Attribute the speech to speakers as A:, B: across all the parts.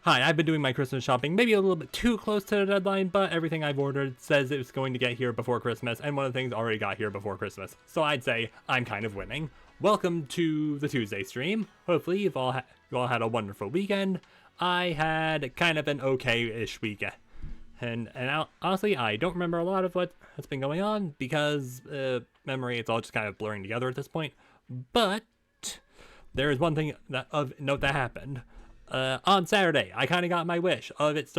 A: Hi, I've been doing my Christmas shopping maybe a little bit too close to the deadline, but everything I've ordered says it's going to get here before Christmas, and one of the things already got here before Christmas. So I'd say I'm kind of winning. Welcome to the Tuesday stream. Hopefully you all had a wonderful weekend. I had kind of an okay-ish weekend. And honestly, I don't remember a lot of what has been going on because memory, it's all just kind of blurring together at this point. But there is one thing of note that happened. On Saturday, I kind of got my wish of it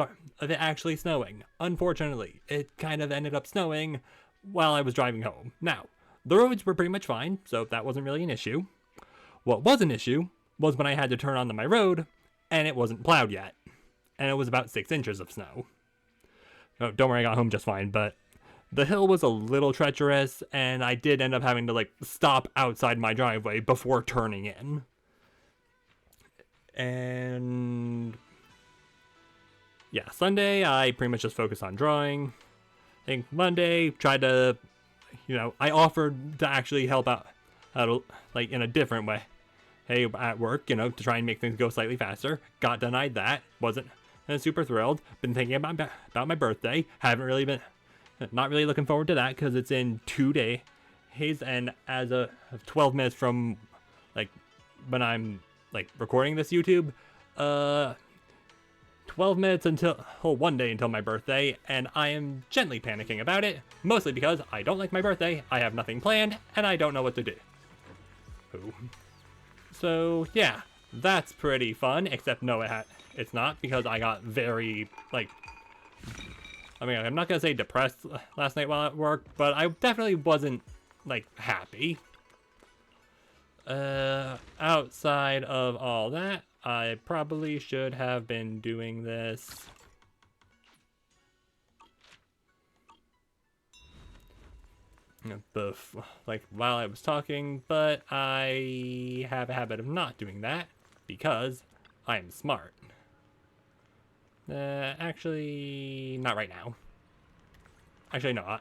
A: actually snowing. Unfortunately, it kind of ended up snowing while I was driving home. Now, the roads were pretty much fine, so that wasn't really an issue. What was an issue was when I had to turn onto my road, and it wasn't plowed yet. And it was about 6 inches of snow. Oh, don't worry, I got home just fine, but the hill was a little treacherous, and I did end up having to, stop outside my driveway before turning in. And yeah, Sunday I pretty much just focused on drawing. I think Monday tried to, I offered to actually help out in a different way. Hey, at work, to try and make things go slightly faster. Got denied that. Wasn't super thrilled. Been thinking about my birthday. Not really looking forward to that because it's in 2 days. And as of 12 minutes from when I'm recording this YouTube, 12 minutes until 1 day until my birthday, and I am gently panicking about it, mostly because I don't like my birthday, I have nothing planned, and I don't know what to do. So yeah, that's pretty fun, except no, it's not, because I got very, I'm not gonna say depressed last night while at work, but I definitely wasn't, happy. Outside of all that, I probably should have been doing this. While I was talking, but I have a habit of not doing that because I am smart. Actually, not right now. Actually, no.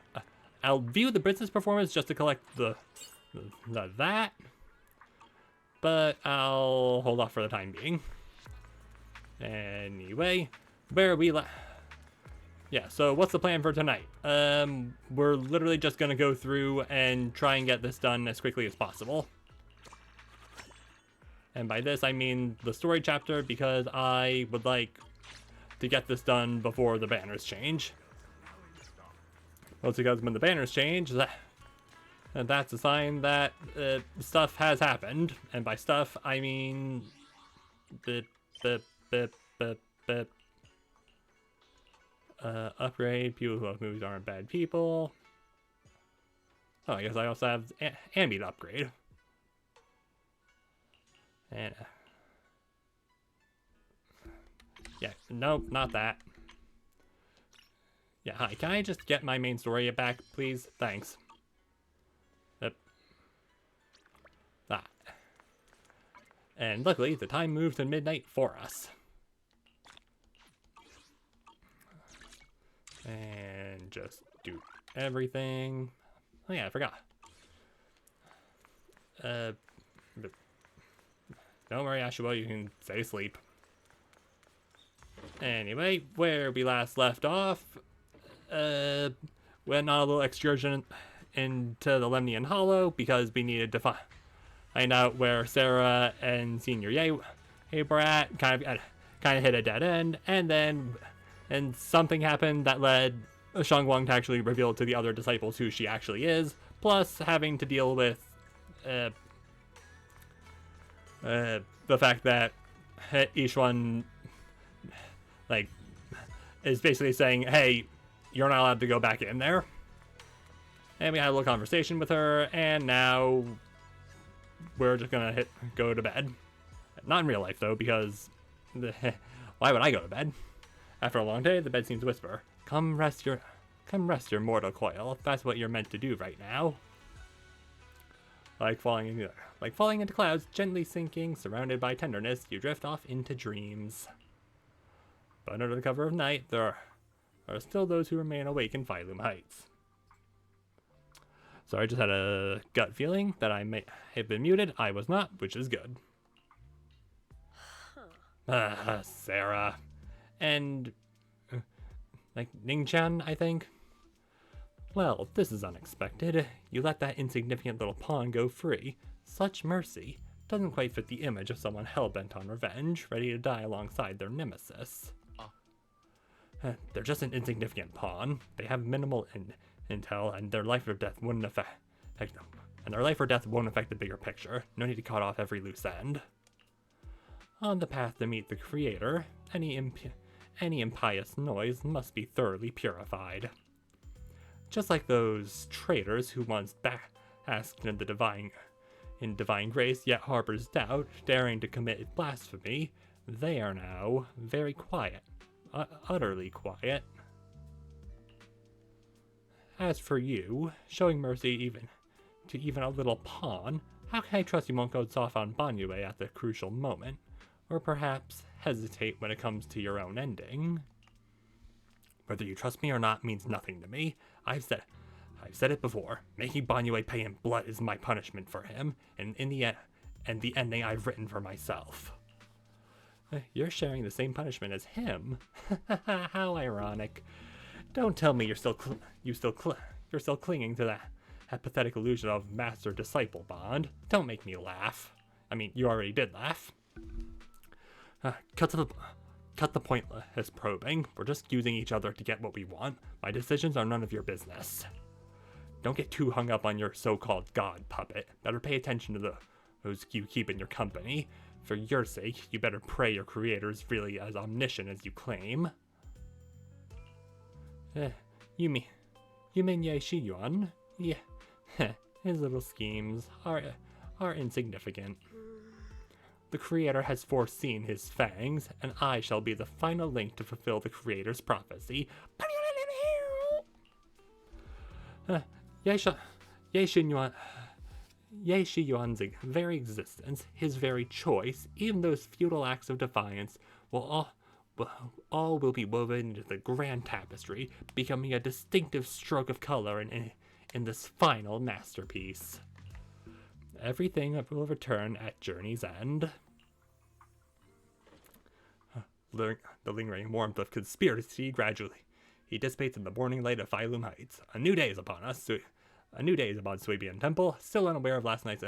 A: I'll view the business performance just to collect that. But I'll hold off for the time being. Anyway, where are we yeah, so what's the plan for tonight? We're literally just gonna go through and try and get this done as quickly as possible. And by this, I mean the story chapter, because I would like to get this done before the banners change. Well, because when the banners change, that's a sign that stuff has happened, and by stuff I mean upgrade. People who love movies aren't bad people. Oh, I guess I also have ambient upgrade. And yeah, nope, not that. Yeah, hi, can I just get my main story back, please? Thanks. And luckily, the time moved to midnight for us. And just do everything. Oh yeah, I forgot. Don't worry, Ashua, you can stay asleep. Anyway, where we last left off, went on a little excursion into the Lemnian Hollow because we needed to find out where Sarah and Senior Ye were at. Kind of hit a dead end, and something happened that led Shangwang to actually reveal to the other disciples who she actually is, plus having to deal with the fact that Shiyuan is basically saying, hey, you're not allowed to go back in there. And we had a little conversation with her, and now we're just gonna go to bed. Not in real life though, because why would I go to bed? After a long day, the bed seems to whisper, come rest your mortal coil. That's what you're meant to do right now. Like falling into clouds, gently sinking, surrounded by tenderness, you drift off into dreams. But under the cover of night, there are still those who remain awake in Phylum Heights. So I just had a gut feeling that I may have been muted. I was not, which is good. Sarah. and like Ningchan, I think. Well, this is unexpected. You let that insignificant little pawn go free. Such mercy. Doesn't quite fit the image of someone hell-bent on revenge, ready to die alongside their nemesis. They're just an insignificant pawn. They have minimal intel, and their life or death wouldn't affect them. And their life or death won't affect the bigger picture. No need to cut off every loose end. On the path to meet the Creator, any impious noise must be thoroughly purified. Just like those traitors who once basked in divine grace, yet harbors doubt, daring to commit blasphemy, they are now very quiet, utterly quiet. As for you, showing mercy to even a little pawn, how can I trust you won't go soft on Banyue at the crucial moment? Or perhaps hesitate when it comes to your own ending? Whether you trust me or not means nothing to me. I've said it before. Making Banyue pay in blood is my punishment for him, and in the end, and the ending I've written for myself. You're sharing the same punishment as him. How ironic. Don't tell me you're still clinging to that pathetic illusion of master-disciple bond. Don't make me laugh. I mean, you already did laugh. Cut the pointless probing. We're just using each other to get what we want. My decisions are none of your business. Don't get too hung up on your so-called god puppet. Better pay attention to those you keep in your company. For your sake, you better pray your creator is really as omniscient as you claim. You mean Ye Shiyuan? Yeah, his little schemes are insignificant. The Creator has foreseen his fangs, and I shall be the final link to fulfill the Creator's prophecy. Ye Shiyuan's very existence, his very choice, even those futile acts of defiance, will be woven into the grand tapestry, becoming a distinctive stroke of color in this final masterpiece. Everything will return at journey's end. The lingering warmth of conspiracy gradually he dissipates in the morning light of Phylum Heights. A new day is upon us. A new day is upon Swabian Temple, still unaware of last night's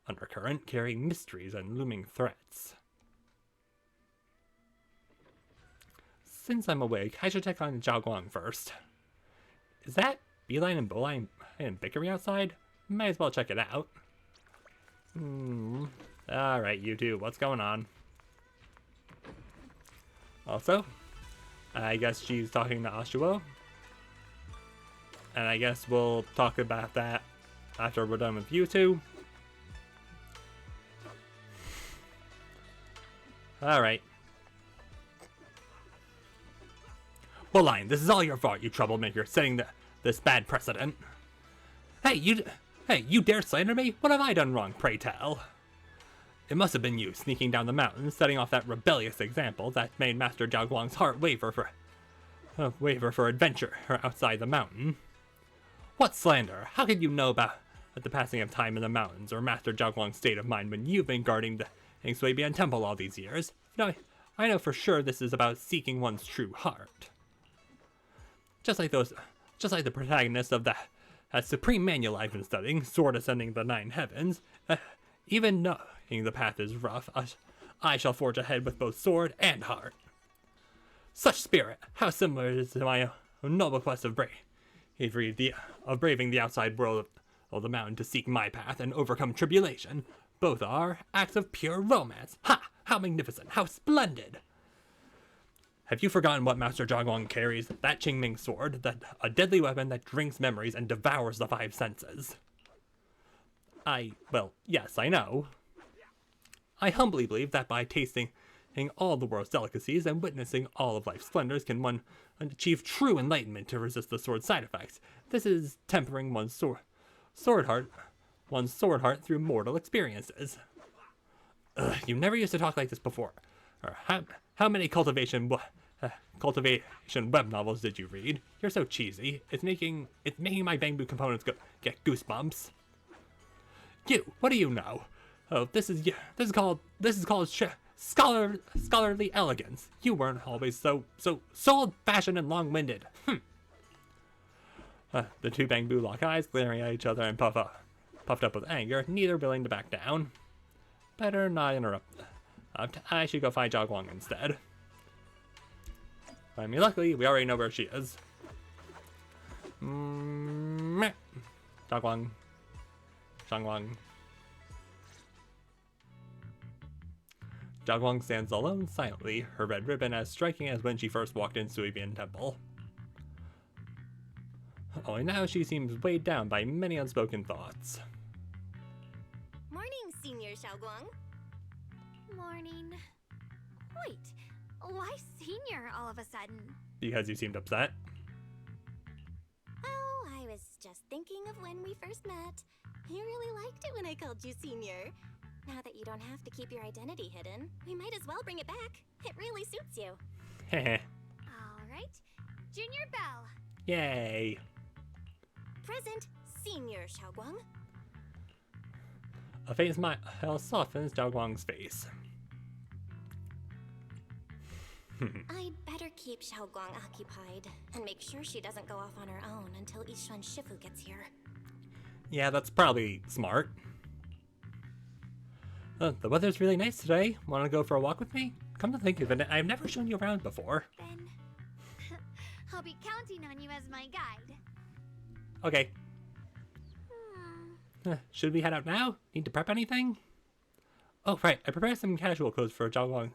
A: undercurrent, carrying mysteries and looming threats. Since I'm awake, I should check on Zhao Guang first. Is that Beeline and Bowline and Bickery outside? Might as well check it out. Alright, you two, what's going on? Also, I guess she's talking to Ashuo. And I guess we'll talk about that after we're done with you two. Alright. Bowline, this is all your fault, you troublemaker, setting this bad precedent. Hey, you dare slander me? What have I done wrong, pray tell? It must have been you sneaking down the mountain, setting off that rebellious example that made Master Zhao Guang's heart waver for adventure outside the mountain. What slander? How could you know about the passing of time in the mountains, or Master Zhao Guang's state of mind when you've been guarding the Swabian Temple all these years? No, I know for sure this is about seeking one's true heart. Just like the protagonist of that supreme manual I've been studying, Sword Ascending the Nine Heavens. Even knowing the path is rough, I shall forge ahead with both sword and heart. Such spirit, how similar it is to my own noble quest of braving the outside world of the mountain to seek my path and overcome tribulation. Both are acts of pure romance. Ha! How magnificent! How splendid! Have you forgotten what Master Zhao Guang carries? That Qingming sword, a deadly weapon that drinks memories and devours the five senses. Well, yes, I know. I humbly believe that by tasting all the world's delicacies and witnessing all of life's splendors can one achieve true enlightenment to resist the sword's side effects. This is tempering one's sword heart through mortal experiences. You never used to talk like this before. Or how many cultivation web novels did you read? You're so cheesy. It's making my bamboo components get goosebumps. You, what do you know? Oh, this is called scholarly elegance. You weren't always so old-fashioned and long-winded. The two Bangbu lock eyes, glaring at each other and puffed up with anger, neither willing to back down. Better not interrupt. I should go find Zhao Guang instead. I mean, luckily, we already know where she is. Zhao Guang. Zhang Guang. Zhao Guang stands alone silently, her red ribbon as striking as when she first walked in Suibian Temple. Only now she seems weighed down by many unspoken thoughts.
B: Morning, Senior Xiaoguang. Morning. Wait, why Senior all of a sudden?
A: Because you seemed upset.
B: Oh, I was just thinking of when we first met. You really liked it when I called you Senior. Now that you don't have to keep your identity hidden, we might as well bring it back. It really suits you.
A: Heh.
B: Alright, Junior Bell.
A: Yay.
B: Present, Senior Xiaoguang.
A: A faint smile softens Zhao Guang's face.
B: I'd better keep Xiaoguang occupied and make sure she doesn't go off on her own until Yishuan Shifu gets here.
A: Yeah, that's probably smart. The weather's really nice today. Want to go for a walk with me? Come to think of it, I've never shown you around before.
B: Then, I'll be counting on you as my guide.
A: Okay. Should we head out now? Need to prep anything? Oh, right. I prepared some casual clothes for Zhao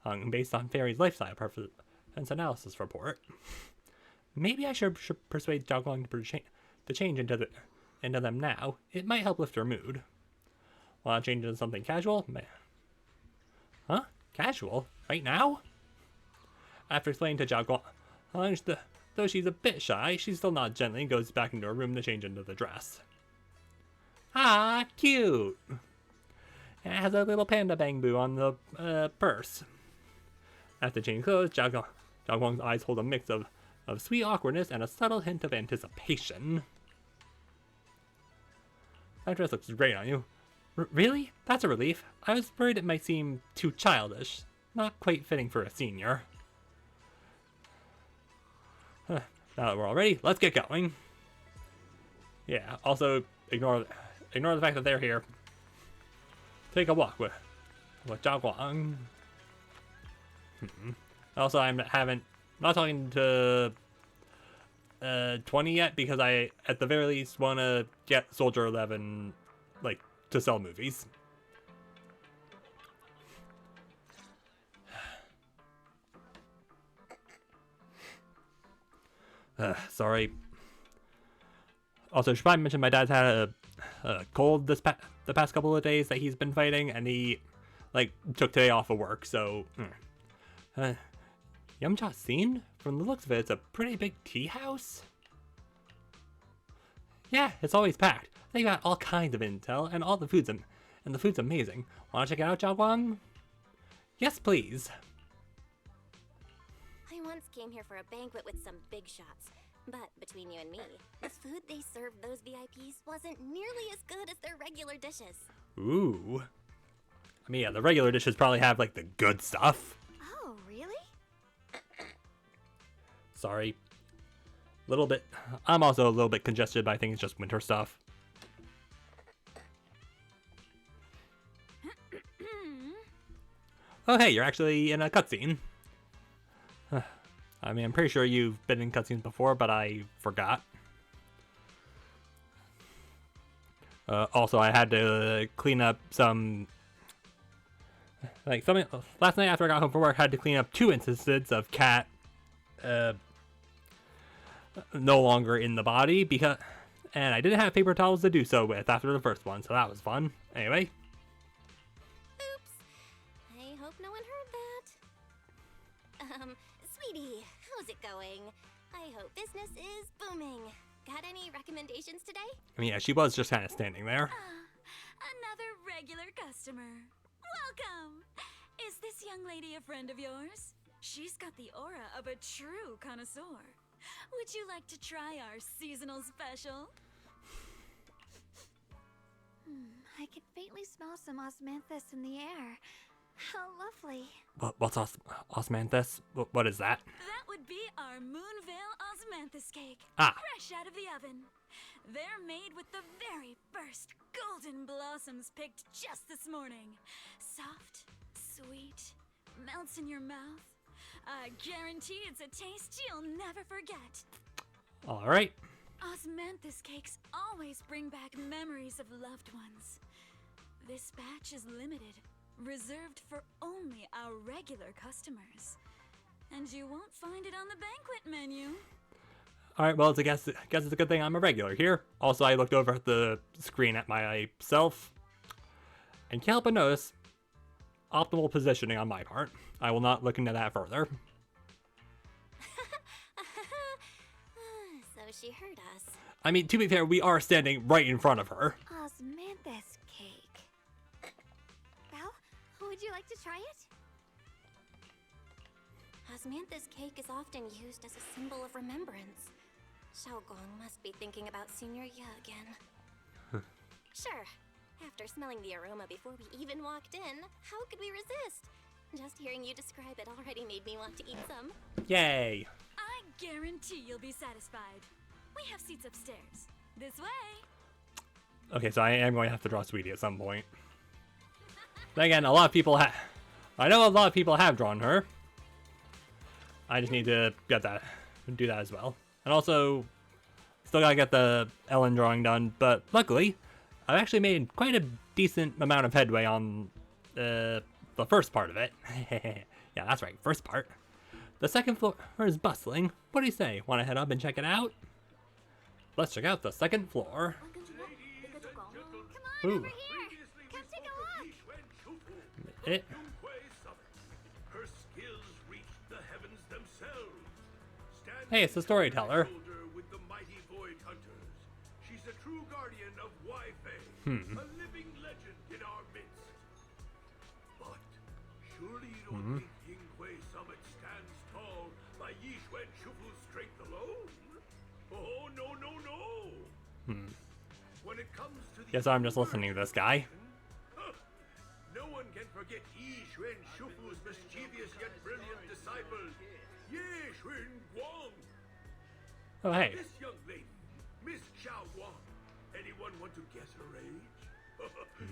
A: Guang based on Fairy's lifestyle preference analysis report. Maybe I should persuade Zhao Guang to change into them now. It might help lift her mood. Want to change into something casual? Huh? Casual? Right now? After explaining to Zhao Guang, though she's a bit shy, she still nods gently and goes back into her room to change into the dress. Ah, cute! It has a little panda bangbu on the purse. After changing clothes, Zhao Guang's eyes hold a mix of sweet awkwardness and a subtle hint of anticipation. That dress looks great on you. Really? That's a relief. I was worried it might seem too childish. Not quite fitting for a senior. Now that we're all ready, let's get going. Yeah, also ignore the fact that they're here. Take a walk with Zhao Guang. Also, I'm not talking to 20 yet because I, at the very least, want to get Soldier 11, like, to sell movies. Sorry. Also, should probably mention my dad's had a cold the past couple of days that he's been fighting, and he, like, took today off of work, so... Yumcha scene? From the looks of it, it's a pretty big tea house? Yeah, it's always packed. They got all kinds of intel, and the food's amazing. Wanna check it out, Zhao Guang? Yes, please.
B: I once came here for a banquet with some big shots, but between you and me, the food they served those VIPs wasn't nearly as good as their regular dishes.
A: Ooh. I mean, yeah, the regular dishes probably have, like, the good stuff.
B: Oh, really?
A: Sorry. Little bit. I'm also a little bit congested, but I think it's just winter stuff. Oh, hey, you're actually in a cutscene. I mean, I'm pretty sure you've been in cutscenes before, but I forgot. Also, I had to clean up some... last night after I got home from work, I had to clean up 2 instances of Cat no longer in the body, and I didn't have paper towels to do so with after the first one, so that was fun. Anyway.
B: Oops. I hope no one heard that. Sweetie, how's it going? I hope business is booming. Got any recommendations today?
A: I mean, yeah, she was just kind of standing there.
C: Another regular customer. Welcome! Is this young lady a friend of yours? She's got the aura of a true connoisseur. Would you like to try our seasonal special?
B: I can faintly smell some osmanthus in the air. How lovely.
A: What's osmanthus? What is that?
C: That would be our Moonvale Osmanthus cake.
A: Ah.
C: Fresh out of the oven. They're made with the very first golden blossoms picked just this morning. Soft, sweet, melts in your mouth. I guarantee it's a taste you'll never forget.
A: All right.
C: Osmanthus cakes always bring back memories of loved ones. This batch is limited, reserved for only our regular customers. And you won't find it on the banquet menu.
A: All right. Well, I guess it's a good thing I'm a regular here. Also, I looked over at the screen at myself, and can't help but notice optimal positioning on my part. I will not look into that further.
B: So she heard us.
A: I mean, to be fair, we are standing right in front of her.
B: Osmanthus cake. Well, would you like to try it? Osmanthus cake is often used as a symbol of remembrance. Xiaogong must be thinking about Senior Ye again. Sure. After smelling the aroma before we even walked in, how could we resist? Just hearing you describe it already made me want to eat some.
A: Yay!
C: I guarantee you'll be satisfied. We have seats upstairs. This way.
A: Okay, so I am going to have to draw Sweetie at some point. Then again, a lot of people I know a lot of people have drawn her. I just need to do that as well. And also, still gotta get the Ellen drawing done, but luckily, I've actually made quite a decent amount of headway on the first part of it. Yeah, that's right, first part. The second floor is bustling. What do you say? Want to head up and check it out? Let's check out the second floor.
B: Come on,
A: Ooh.
B: over here! Come take a look!
A: It.
D: Her skills reach the heavens themselves.
A: Hey, it's the storyteller.
D: With the mighty void hunters. She's a true guardian of Wai-Fei, a living legend in our midst. But surely you don't think Yinghui Summit stands tall by Yixuan Shufu's strength alone? Oh, no, no, no! When it comes to the
A: Guess I'm just listening to this guy.
D: no one can forget Yixuan Shufu's mischievous yet brilliant disciple, Yixuan Guang.
A: Oh, hey.
D: This young lady, Miss Xiao Guang. Anyone want to guess her age?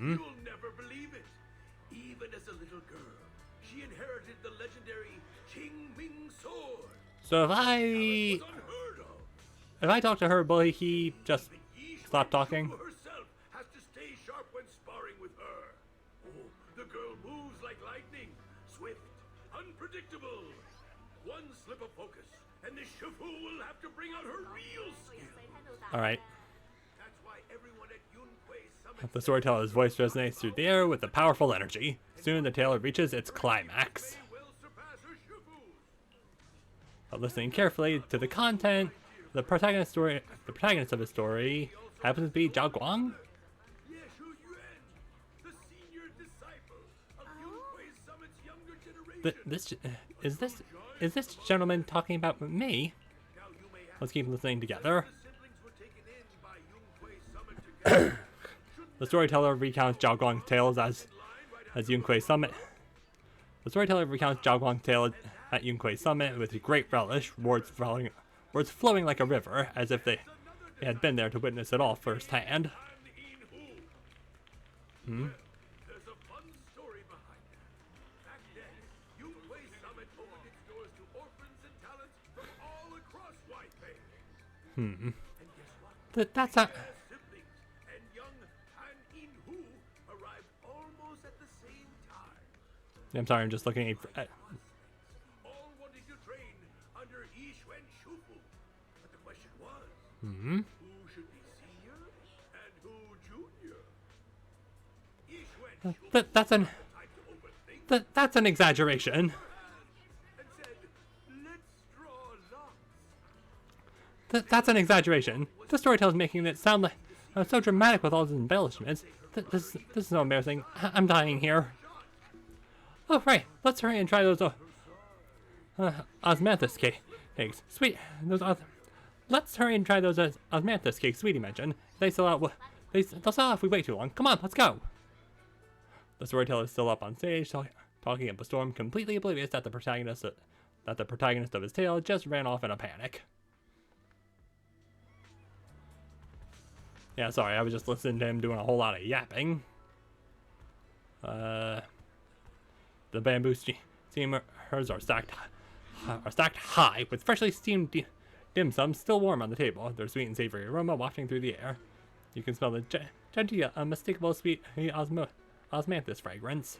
D: You'll never believe it. Even as a little girl, she inherited the legendary Qing Ming sword.
A: So if
D: It
A: I
D: was unheard of.
A: talk to her, will he just stop talking?
D: Yixuan herself has to stay sharp when sparring with her. Oh, the girl moves like lightning, swift, unpredictable. One slip of focus, and the Shifu will have to bring out her real skill.
A: All right.
D: That's why everyone at Yunhui Summit
A: The storyteller's voice resonates through the air with a powerful energy. Soon the tale reaches its climax.
D: will surpass her Shifu.
A: But listening carefully to the content, the protagonist of the story happens to be Zhao Guang.
D: Yeshu Yuan, the senior disciple of Yunhui Summit's younger generation.
A: Is this gentleman talking about me?
D: Now you may ask,
A: Let's keep listening together.
D: the siblings were taken in by Yunhui Summit together.
A: The storyteller recounts Zhao Guang's tales as Yunhui Summit. The storyteller recounts Zhao Guang's tale at Yunhui Summit with great relish, words flowing like a river, as if they had been there to witness it all firsthand.
D: There's a fun story behind that. Back then, Yunhui Summit opened its doors to orphans and talents from all across Wai-Fei. And guess what?
A: That's not.
D: Their siblings and young Han In-Hu arrived almost at the same time.
A: I'm sorry, I'm just looking at.
D: All wanting to train under Yixuan Shufu. But the question was,
A: Hmm.
D: who should be senior and who junior? Yixuan Shufu
A: That's an.
D: had time to overthink
A: That's an exaggeration.
D: and said, let's draw lots.
A: That's an exaggeration. The storyteller's making it sound like so dramatic with all these embellishments. This is so embarrassing. I'm dying here. Oh right, let's hurry and try those osmanthus cakes. Sweet, let's hurry and try those osmanthus cakes Sweetie mentioned. They'll sell out if we wait too long. Come on, let's go. The storyteller is still up on stage, talking talking up a storm, completely oblivious that the protagonist of his tale just ran off in a panic. Yeah, sorry, I was just listening to him doing a whole lot of yapping. The bamboo steamers are stacked high with freshly steamed dim sum still warm on the table, their sweet and savory aroma wafting through the air. You can smell the gentle, unmistakable sweet osmanthus fragrance.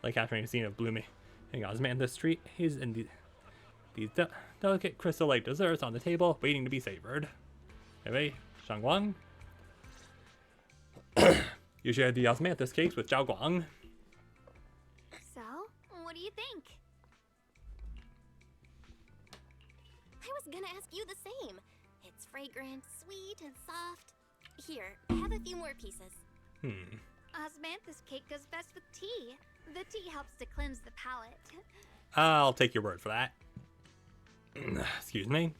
A: Like capturing a scene of blooming osmanthus trees and these delicate crystal-like desserts on the table, waiting to be savored. Anyway, Shangguang. You shared the osmanthus cakes with Zhao Guang.
B: So, what do you think? I was gonna ask you the same. It's fragrant, sweet, and soft. Here, have a few more pieces.
E: Osmanthus cake goes best with tea. The tea helps to cleanse the palate.
A: I'll take your word for that. Excuse me.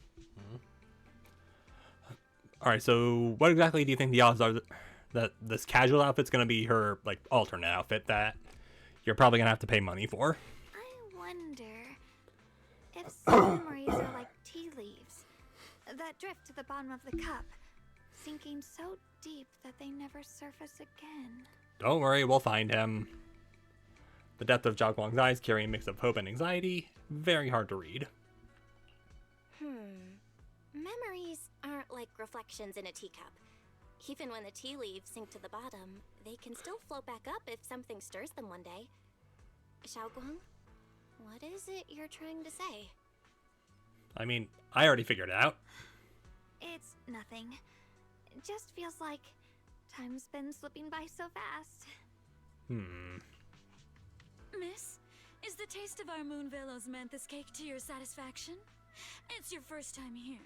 A: Alright, so what exactly do you think the odds are that this casual outfit's gonna be her, like, alternate outfit that you're probably gonna have to pay money for?
E: I wonder if some memories are like tea leaves that drift to the bottom of the cup, sinking so deep that they never surface again.
A: Don't worry, we'll find him. The depth of Zhao Guang's eyes carry a mix of hope and anxiety. Very hard to read.
B: Memories aren't like reflections in a teacup. Even when the tea leaves sink to the bottom, they can still float back up if something stirs them one day. Xiaoguang, what is it you're trying to say?
A: I mean, I already figured it out.
E: It's nothing. It just feels like time's been slipping by so fast.
C: Miss, is the taste of our Moonvale osmanthus cake to your satisfaction? It's your first time here.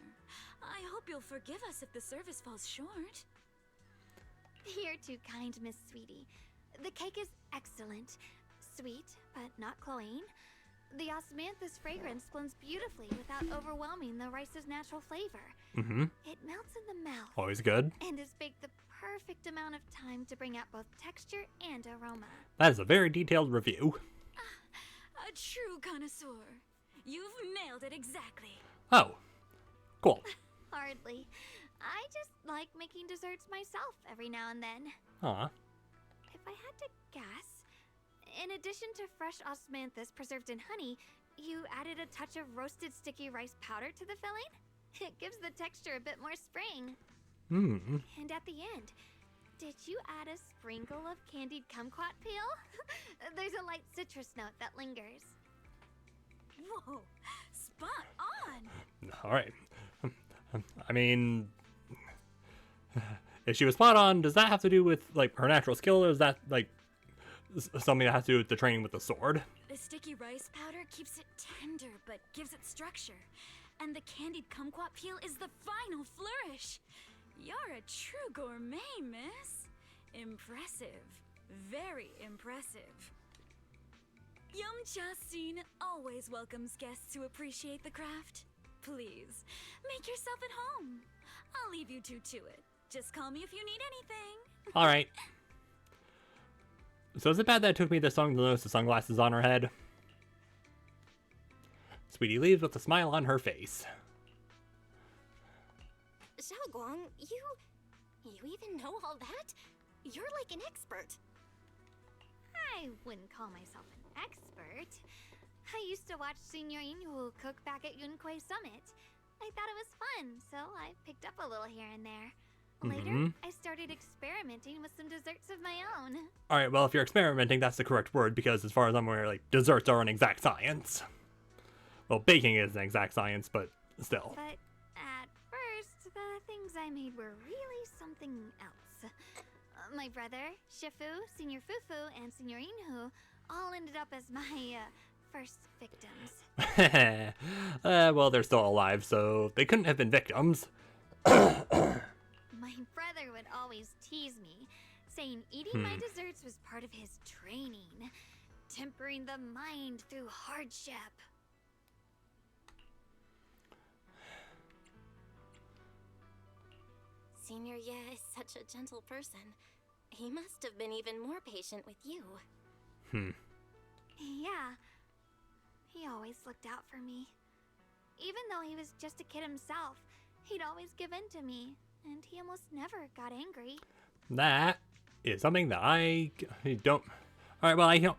C: I hope you'll forgive us if the service falls short.
E: You're too kind, Miss Sweetie. The cake is excellent. Sweet, but not cloying. The osmanthus fragrance blends beautifully without overwhelming the rice's natural flavor. It melts in the mouth.
A: Always good.
E: And is baked the perfect amount of time to bring out both texture and aroma.
A: That is a very detailed review.
C: A true connoisseur. You've nailed it exactly.
A: Oh, cool.
E: Hardly. I just like making desserts myself every now and then.
A: Aw.
E: If I had to guess, in addition to fresh osmanthus preserved in honey, you added a touch of roasted sticky rice powder to the filling? It gives the texture a bit more spring. And at the end, did you add a sprinkle of candied kumquat peel? There's a light citrus note that lingers.
C: Whoa, spot on!
A: Alright. I mean, if she was spot on, does that have to do with, like, her natural skill, or is that, like, something that has to do with the training with the sword?
C: The sticky rice powder keeps it tender, but gives it structure. And the candied kumquat peel is the final flourish. You're a true gourmet, miss. Impressive. Very impressive. Yum-Cha Scene always welcomes guests who appreciate the craft. Please, make yourself at home. I'll leave you two to it. Just call me if you need anything.
A: Alright. So is it bad that it took me this long to notice the sunglasses on her head? Sweetie leaves with a smile on her face.
B: Xiaoguang, you even know all that? You're like an expert.
E: I wouldn't call myself an expert. I used to watch Senior Inhu cook back at Yunquei Summit. I thought it was fun, so I picked up a little here and there. Later, I started experimenting with some desserts of my own.
A: Alright, well, if you're experimenting, that's the correct word, because as far as I'm aware, like, desserts are an exact science. Well, baking is an exact science, but still.
E: But at first, the things I made were really something else. My brother, Shifu, Senior Fufu, and Senior Inhu all ended up as my first victims.
A: Well, they're still alive, so they couldn't have been victims.
E: My brother would always tease me, saying eating my desserts was part of his training, tempering the mind through hardship.
B: Senior Ye is such a gentle person. He must have been even more patient with you.
E: Yeah. He always looked out for me. Even though he was just a kid himself, he'd always give in to me, and he almost never got angry.
A: That is something that I don't. All right, well, I don't.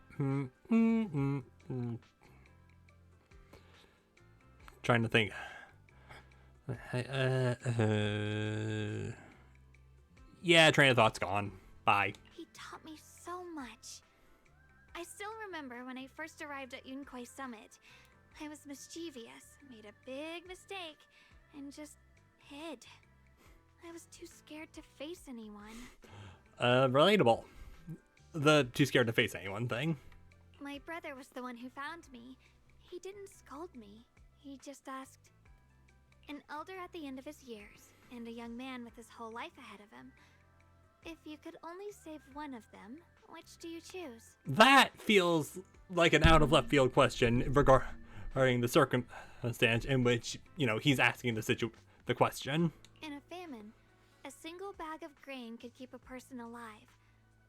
A: Trying to think. Yeah, train of thought's gone. Bye.
E: He taught me so much. I still remember when I first arrived at Yunquai Summit. I was mischievous, made a big mistake, and just hid. I was too scared to face anyone.
A: Relatable. The too scared to face anyone thing.
E: My brother was the one who found me. He didn't scold me. He just asked. An elder at the end of his years, and a young man with his whole life ahead of him. If you could only save one of them, which do you choose?
A: That feels like an out of left field question regarding the circumstance in which, he's asking the question.
E: In a famine, a single bag of grain could keep a person alive,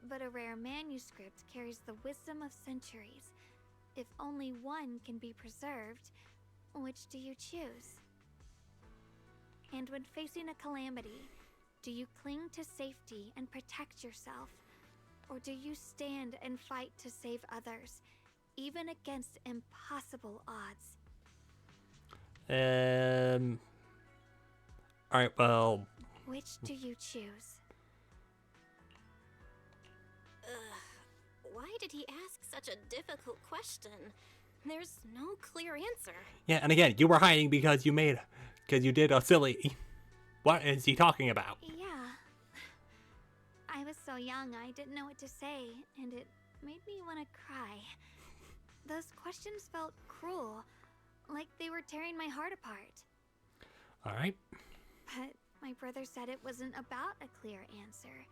E: but a rare manuscript carries the wisdom of centuries. If only one can be preserved, which do you choose? And when facing a calamity, do you cling to safety and protect yourself? Or do you stand and fight to save others, even against impossible odds?
A: Alright, well...
E: Which do you choose?
B: Why did he ask such a difficult question? There's no clear answer.
A: Yeah, and again, you were hiding because you did a silly... What is he talking about?
E: Yeah. I was so young, I didn't know what to say, and it made me want to cry. Those questions felt cruel, like they were tearing my heart apart.
A: Alright.
E: But my brother said it wasn't about a clear answer.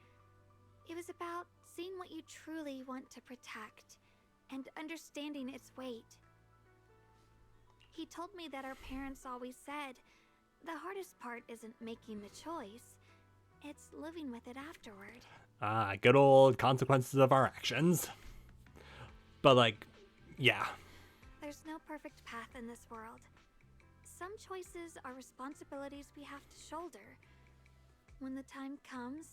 E: It was about seeing what you truly want to protect, and understanding its weight. He told me that our parents always said, the hardest part isn't making the choice, it's living with it afterward.
A: Ah, good old consequences of our actions. But yeah.
E: There's no perfect path in this world. Some choices are responsibilities we have to shoulder. When the time comes,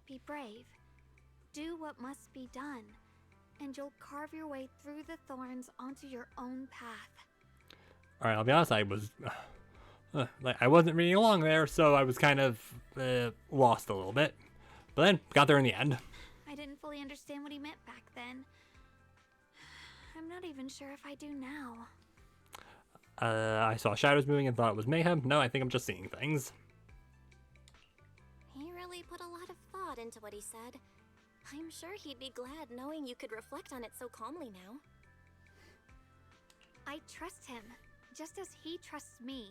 E: be brave. Do what must be done, and you'll carve your way through the thorns onto your own path.
A: Alright, I'll be honest, I wasn't reading along there, so I was kind of lost a little bit. But then, got there in the end.
E: I didn't fully understand what he meant back then. I'm not even sure if I do now.
A: I saw shadows moving and thought it was mayhem. No, I think I'm just seeing things.
B: He really put a lot of thought into what he said. I'm sure he'd be glad knowing you could reflect on it so calmly now.
E: I trust him, just as he trusts me.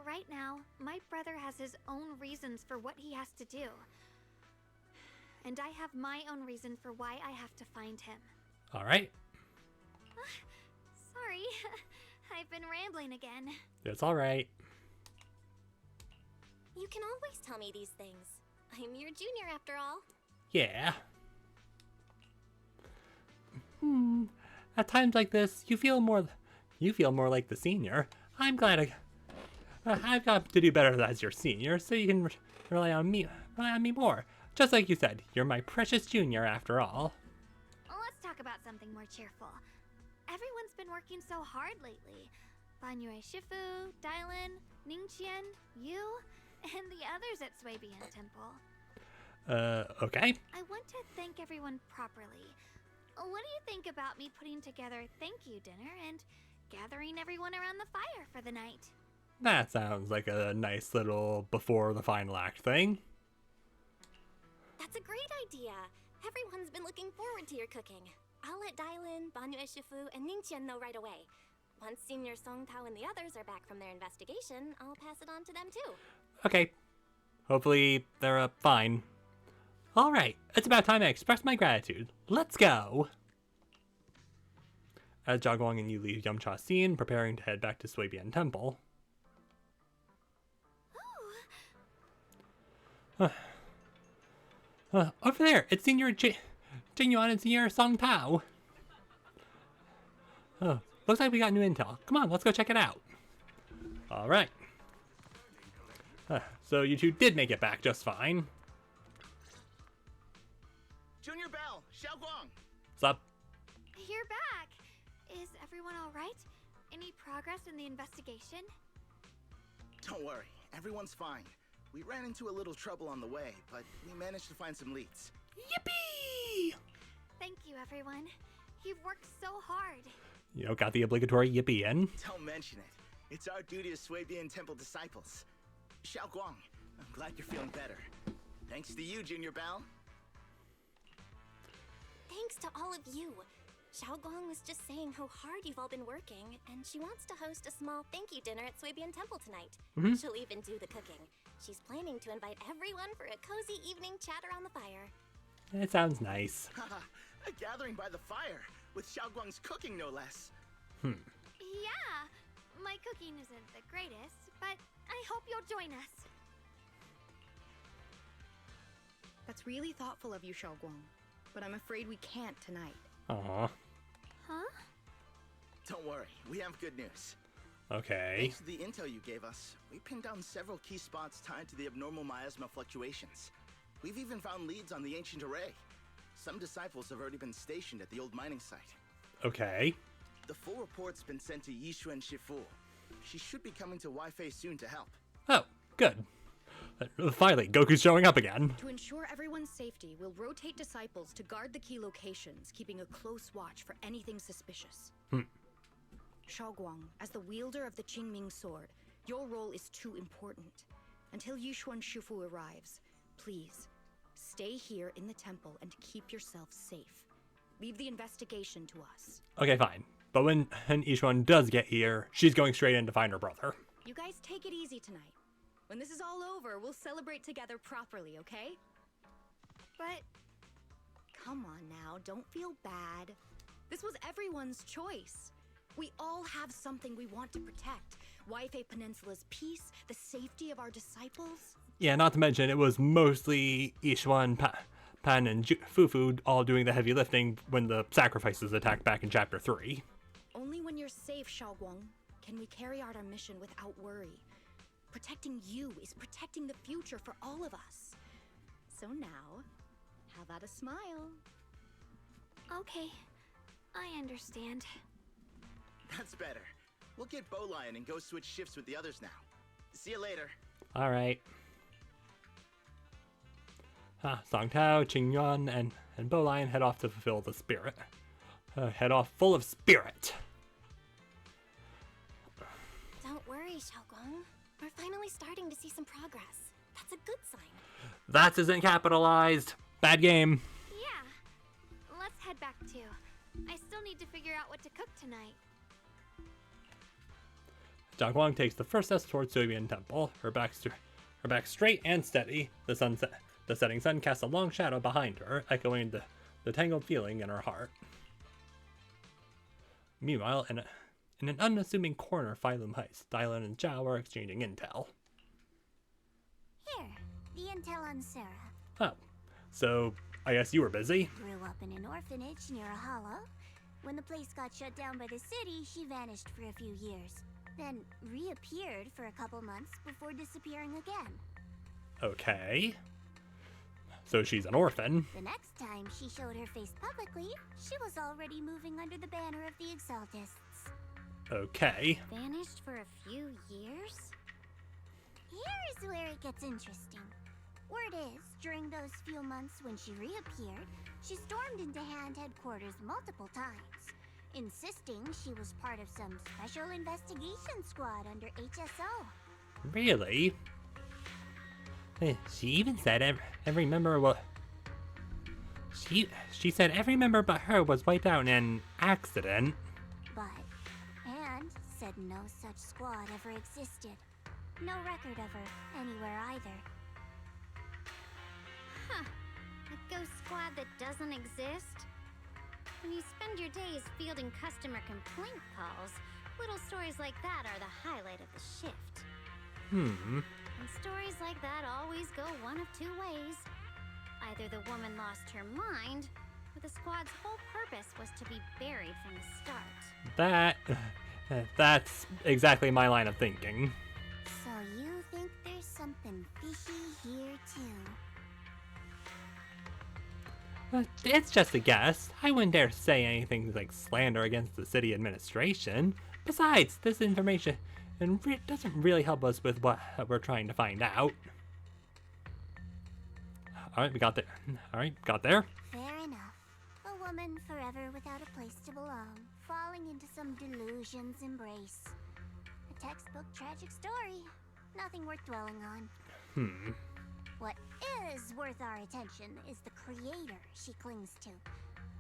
E: Right now, my brother has his own reasons for what he has to do. And I have my own reason for why I have to find him.
A: Alright.
E: Sorry, I've been rambling again.
A: It's alright.
B: You can always tell me these things. I'm your junior after all.
A: Yeah. At times like this, you feel more like the senior. I'm glad I've got to do better as your senior, so you can rely on me more. Just like you said, you're my precious junior after all.
E: Let's talk about something more cheerful. Everyone's been working so hard lately. Banyue Shifu, Dylan, Ningqian, you, and the others at Swabian Temple.
A: Okay.
E: I want to thank everyone properly. What do you think about me putting together a thank you dinner and gathering everyone around the fire for the night?
A: That sounds like a nice little before the final act thing.
B: That's a great idea. Everyone's been looking forward to your cooking. I'll let Dylan, Banyue Shifu, and Ningqian know right away. Once Senior Song Tao and the others are back from their investigation, I'll pass it on to them too.
A: Okay. Hopefully they're fine. Alright, it's about time I express my gratitude. Let's go! As Jiaguang and you leave Yumcha scene, preparing to head back to Swabian Temple. Over there, it's Senior Jinyuan and Senior Song Tao. Oh, looks like we got new intel. Come on, let's go check it out. All right. So you two did make it back just fine.
F: Junior Bell, Xiaoguang.
A: What's up?
E: You're back. Is everyone all right? Any progress in the investigation?
F: Don't worry, everyone's fine. We ran into a little trouble on the way, but we managed to find some leads.
A: Yippee!
E: Thank you, everyone. You've worked so hard.
A: You know, got the obligatory yippee in.
F: Don't mention it. It's our duty as Swabian Temple disciples. Xiaoguang, I'm glad you're feeling better. Thanks to you, Junior Bell.
B: Thanks to all of you. Xiaoguang was just saying how hard you've all been working, and she wants to host a small thank you dinner at Swabian Temple tonight. She'll even do the cooking. She's planning to invite everyone for a cozy evening chat around the fire.
A: It sounds nice.
F: Haha, a gathering by the fire, with Xiaoguang's cooking no less.
E: Yeah, my cooking isn't the greatest, but I hope you'll join us.
G: That's really thoughtful of you, Xiaoguang, but I'm afraid we can't tonight.
A: Aw.
E: Huh?
F: Don't worry, we have good news.
A: Okay.
F: Thanks to the intel you gave us, we pinned down several key spots tied to the abnormal miasma fluctuations. We've even found leads on the ancient array. Some disciples have already been stationed at the old mining site.
A: Okay.
F: The full report's been sent to Yishuan Shifu. She should be coming to Wi-Fi soon to help.
A: Oh, good. Finally, Goku's showing up again.
G: To ensure everyone's safety, we'll rotate disciples to guard the key locations, keeping a close watch for anything suspicious. Xiaoguang, as the wielder of the Qingming sword, your role is too important. Until Yishuan Shifu arrives, please, stay here in the temple and keep yourself safe. Leave the investigation to us.
A: Okay, fine. But when Ishuan does get here, she's going straight in to find her brother.
G: You guys take it easy tonight. When this is all over, we'll celebrate together properly, okay?
E: But
G: Come on now, don't feel bad. This was everyone's choice. We all have something we want to protect. Wi-Fi Peninsula's peace, the safety of our disciples.
A: Yeah, not to mention it was mostly Ishuan, Pan, and Fufu all doing the heavy lifting when the sacrifices attacked back in Chapter 3.
G: Only when you're safe, Xiaoguang, can we carry out our mission without worry. Protecting you is protecting the future for all of us. So now, how about a smile?
E: okay, I understand.
F: That's better. We'll get Bowlion and go switch shifts with the others now. See you later.
A: Alright. Song Tao, Qingyuan, and Bowlion head off to fulfill the spirit. Head off full of spirit.
B: Don't worry, Xiaoguang. We're finally starting to see some progress. That's a good sign.
A: That isn't capitalized. Bad game.
E: Yeah, let's head back too. I still need to figure out what to cook tonight.
A: Jiang takes the first step towards Swabian Temple. Her back straight and steady. The setting sun casts a long shadow behind her, echoing the tangled feeling in her heart. Meanwhile, in an unassuming corner, Phylum Heist, Dylan and Zhao are exchanging intel.
B: Here, the intel on Sarah.
A: Oh, so I guess you were busy?
B: Grew up in an orphanage near a hollow. When the place got shut down by the city, she vanished for a few years. Then reappeared for a couple months before disappearing again.
A: Okay. So she's an orphan.
B: The next time she showed her face publicly, she was already moving under the banner of the Exaltists.
A: Okay.
B: Vanished for a few years? Here's where it gets interesting. Word is, during those few months when she reappeared, she stormed into Hand headquarters multiple times, insisting she was part of some special investigation squad under HSO.
A: Really? She even said every member was... She said every member but her was wiped out in an accident.
B: But Hand said no such squad ever existed. No record of her anywhere either.
E: Huh. A ghost squad that doesn't exist? When you spend your days fielding customer complaint calls, little stories like that are the highlight of the shift. And stories like that always go one of two ways. Either the woman lost her mind, but the squad's whole purpose was to be buried from the start.
A: That's exactly my line of thinking.
B: So you think there's something fishy here too?
A: It's just a guess. I wouldn't dare say anything like slander against the city administration. Besides, this information doesn't really help us with what we're trying to find out. Alright, we got there. Alright, got there.
B: Fair enough. A woman forever without a place to belong, falling into some delusion's embrace. A textbook tragic story. Nothing worth dwelling on. What is worth our attention is the creator she clings to.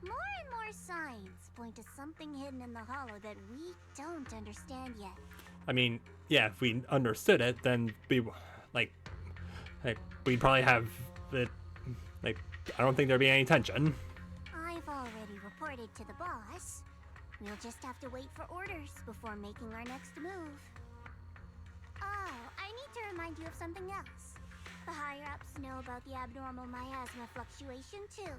B: More and more signs point to something hidden in the hollow that we don't understand yet.
A: I mean, yeah, if we understood it, then we'd probably have it. Like, I don't think there'd be any tension.
B: I've already reported to the boss. We'll just have to wait for orders before making our next move. Oh, I need to remind you of something else. The higher-ups know about the abnormal miasma fluctuation, too.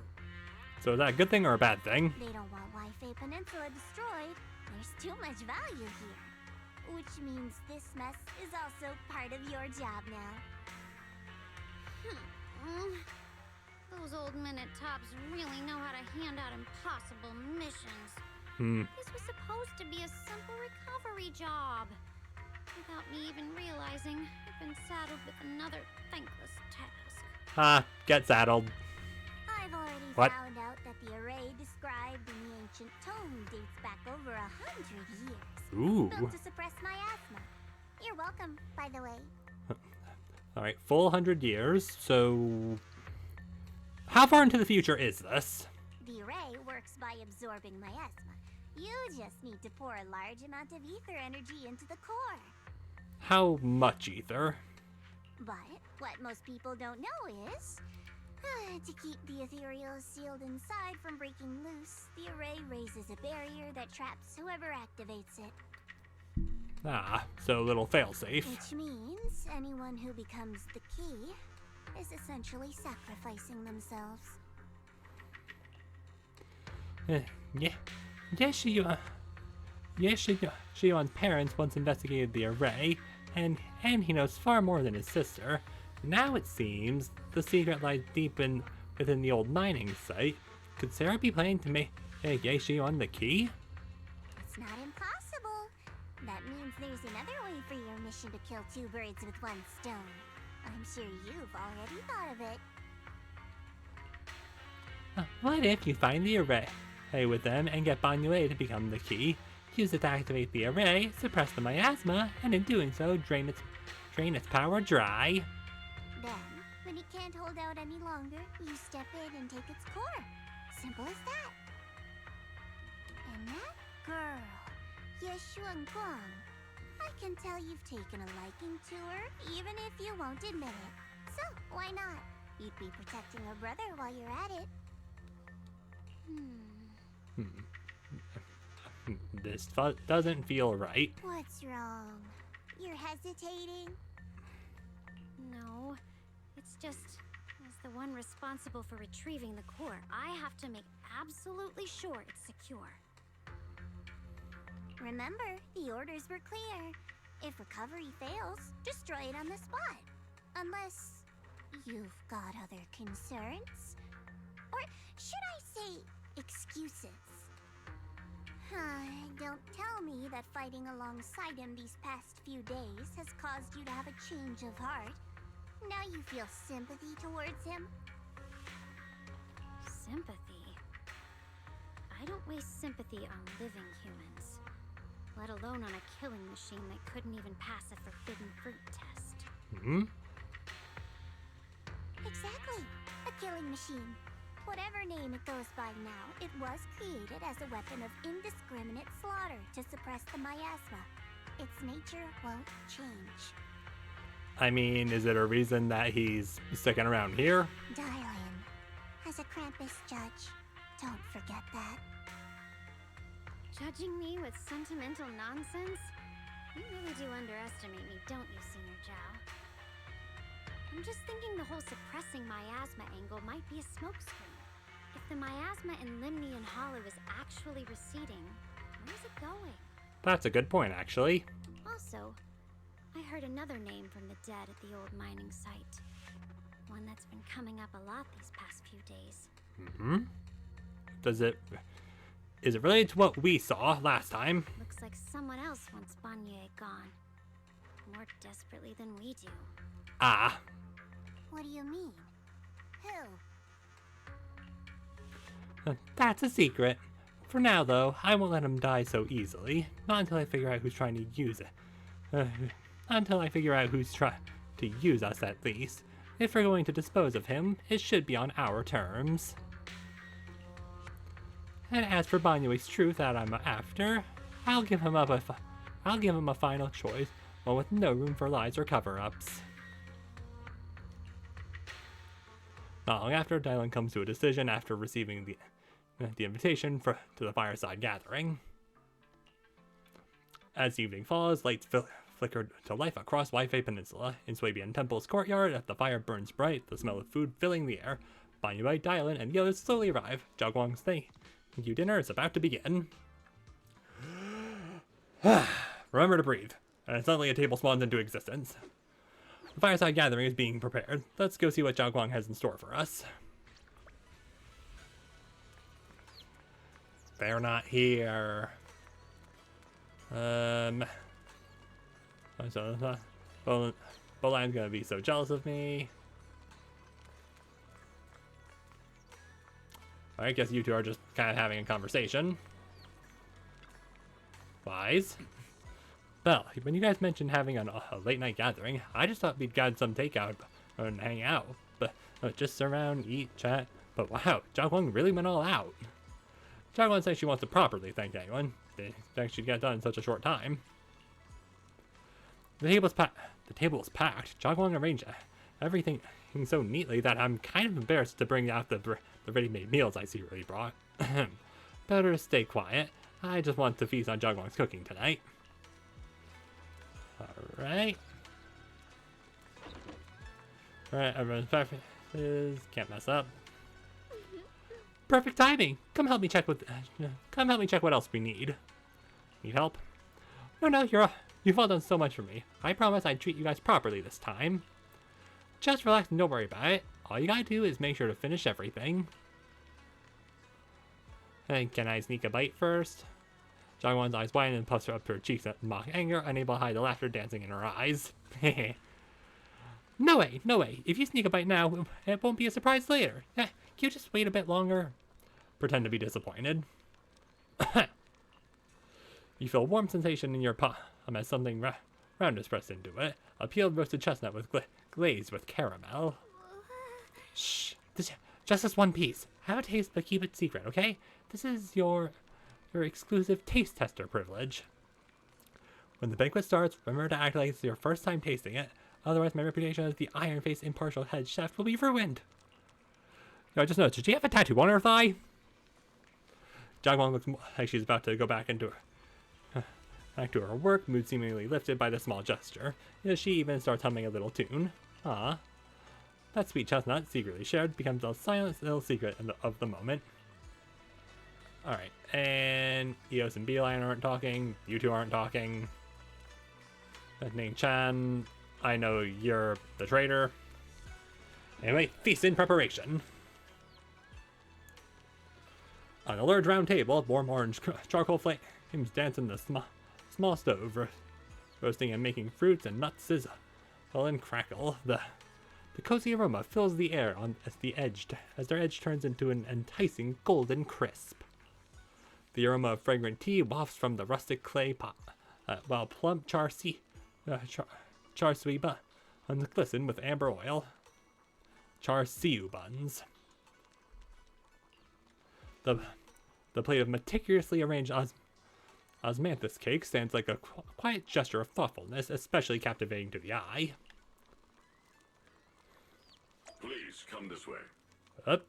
A: So is that a good thing or a bad thing?
B: They don't want Wi-Fi Peninsula destroyed. There's too much value here. Which means this mess is also part of your job now.
E: Those old minute-tops really know how to hand out impossible missions. This was supposed to be a simple recovery job. Without me even realizing, I've been saddled with another thankless task.
A: Get saddled.
B: I've already
A: What?
B: found out that the array described in the ancient tome dates back over 100 years.
A: Ooh.
B: Built to suppress miasma. You're welcome, by the way.
A: Alright, full 100 years, so... How far into the future is this?
B: The array works by absorbing miasma. You just need to pour a large amount of ether energy into the core.
A: How much ether?
B: But what most people don't know is, to keep the ethereal sealed inside from breaking loose, the array raises a barrier that traps whoever activates it.
A: So a little failsafe.
B: Which means anyone who becomes the key is essentially sacrificing themselves.
A: Shiyuan's parents once investigated the array, and he knows far more than his sister. Now it seems the secret lies deep within the old mining site. Could Sarah be planning to make Shiyuan the key?
B: It's not impossible. That means there's another way for your mission to kill two birds with one stone. I'm sure you've already thought of it.
A: What if you find the array with them and get Banyue to become the key? Use it to activate the array, suppress the miasma, and in doing so, drain its power dry.
B: Then, when it can't hold out any longer, you step in and take its core. Simple as that. And that girl, Yeshuan Guang, I can tell you've taken a liking to her, even if you won't admit it. So, why not? You'd be protecting her brother while you're at it.
A: This doesn't feel right.
B: What's wrong? You're hesitating?
E: No, it's just, as the one responsible for retrieving the core, I have to make absolutely sure it's secure.
B: Remember, the orders were clear. If recovery fails, destroy it on the spot. Unless you've got other concerns. Or should I say, excuses? Don't tell me that fighting alongside him these past few days has caused you to have a change of heart. Now you feel sympathy towards him?
E: Sympathy? I don't waste sympathy on living humans. Let alone on a killing machine that couldn't even pass a forbidden fruit test.
B: Exactly. A killing machine. Whatever name it goes by now, it was created as a weapon of indiscriminate slaughter to suppress the miasma. Its nature won't change.
A: I mean, is it a reason that he's sticking around here?
B: Dial in. As a Krampus judge, don't forget that.
E: Judging me with sentimental nonsense? You really do underestimate me, don't you, Senior Zhao? I'm just thinking the whole suppressing miasma angle might be a smokescreen. If the miasma in Limnian Hollow is actually receding, where's it going?
A: That's a good point, actually.
E: Also, I heard another name from the dead at the old mining site. One that's been coming up a lot these past few days.
A: Is it related to what we saw last time?
E: Looks like someone else wants Banye gone. More desperately than we do.
A: Ah.
B: What do you mean? Who?
A: That's a secret. For now, though, I won't let him die so easily. Not until I figure out who's trying to use it. Not until I figure out who's trying to use us, at least. If we're going to dispose of him, it should be on our terms. And as for Banyue's truth that I'm after, I'll give him a final choice, one with no room for lies or cover-ups. Not long after, Dylan comes to a decision after receiving the invitation to the fireside gathering. As evening falls, lights flicker to life across Waifei Peninsula. In Swabian Temple's courtyard, the fire burns bright, the smell of food filling the air. Banyue, Dylan, and the others slowly arrive. Jiaguang's thank you dinner is about to begin. Remember to breathe. And suddenly a table spawns into existence. The fireside gathering is being prepared. Let's go see what Jiaguang has in store for us. They're not here. Bolan's gonna be so jealous of me. I guess you two are just kind of having a conversation. Wise. Well, when you guys mentioned having a late night gathering, I just thought we'd get some takeout and hang out. But just sit around, eat, chat. But wow, Jiaguang really went all out. Jiaguang says she wants to properly thank anyone. They expect she'd get done in such a short time. The table is packed. Jiaguang arranged everything so neatly that I'm kind of embarrassed to bring out the ready-made meals I secretly brought. Better stay quiet. I just want to feast on Jiaguang's cooking tonight. Alright. Alright, everyone's preferences. Can't mess up. Perfect timing. Come help me check what else we need. Need help? No, you've all done so much for me. I promise I'd treat you guys properly this time. Just relax and don't worry about it. All you gotta do is make sure to finish everything. And can I sneak a bite first? Jiaguang's eyes widen and puffs up her cheeks in mock anger, unable to hide the laughter dancing in her eyes. No way. If you sneak a bite now, it won't be a surprise later. Can you just wait a bit longer? Pretend to be disappointed. You feel a warm sensation in your palm as something round is pressed into it. A peeled roasted chestnut with glazed with caramel. Shh. Just this one piece. Have a taste, but keep it secret, okay? This is your exclusive taste tester privilege. When the banquet starts, remember to act like it's your first time tasting it. Otherwise, my reputation as the iron-faced impartial head chef will be ruined. No, just noticed, did she have a tattoo on her thigh? Jiaguang looks like she's about to go back to her work, mood seemingly lifted by the small gesture. She even starts humming a little tune. Ah, that sweet chestnut, secretly shared, becomes a silent little secret of the moment. Alright, and Eos and Beeline aren't talking. You two aren't talking. Ning Chan, I know you're the traitor. Anyway, feast in preparation. On a large round table, warm orange charcoal flames dance in the small stove, roasting and making fruits and nuts sizzle and crackle. The cozy aroma fills the air as their edge turns into an enticing golden crisp. The aroma of fragrant tea wafts from the rustic clay pot, while plump char siu buns glisten with amber oil. Char siu buns. The plate of meticulously arranged osmanthus cake stands like a quiet gesture of thoughtfulness, especially captivating to the eye.
H: Please come this way.
A: Up.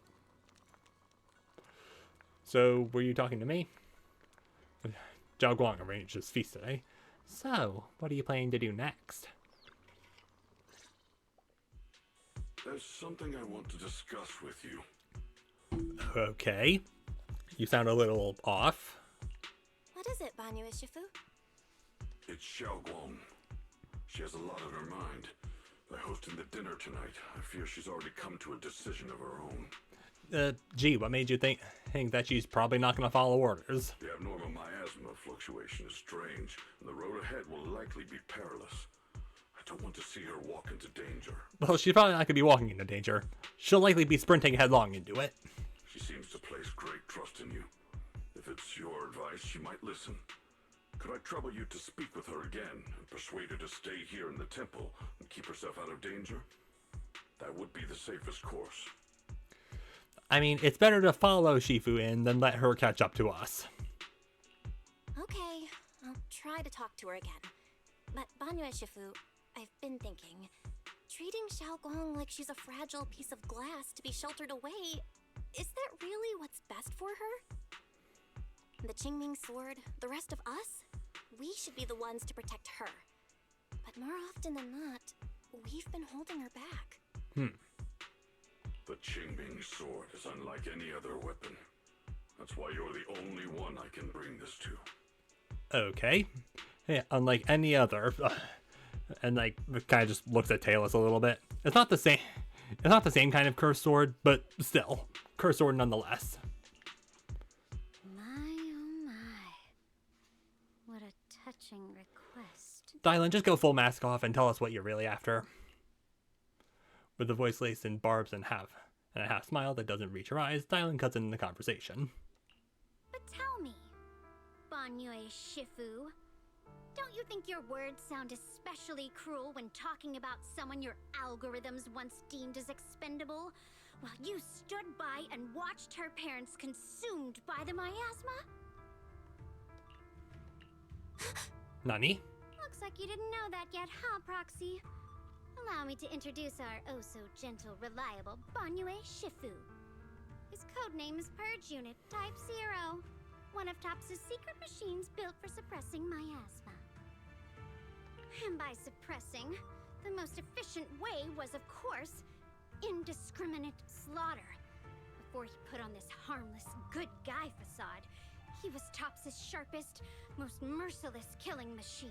A: So, were you talking to me? Jiaguang arranged his feast today. So, what are you planning to do next?
H: There's something I want to discuss with you.
A: Okay. You sound a little off.
B: What is it, Banyu Shifu?
H: It's Xiaoguang. She has a lot on her mind. By hosting the dinner tonight, I fear she's already come to a decision of her own.
A: Gee, what made you think that she's probably not going to follow orders?
H: The abnormal miasma fluctuation is strange, and the road ahead will likely be perilous. I don't want to see her walk into danger.
A: Well, she's probably not going to be walking into danger. She'll likely be sprinting headlong into it.
H: She seems to place great trust in you. If it's your advice, she might listen. Could I trouble you to speak with her again and persuade her to stay here in the temple and keep herself out of danger? That would be the safest course.
A: I mean, it's better to follow Shifu in than let her catch up to us.
B: Okay, I'll try to talk to her again. But Banyu Shifu, I've been thinking, treating Xiaoguang like she's a fragile piece of glass to be sheltered away, is that really what's best for her? The Qingming sword, the rest of us, we should be the ones to protect her. But more often than not, we've been holding her back.
H: The Qingming sword is unlike any other weapon. That's why you're the only one I can bring this to.
A: Okay. Yeah, unlike any other. And like, kind of just looks at Talus a little bit. It's not the same. It's not the same kind of cursed sword, but still, cursed sword nonetheless.
E: My oh my. What a touching request.
A: Dylan, just go full mask off and tell us what you're really after. With the voice laced in barbs and a half smile that doesn't reach her eyes, Dylan cuts in the conversation.
E: But tell me, Banyu Shifu, don't you think your words sound especially cruel when talking about someone your algorithms once deemed as expendable, while you stood by and watched her parents consumed by the miasma?
A: Nani?
E: Looks like you didn't know that yet, huh, Proxy? Allow me to introduce our oh-so-gentle, reliable Banyu Shifu. His codename is Purge Unit Type 0, one of TOPS' secret machines built for suppressing miasma. And by suppressing, the most efficient way was, of course, indiscriminate slaughter. Before he put on this harmless, good guy facade, he was TOPS' sharpest, most merciless killing machine.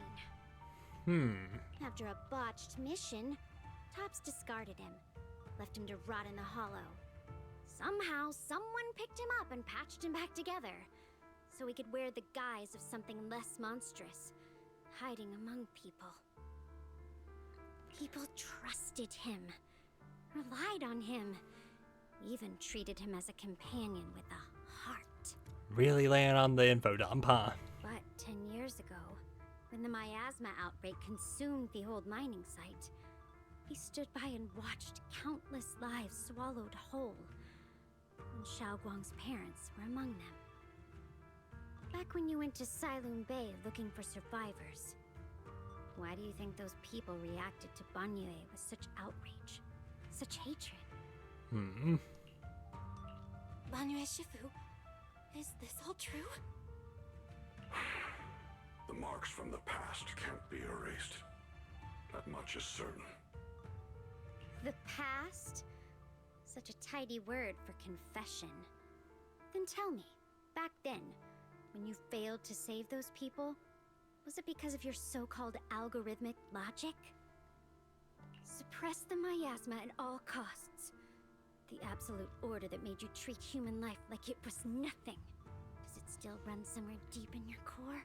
E: After a botched mission, TOPS discarded him, left him to rot in the hollow. Somehow, someone picked him up and patched him back together, so he could wear the guise of something less monstrous, hiding among people. People trusted him, relied on him, even treated him as a companion with a heart.
A: Really laying on the info dump, huh?
E: But 10 years ago, when the miasma outbreak consumed the old mining site, he stood by and watched countless lives swallowed whole, and Xiaoguang's parents were among them. Back when you went to Silum Bay looking for survivors, why do you think those people reacted to Banyu with such outrage, such hatred?
B: Banyu Shifu, is this all true?
H: The marks from the past can't be erased. That much is certain.
E: The past? Such a tidy word for confession. Then tell me, back then, when you failed to save those people, was it because of your so-called algorithmic logic? Suppress the miasma at all costs. The absolute order that made you treat human life like it was nothing. Does it still run somewhere deep in your core?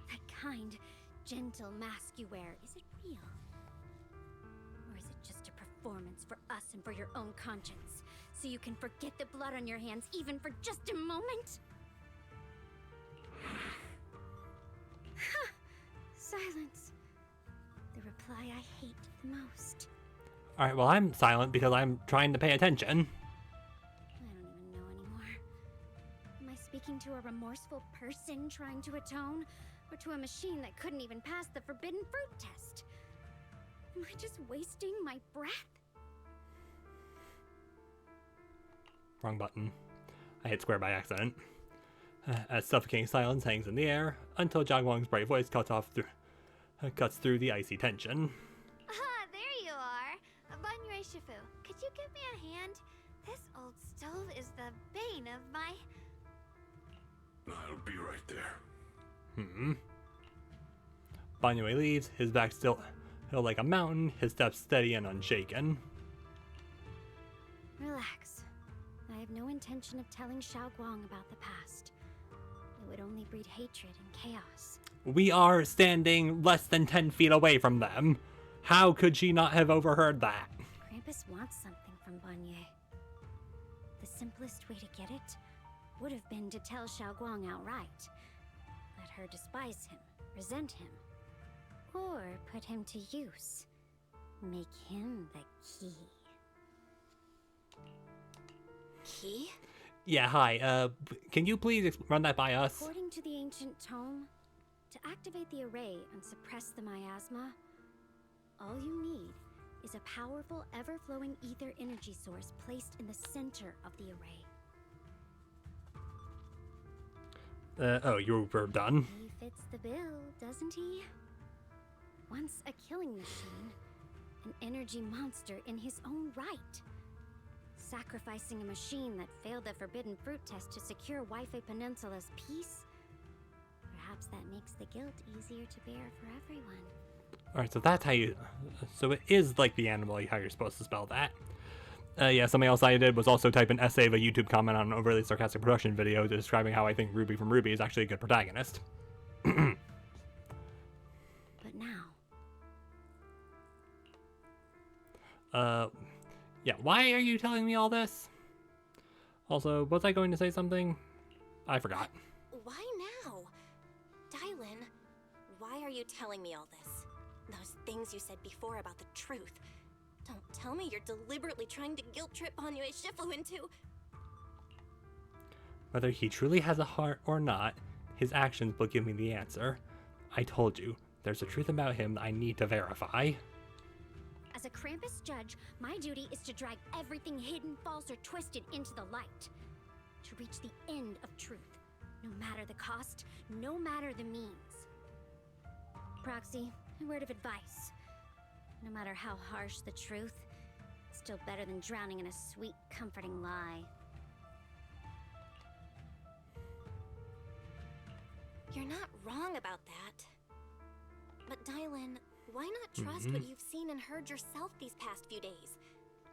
E: That kind, gentle mask you wear, is it real? Or is it just a performance for us and for your own conscience, so you can forget the blood on your hands even for just a moment? Silence. The reply I hate the most.
A: Alright, well, I'm silent because I'm trying to pay attention.
E: I don't even know anymore. Am I speaking to a remorseful person trying to atone? Or to a machine that couldn't even pass the forbidden fruit test? Am I just wasting my breath?
A: Wrong button. I hit square by accident. As suffocating silence hangs in the air, until Xiaoguang's bright voice cuts through the icy tension.
E: Ah, there you are. Banyu Shifu, could you give me a hand? This old stove is the bane of my...
H: I'll be right there.
A: Banyue leaves, his back still held like a mountain, his steps steady and unshaken.
B: Relax. I have no intention of telling Xiaoguang about the past. It would only breed hatred and chaos.
A: We are standing less than 10 feet away from them. How could she not have overheard that?
B: Krampus wants something from Banyue. The simplest way to get it would have been to tell Xiaoguang outright. Let her despise him, resent him, or put him to use. Make him the key. Key?
A: Yeah, hi, can you please run that by us?
B: According to the ancient tome, to activate the array and suppress the miasma, all you need is a powerful, ever-flowing ether energy source placed in the center of the array.
A: Oh, you were done?
B: He fits the bill, doesn't he? Once a killing machine, an energy monster in his own right. Sacrificing a machine that failed the forbidden fruit test to secure Wi-Fi Peninsula's peace? Perhaps that makes the guilt easier to bear for everyone.
A: Alright, so that's how you... So it is like the animal, how you're supposed to spell that. Yeah, something else I did was also type an essay of a YouTube comment on an overly sarcastic production video describing how I think Ruby from Ruby is actually a good protagonist.
B: But now...
A: Yeah, why are you telling me all this? Also, was I going to say something? I forgot.
B: Why now? Dylan, why are you telling me all this? Those things you said before about the truth. Don't tell me you're deliberately trying to guilt trip Banyue Shifu into...
A: Whether he truly has a heart or not, his actions will give me the answer. I told you, there's a truth about him I need to verify.
B: As a Krampus judge, my duty is to drag everything hidden, false, or twisted into the light. To reach the end of truth. No matter the cost, no matter the means. Proxy, a word of advice. No matter how harsh the truth, it's still better than drowning in a sweet, comforting lie. You're not wrong about that. But Dylan, why not trust what you've seen and heard yourself these past few days?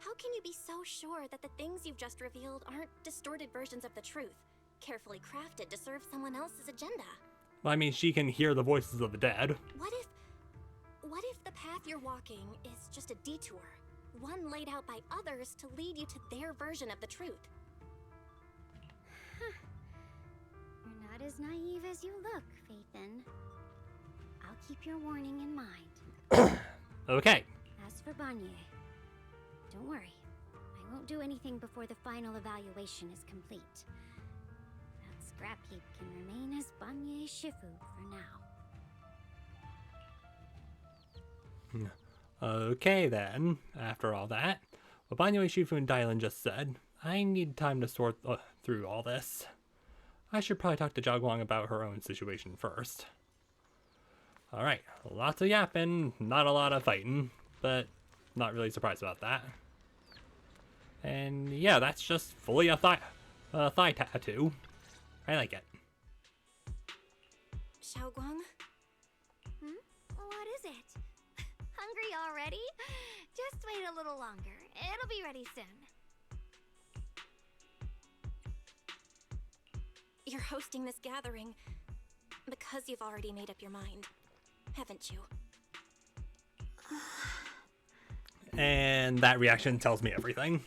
B: How can you be so sure that the things you've just revealed aren't distorted versions of the truth, carefully crafted to serve someone else's agenda?
A: Well, I mean, she can hear the voices of the dead.
B: What if the path you're walking is just a detour? One laid out by others to lead you to their version of the truth? You're not as naive as you look, Faithin. I'll keep your warning in mind.
A: Okay.
B: As for Banyue, don't worry. I won't do anything before the final evaluation is complete. That scrap heap can remain as Banyue Shifu for now.
A: Okay then, after all that, what Banyue, Shifu, and Dylan just said, I need time to sort through all this. I should probably talk to Xiaoguang about her own situation first. Alright, lots of yapping, not a lot of fighting, but not really surprised about that. And yeah, that's just fully a thigh tattoo. I like it.
B: Xiaoguang? What is it? Hungry already? Just wait a little longer. It'll be ready soon. You're hosting this gathering because you've already made up your mind, haven't you?
A: And that reaction tells me everything.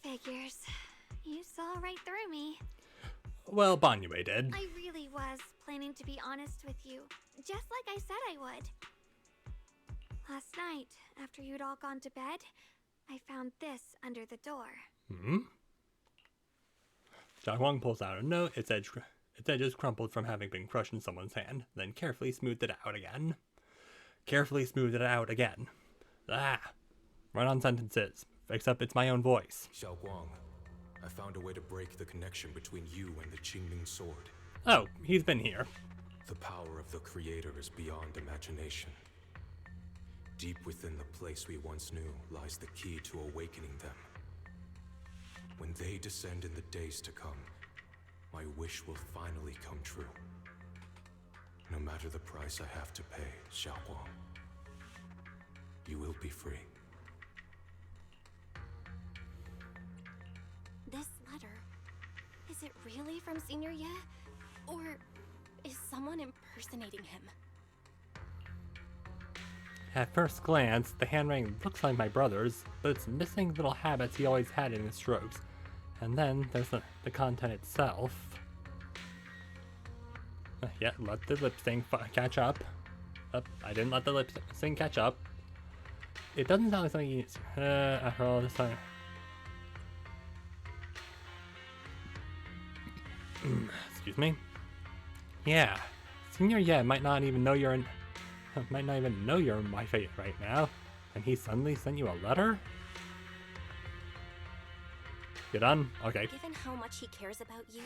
B: Figures. You saw right through me.
A: Well, Banyue did.
B: I really was planning to be honest with you, just like I said I would. Last night, after you'd all gone to bed, I found this under the door.
A: Xiaoguang pulls out a note, its edges crumpled from having been crushed in someone's hand, then carefully smoothed it out again. Run on sentences, except it's my own voice.
I: Xiaoguang, I found a way to break the connection between you and the Qingming sword.
A: Oh, he's been here.
I: The power of the Creator is beyond imagination. Deep within the place we once knew lies the key to awakening them. When they descend in the days to come, my wish will finally come true. No matter the price I have to pay, Xiaoguang, you will be free.
B: This letter, is it really from Senior Ye? Or is someone impersonating him?
A: At first glance, the handwriting looks like my brother's, but it's missing little habits he always had in his strokes. And then there's the content itself. Yeah, let the lip sync catch up. I didn't let the lip sync catch up. It doesn't sound like something you after all this time. Excuse me. Yeah, Senior Ye might not even know you're in my fate right now, and he suddenly sent you a letter? You done? Okay.
B: Given how much he cares about you,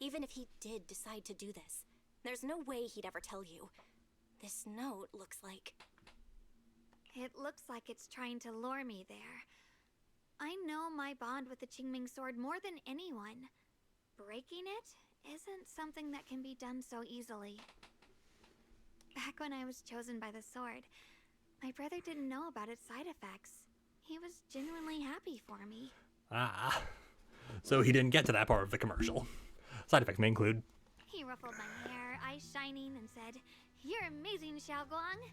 B: even if he did decide to do this, there's no way he'd ever tell you. This note looks like...
E: It looks like it's trying to lure me there. I know my bond with the Qingming sword more than anyone. Breaking it isn't something that can be done so easily. Back when I was chosen by the sword, my brother didn't know about its side effects. He was genuinely happy for me.
A: Ah, so he didn't get to that part of the commercial. Side effects may include...
E: He ruffled my hair, eyes shining, and said, "You're amazing, Xiaoguang.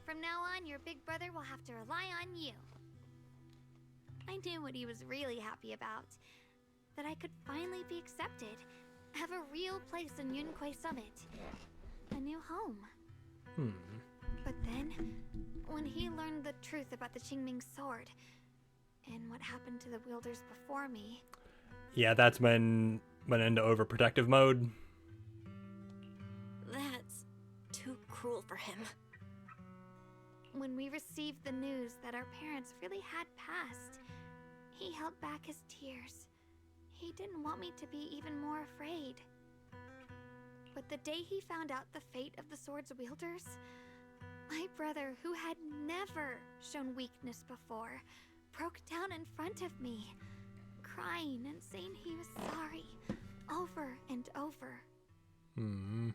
E: From now on, your big brother will have to rely on you." I knew what he was really happy about. That I could finally be accepted, have a real place in Yunquei Summit. A new home. But then, when he learned the truth about the Qingming sword, and what happened to the wielders before me...
A: Yeah, that's when went into overprotective mode.
B: That's too cruel for him.
E: When we received the news that our parents really had passed, he held back his tears. He didn't want me to be even more afraid. But the day he found out the fate of the sword's wielders, my brother, who had never shown weakness before, broke down in front of me, crying and saying he was sorry, over and over. In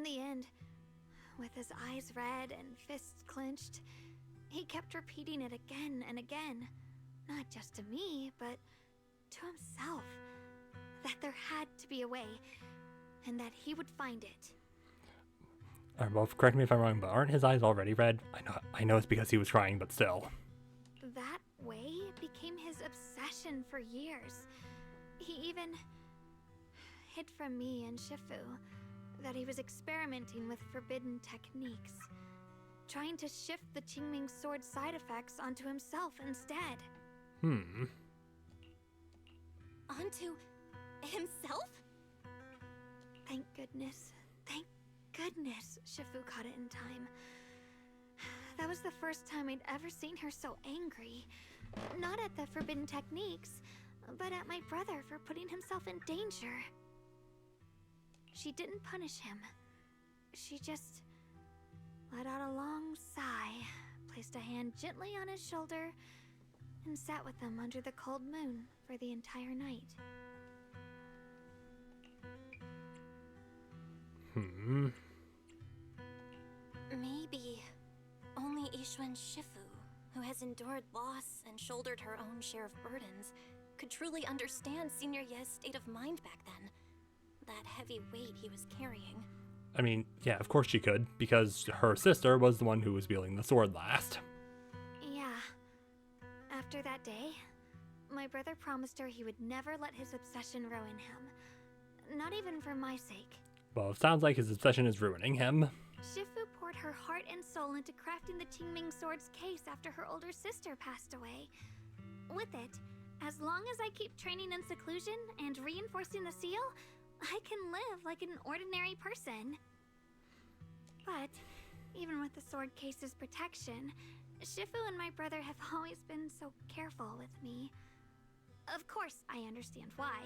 E: the end, with his eyes red and fists clenched, he kept repeating it again and again, not just to me, but to himself, that there had to be a way, and that he would find it.
A: Well, correct me if I'm wrong, but aren't his eyes already red? I know it's because he was crying, but still.
E: That way became his obsession for years. He even hid from me and Shifu that he was experimenting with forbidden techniques, trying to shift the Qingming sword's side effects onto himself instead.
B: Onto himself?
E: Thank goodness Shifu caught it in time. That was the first time I'd ever seen her so angry. Not at the forbidden techniques, but at my brother for putting himself in danger. She didn't punish him. She just let out a long sigh, placed a hand gently on his shoulder, and sat with him under the cold moon for the entire night.
B: Maybe only Yixuan Shifu, who has endured loss and shouldered her own share of burdens, could truly understand Senior Ye's state of mind back then. That heavy weight he was carrying.
A: I mean, yeah, of course she could, because her sister was the one who was wielding the sword last.
E: Yeah. After that day, my brother promised her he would never let his obsession ruin him. Not even for my sake.
A: Well, it sounds like his obsession is ruining him.
E: Shifu poured her heart and soul into crafting the Qingming sword's case after her older sister passed away. With it, as long as I keep training in seclusion and reinforcing the seal, I can live like an ordinary person. But, even with the sword case's protection, Shifu and my brother have always been so careful with me. Of course, I understand why.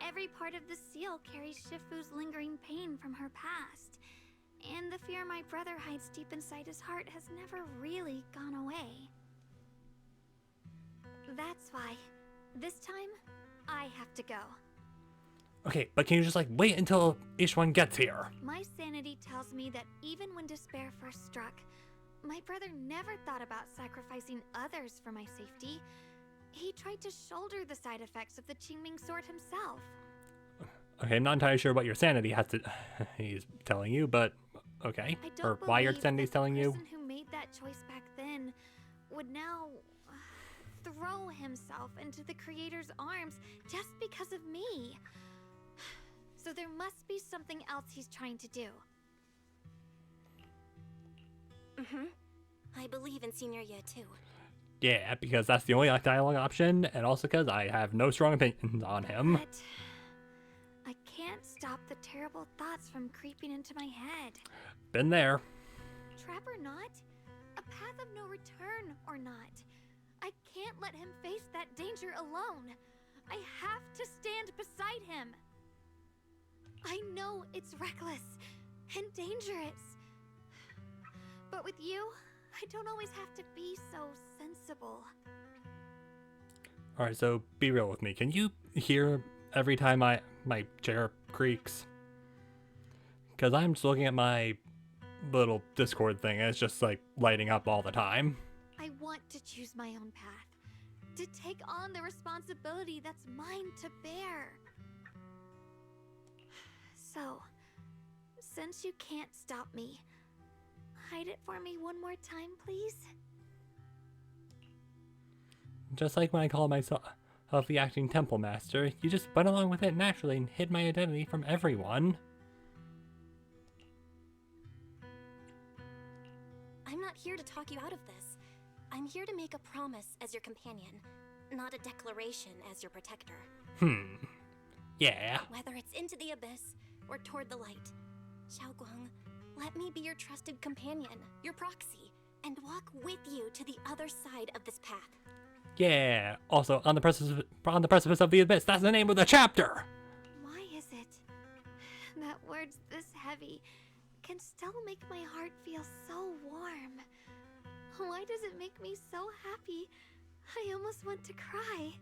E: Every part of the seal carries Shifu's lingering pain from her past, and the fear my brother hides deep inside his heart has never really gone away. That's why, This time, I have to go.
A: Okay, but can you just like wait until Ishwan gets here?
E: My sanity tells me that even when despair first struck, my brother never thought about sacrificing others for my safety. He tried to shoulder the side effects of the Qingming sword himself.
A: Okay, I'm not entirely sure what your sanity has to he's telling you, but okay.
E: I don't
A: Or why your
E: believe
A: sanity's
E: that
A: telling
E: the
A: you.
E: person who made that choice back then would now throw himself into the creator's arms just because of me. So there must be something else he's trying to do.
B: I believe in Senior Ye too.
A: Yeah, because that's the only dialogue option, and also because I have no strong opinions on him.
E: But I can't stop the terrible thoughts from creeping into my head.
A: Been there.
E: Trap or not, a path of no return or not, I can't let him face that danger alone. I have to stand beside him. I know it's reckless and dangerous. But with you, I don't always have to be so sensible.
A: Alright, so be real with me. Can you hear every time my chair creaks? Because I'm just looking at my little Discord thing, and it's just like lighting up all the time.
E: I want to choose my own path, to take on the responsibility that's mine to bear. So, since you can't stop me, hide it for me one more time, please?
A: Just like when I called myself the acting temple master, you just went along with it naturally and hid my identity from everyone.
B: I'm not here to talk you out of this. I'm here to make a promise as your companion, not a declaration as your protector.
A: Yeah.
B: Whether it's into the abyss or toward the light, Xiaoguang, let me be your trusted companion, your proxy, and walk with you to the other side of this path.
A: Yeah. Also, on the precipice of the abyss. That's the name of the chapter.
E: Why is it that words this heavy can still make my heart feel so warm? Why does it make me so happy? I almost want to cry.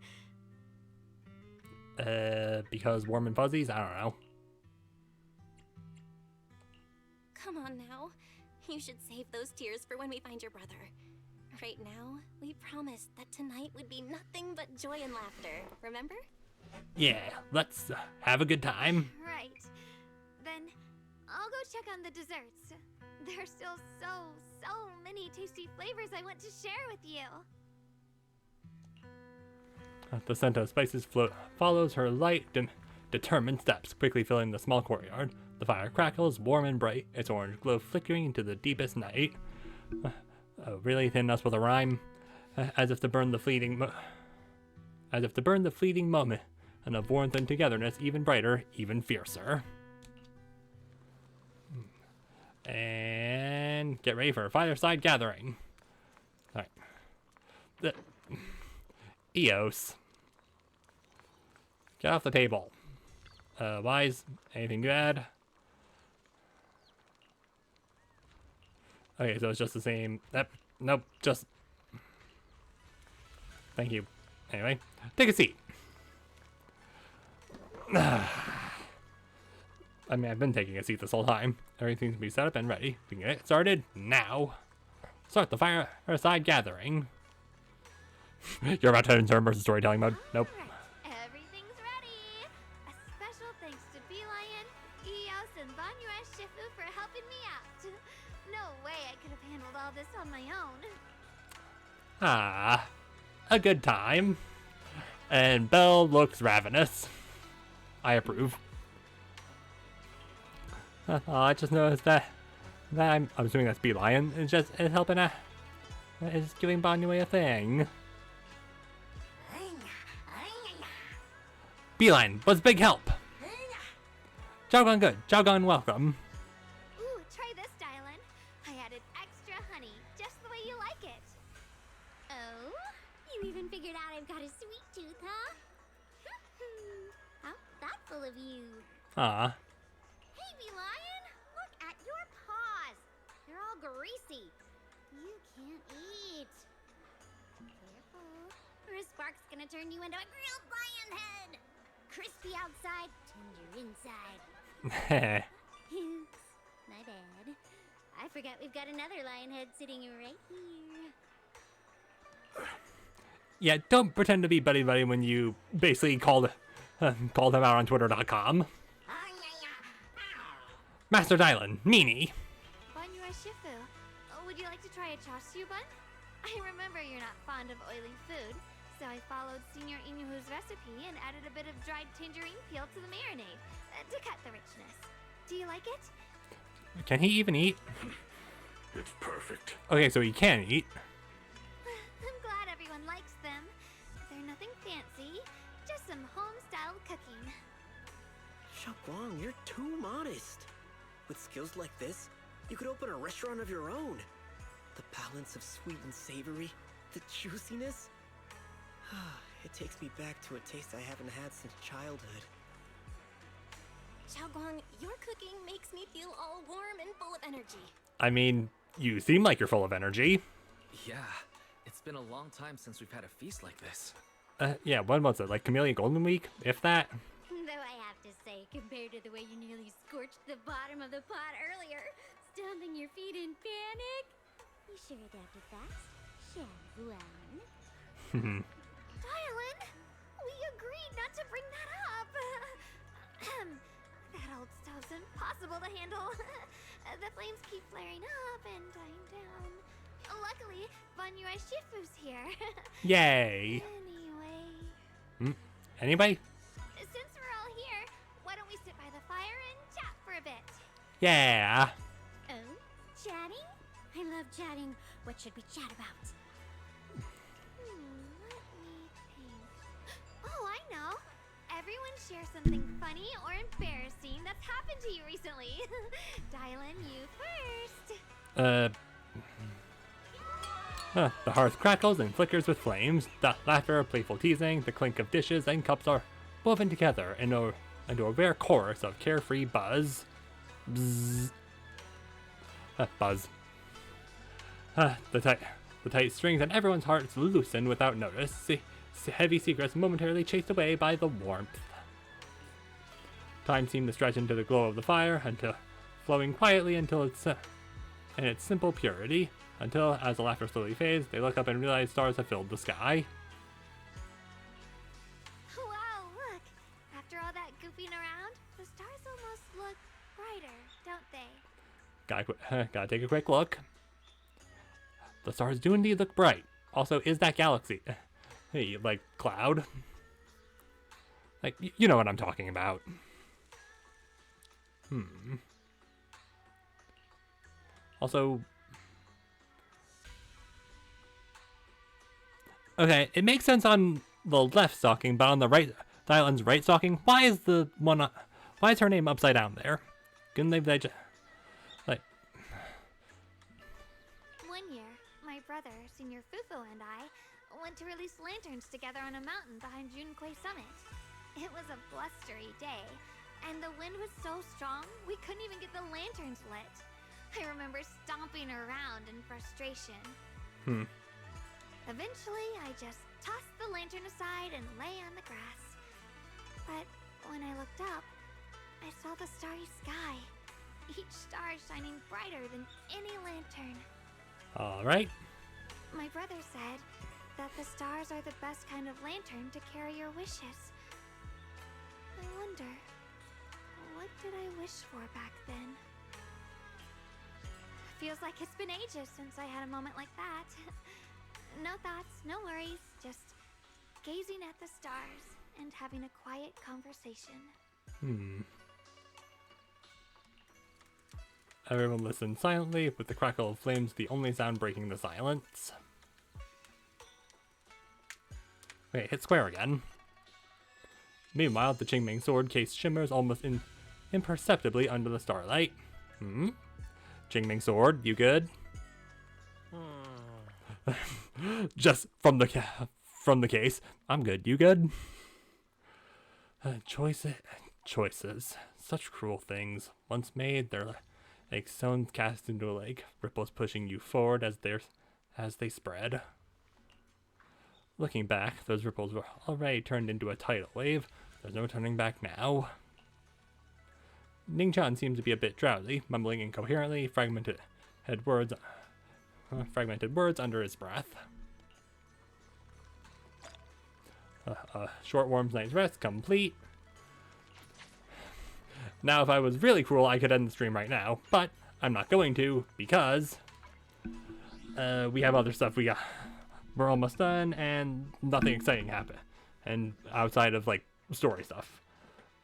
A: Because warm and fuzzies? I don't know.
B: Come on now. You should save those tears for when we find your brother. Right now, we promised that tonight would be nothing but joy and laughter, remember?
A: Yeah, let's have a good time.
E: Right. Then I'll go check on the desserts. There's still so many tasty flavors I want to share with you.
A: The scent of spices follows her light, determined steps, quickly filling the small courtyard. The fire crackles, warm and bright, its orange glow flickering into the deepest night. Really thin us with a rhyme, as if to burn the fleeting moment, and of warmth and togetherness even brighter, even fiercer. And get ready for a fireside gathering. Alright. Eos. Get off the table. Wise, anything to add? Okay, so it's just the same. Nope, just. Thank you. Anyway, take a seat. I mean, I've been taking a seat this whole time. Everything can be set up and ready. We can get it started now. Start the fireside gathering. You're about to enter immersive storytelling mode. Nope.
E: Right. Everything's ready. A special thanks to Beelion, Eos, and Banyue Shifu for helping me out. No way I could have handled all this on my own.
A: Ah, a good time. And Belle looks ravenous. I approve. I just noticed that I'm assuming that's Beelion. It's helping it's giving Banyue a thing. Beeline was big help. Xiaoguang good. Xiaoguang welcome.
E: Ooh, try this, Dylan. I added extra honey, just the way you like it.
B: Oh? You even figured out I've got a sweet tooth, huh? How thoughtful of you.
A: Ah.
B: Hey, Beelion! Look at your paws! They're all greasy. You can't eat. Careful. spark's gonna turn you into a grilled lion head. Crispy outside, tender inside. Oops, my bad. I forgot we've got another lion head sitting right here.
A: Yeah, don't pretend to be buddy-buddy when you basically called him out on Twitter.com. Master Dylan, meanie.
E: Bonjour, Shifu. Would you like to try a Shiyuan? I remember you're not fond of oily food, so I followed Senior Inuhu's recipe and added a bit of dried tangerine peel to the marinade to cut the richness. Do you like it?
A: Can he even eat?
H: It's perfect.
A: Okay, so he can eat.
E: I'm glad everyone likes them. They're nothing fancy, just some home-style cooking.
J: Xiaoguang, you're too modest. With skills like this, you could open a restaurant of your own. The balance of sweet and savory, the juiciness. It takes me back to a taste I haven't had since childhood.
B: Xiaoguang, your cooking makes me feel all warm and full of energy.
A: I mean, you seem like you're full of energy.
K: Yeah, it's been a long time since we've had a feast like this.
A: Yeah, when was it? Like Camellia Golden Week? If that?
B: Though I have to say, compared to the way you nearly scorched the bottom of the pot earlier, stomping your feet in panic, you sure adapted fast, Shiyuan.
E: Dylan, we agreed not to bring that up. That old stove's impossible to handle. The flames keep flaring up and dying down. Luckily, Bonjour Shifu's here.
A: Yay. Anyway?
E: Since we're all here, why don't we sit by the fire and chat for a bit?
A: Yeah.
B: Oh, chatting? I love chatting. What should we chat about?
E: Let me think. Oh, I know. Everyone share something funny or embarrassing that's happened to you recently. Dylan, you first.
A: The hearth crackles and flickers with flames. The laughter, playful teasing, the clink of dishes and cups are woven together into a rare chorus of carefree buzz. Buzz. Buzz. The tight strings and everyone's hearts loosen without notice. Heavy secrets momentarily chased away by the warmth. Time seemed to stretch into the glow of the fire, until flowing quietly until it's in its simple purity. Until, as the laughter slowly fades, they look up and realize stars have filled the sky.
E: Wow, look! After all that goofing around, the stars almost look brighter, don't they?
A: Gotta take a quick look. The stars do indeed look bright. Also, is that galaxy? Hey, like, cloud? Like, you know what I'm talking about. Also... Okay, it makes sense on the left stocking, but on the right, Dylan's right stocking, why is her name upside down there? Couldn't they just, like...
E: One year, my brother, Senior Fufu, and I went to release lanterns together on a mountain behind Junkui Summit. It was a blustery day, and the wind was so strong, we couldn't even get the lanterns lit. I remember stomping around in frustration. Eventually, I just tossed the lantern aside and lay on the grass. But when I looked up, I saw the starry sky, each star shining brighter than any lantern.
A: Alright.
E: My brother said that the stars are the best kind of lantern to carry your wishes. I wonder, what did I wish for back then? Feels like it's been ages since I had a moment like that. No thoughts, no worries, just gazing at the stars and having a quiet conversation.
A: Everyone listened silently, with the crackle of flames the only sound breaking the silence. Okay, hit square again. Meanwhile, the Qingming sword case shimmers almost imperceptibly under the starlight. Qingming sword, you good? Just from the case. I'm good. You good? Choices. Such cruel things. Once made, they're like stones cast into a lake. Ripples pushing you forward as they spread. Looking back, those ripples were already turned into a tidal wave. There's no turning back now. Ning-chan seems to be a bit drowsy, mumbling incoherently, fragmented words under his breath. Short warm night's rest complete. Now, if I was really cruel, I could end the stream right now, but I'm not going to because we have other stuff we got. We're almost done, and nothing exciting happened, and outside of like story stuff.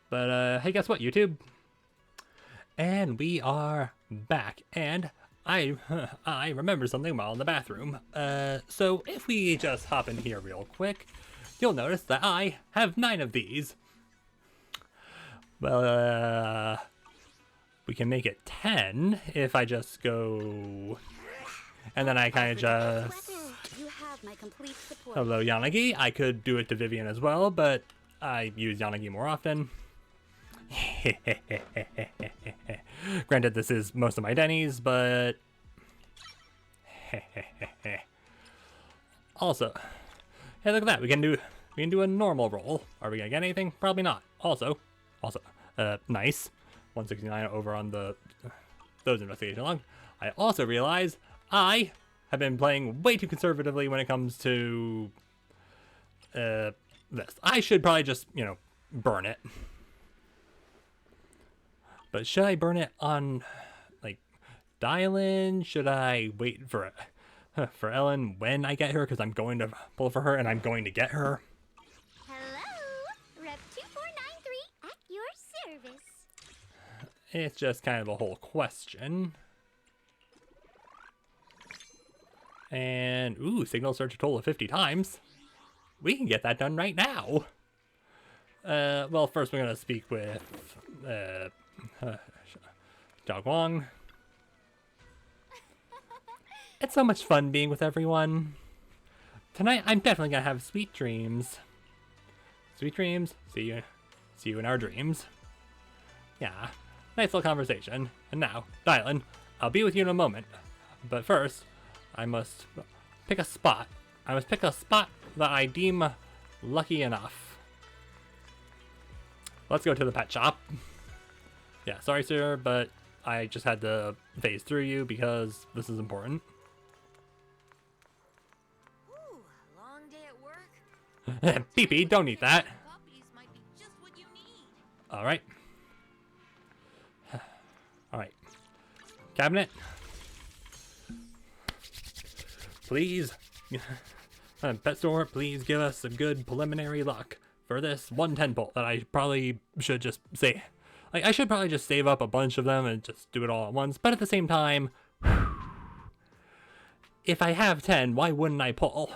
A: But hey, guess what, YouTube? And we are back, and I remember something while in the bathroom. So if we just hop in here real quick, you'll notice that I have 9 of these. Well, we can make it 10 if I just go, and then I kind of just.
B: You have my complete support.
A: Hello, Yanagi. I could do it to Vivian as well, but I use Yanagi more often. Granted, this is most of my Denny's, but also, hey, look at that. We can do a normal roll. Are we gonna get anything? Probably not. Also, nice. 169 over on those investigation logs. I also realize I have been playing way too conservatively when it comes to this. I should probably just, burn it. But should I burn it on, like, dial-in? Should I wait for Ellen when I get her? Because I'm going to pull for her and I'm going to get her.
B: Hello, Rep 2493 at your service.
A: It's just kind of a whole question. And, ooh, signal search a total of 50 times. We can get that done right now. Well, first we're going to speak with Xiaoguang. It's so much fun being with everyone. Tonight, I'm definitely going to have sweet dreams. Sweet dreams. See you in our dreams. Yeah, nice little conversation. And now, Dylan, I'll be with you in a moment. But first, I must pick a spot. I must pick a spot that I deem lucky enough. Let's go to the pet shop. Yeah, sorry, sir, but I just had to phase through you because this is important.
C: Ooh, long day at work.
A: Pee-pee, don't eat that.
C: Puppies might be just what you need.
A: Alright. Alright. Cabinet. Please. Pet store, please give us a good preliminary luck for this 110 pull that I probably should just say. Like, I should probably just save up a bunch of them and just do it all at once, but at the same time, if I have 10, why wouldn't I pull?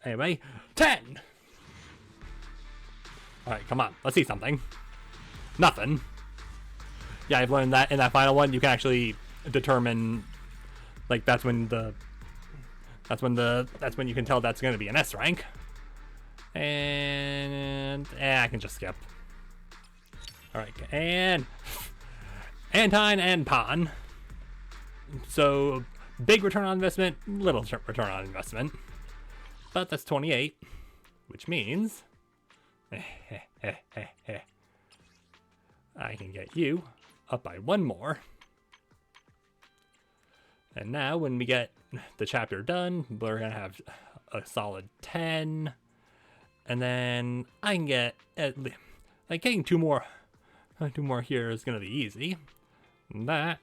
A: Anyway, 10! Alright, come on, let's see something. Nothing. Yeah, I've learned that in that final one, you can actually determine, like, that's when you can tell that's going to be an S rank. And I can just skip. All right, and Antine and Pan. So big return on investment, little return on investment. But that's 28, which means I can get you up by 1 more. And now when we get the chapter done, we're gonna have a solid 10. And then I can get at least, like, getting 2 more here is gonna be easy. And that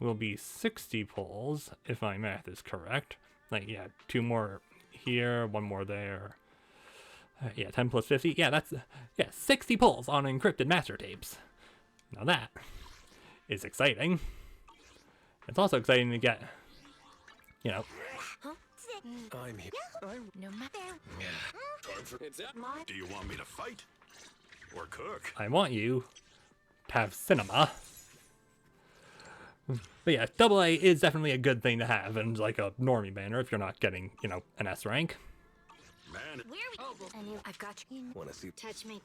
A: will be 60 pulls if my math is correct. Like, yeah, 2 more here, 1 more there. Yeah, 10 plus 50. Yeah, that's 60 pulls on encrypted master tapes. Now that is exciting. It's also exciting to get,
I: I'm here.
B: No matter.
H: Do you want me to fight? Or cook?
A: I want you to have cinema. But yeah, AA is definitely a good thing to have, and like a normie banner if you're not getting, an S rank.
H: Man,
B: I've got you.
J: Wanna see?
B: Touch my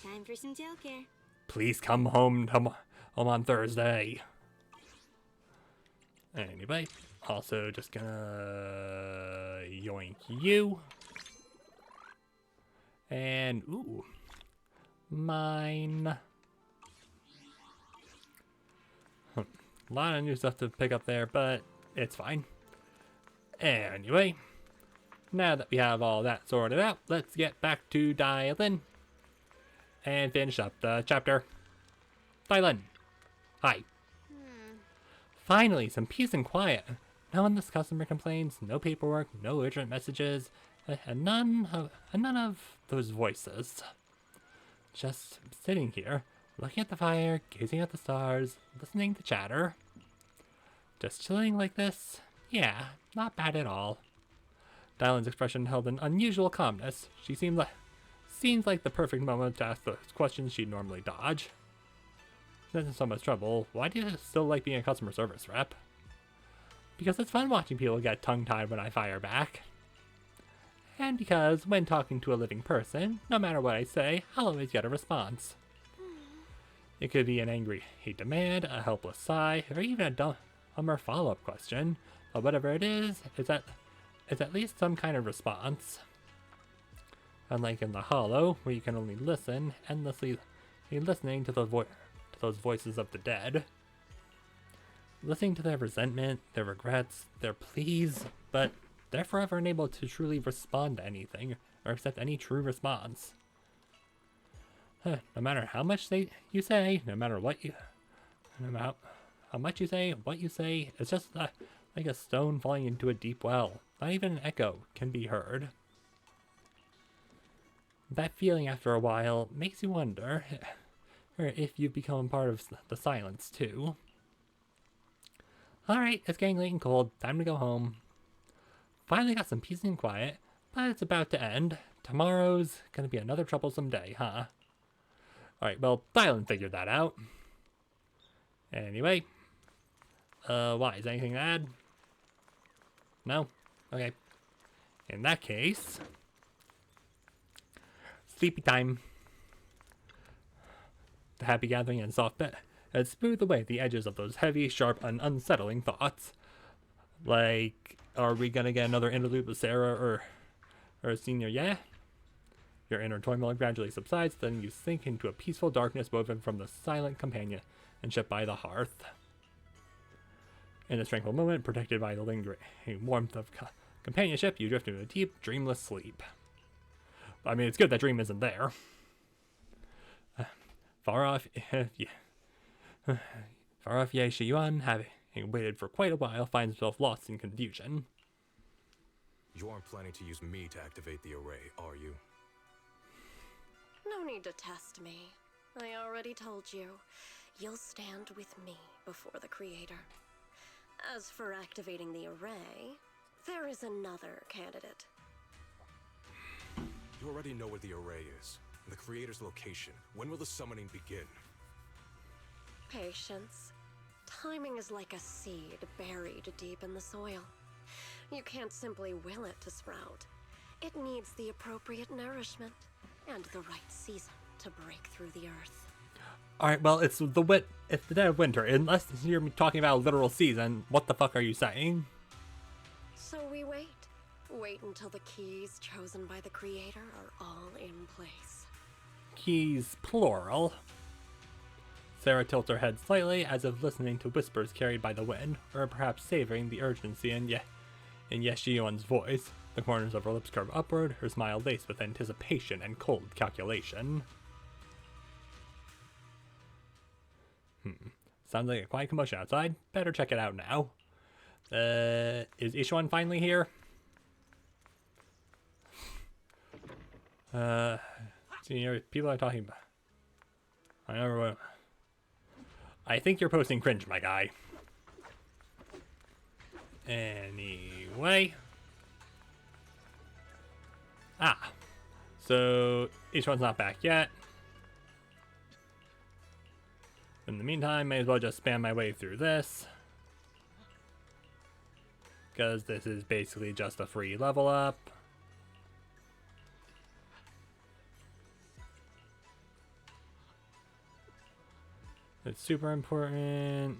B: time for some tail care.
A: Please come home on Thursday. Anyway, also just gonna yoink you. And, ooh, mine. A lot of new stuff to pick up there, but it's fine. Anyway, now that we have all that sorted out, let's get back to Dylan and finish up the chapter. Dylan, hi. Finally, some peace and quiet. No one this customer complains, no paperwork, no urgent messages, and none of those voices. Just sitting here, looking at the fire, gazing at the stars, listening to chatter. Just chilling like this? Yeah, not bad at all. Dylan's expression held an unusual calmness. She seems like the perfect moment to ask the questions she'd normally dodge. Since in so much trouble, why do you still like being a customer service rep? Because it's fun watching people get tongue-tied when I fire back. And because when talking to a living person, no matter what I say, I'll always get a response. It could be an angry demand, a helpless sigh, or even a dumber follow-up question. But whatever it is, it's at least some kind of response. Unlike in the Hollow, where you can only listen, endlessly listening to those voices of the dead. Listening to their resentment, their regrets, their pleas, but they're forever unable to truly respond to anything, or accept any true response. No matter how much you say, no matter how much you say, what you say, it's just like a stone falling into a deep well. Not even an echo can be heard. That feeling after a while makes you wonder if you've become part of the silence too. Alright, it's getting late and cold. Time to go home. Finally got some peace and quiet, but it's about to end. Tomorrow's gonna be another troublesome day, huh? Alright, well, Dylan figured that out. Anyway. Why? Is there anything to add? No? Okay. In that case... sleepy time. The happy gathering and soft bed had smoothed away the edges of those heavy, sharp, and unsettling thoughts. Like, are we gonna get another interlude with Sarah or Senior Yeah? Your inner turmoil gradually subsides, then you sink into a peaceful darkness woven from the silent companionship by the hearth. In this tranquil moment, protected by the lingering warmth of companionship, you drift into a deep, dreamless sleep. I mean, it's good that dream isn't there. Far off, Shiyuan, having waited for quite a while, finds himself lost in confusion.
I: You aren't planning to use me to activate the array, are you?
B: No need to test me. I already told you. You'll stand with me before the Creator. As for activating the array, there is another candidate.
I: You already know where the array is. The Creator's location. When will the summoning begin?
B: Patience. Timing is like a seed buried deep in the soil. You can't simply will it to sprout. It needs the appropriate nourishment and the right season to break through the earth.
A: Alright, well, it's the dead of winter. Unless you're talking about a literal season, what the fuck are you saying?
B: So we wait. Wait until the keys chosen by the Creator are all in place.
A: Keys, plural. Sarah tilts her head slightly, as if listening to whispers carried by the wind, or perhaps savoring the urgency in Shiyuan's voice. The corners of her lips curve upward, her smile laced with anticipation and cold calculation. Sounds like a quiet commotion outside. Better check it out now. Is Shiyuan finally here? Senior, people are talking about... I never will. I think you're posting cringe, my guy. Anyway. So Shiyuan's not back yet. In the meantime, may as well just spam my way through this. Because this is basically just a free level up. It's super important.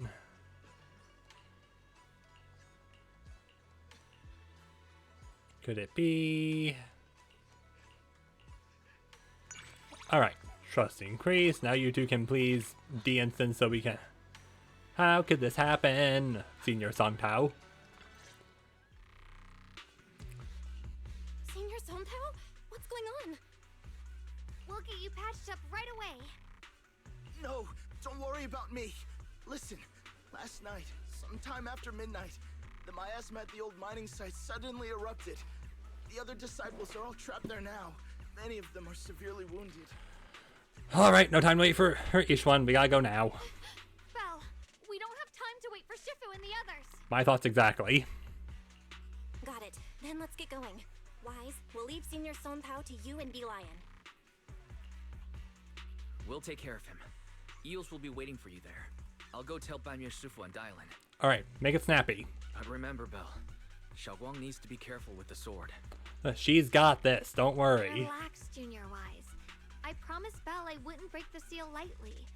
A: Could it be? Alright. Trust increased. Now you two can please de-instance so we can... How could this happen? Senior Song Tao.
B: Senior Sontao? What's going on?
E: We'll get you patched up right away.
F: No, don't worry about me. Listen, last night, sometime after midnight, the miasma at the old mining site suddenly erupted. The other disciples are all trapped there now. Many of them are severely wounded.
A: Alright, no time to wait for Shiyuan. We gotta go now.
E: Belle, we don't have time to wait for Shifu and the others.
A: My thoughts exactly.
B: Got it. Then let's get going. Wise, we'll leave Senior Sontao to you and Lion.
K: We'll take care of him. Eels will be waiting for you there. I'll go tell Banyu, Shifu, and Dylan.
A: Alright, make it snappy.
K: But remember, Belle, Xiaoguang needs to be careful with the sword.
A: She's got this, don't worry.
E: Relax, Junior Wise. I promised Belle I wouldn't break the seal lightly.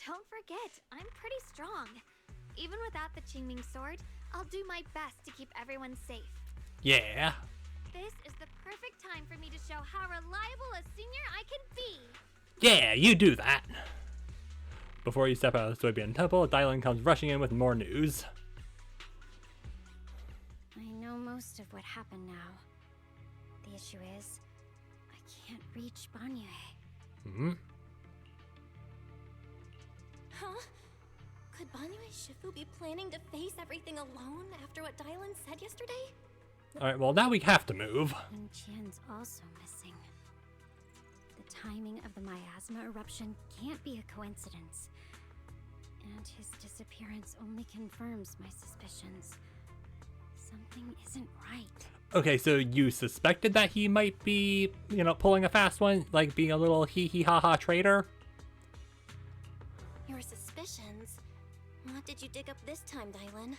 E: Don't forget, I'm pretty strong. Even without the Qingming sword, I'll do my best to keep everyone safe.
A: Yeah.
E: This is the perfect time for me to show how reliable a senior I can be.
A: Yeah, you do that. Before you step out of the Soybean Temple, Dylan comes rushing in with more news.
E: I know most of what happened now. The issue is, I can't reach Banyu.
A: Hmm?
B: Huh? Could Banyu Shifu be planning to face everything alone after what Dylan said yesterday?
A: Alright, well now we have to move.
E: And Qian's also missing. The timing of the miasma eruption can't be a coincidence. And his disappearance only confirms my suspicions. Something isn't right.
A: Okay, so you suspected that he might be, you know, pulling a fast one, like being a little hee-hee-ha-ha traitor?
B: Your suspicions? What did you dig up this time, Dylan?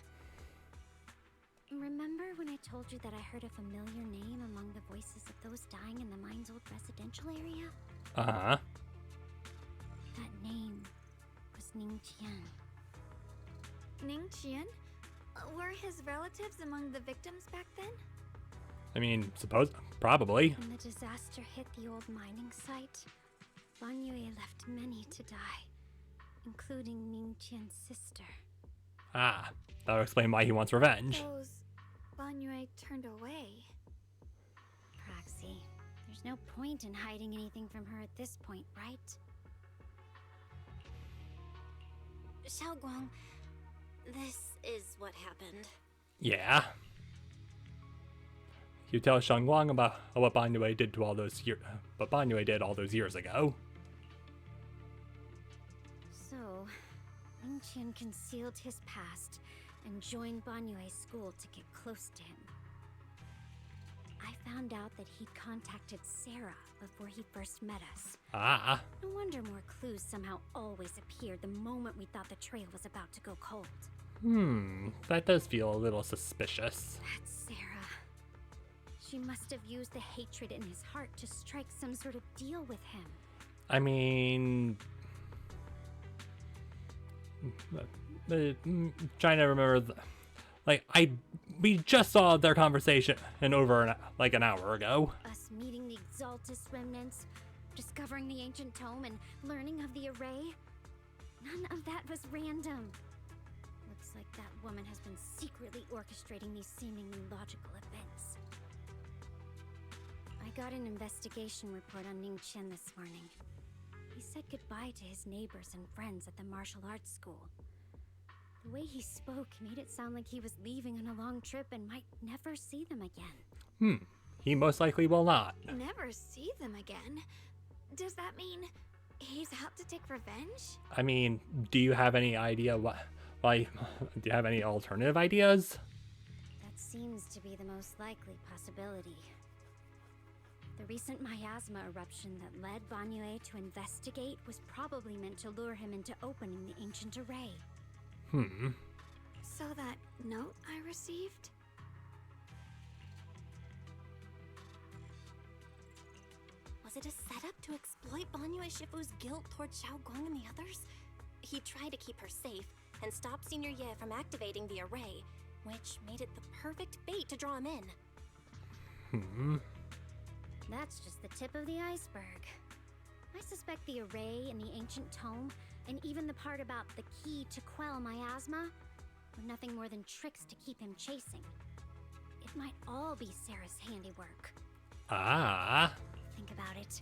E: Remember when I told you that I heard a familiar name among the voices of those dying in the mine's old residential area?
A: Uh-huh.
E: That name was Ning Qian. Ning Qian? Were his relatives among the victims back then?
A: I mean, probably.
E: When the disaster hit the old mining site, Banyu left many to die, including Ning Qian's sister.
A: Ah, that'll explain why he wants revenge.
E: Those Banyu turned away. Proxy, there's no point in hiding anything from her at this point, right?
B: Xiaoguang, this is what happened.
A: Yeah. You tell Xiaoguang about what Banyu did to all those years, but Banyu did all those years ago.
E: So, Ning Qian concealed his past and joined Banyue's school to get close to him. I found out that he'd contacted Sarah before he first met us.
A: Ah.
E: No wonder more clues somehow always appeared the moment we thought the trail was about to go cold.
A: That does feel a little suspicious.
E: That's Sarah. She must have used the hatred in his heart to strike some sort of deal with him.
A: I mean... trying to remember... we just saw their conversation over an hour ago.
E: Us meeting the Exaltus remnants, discovering the ancient tome, and learning of the array. None of that was random. Looks like that woman has been secretly orchestrating these seemingly logical events. I got an investigation report on Ning Qian this morning. He said goodbye to his neighbors and friends at the martial arts school. The way he spoke made it sound like he was leaving on a long trip and might never see them again.
A: He most likely will not.
E: Never see them again? Does that mean he's out to take revenge?
A: I mean, do you have any idea why? Do you have any alternative ideas?
E: That seems to be the most likely possibility. The recent miasma eruption that led Banyu to investigate was probably meant to lure him into opening the ancient array. So that note I received?
B: Was it a setup to exploit Banyu Shifu's guilt toward Xiaoguang and the others? He tried to keep her safe and stop Senior Ye from activating the array, which made it the perfect bait to draw him in.
L: That's just the tip of the iceberg. I suspect the array in the ancient tome, and even the part about the key to quell miasma, were nothing more than tricks to keep him chasing. It might all be Sarah's handiwork.
A: Ah.
L: Think about it.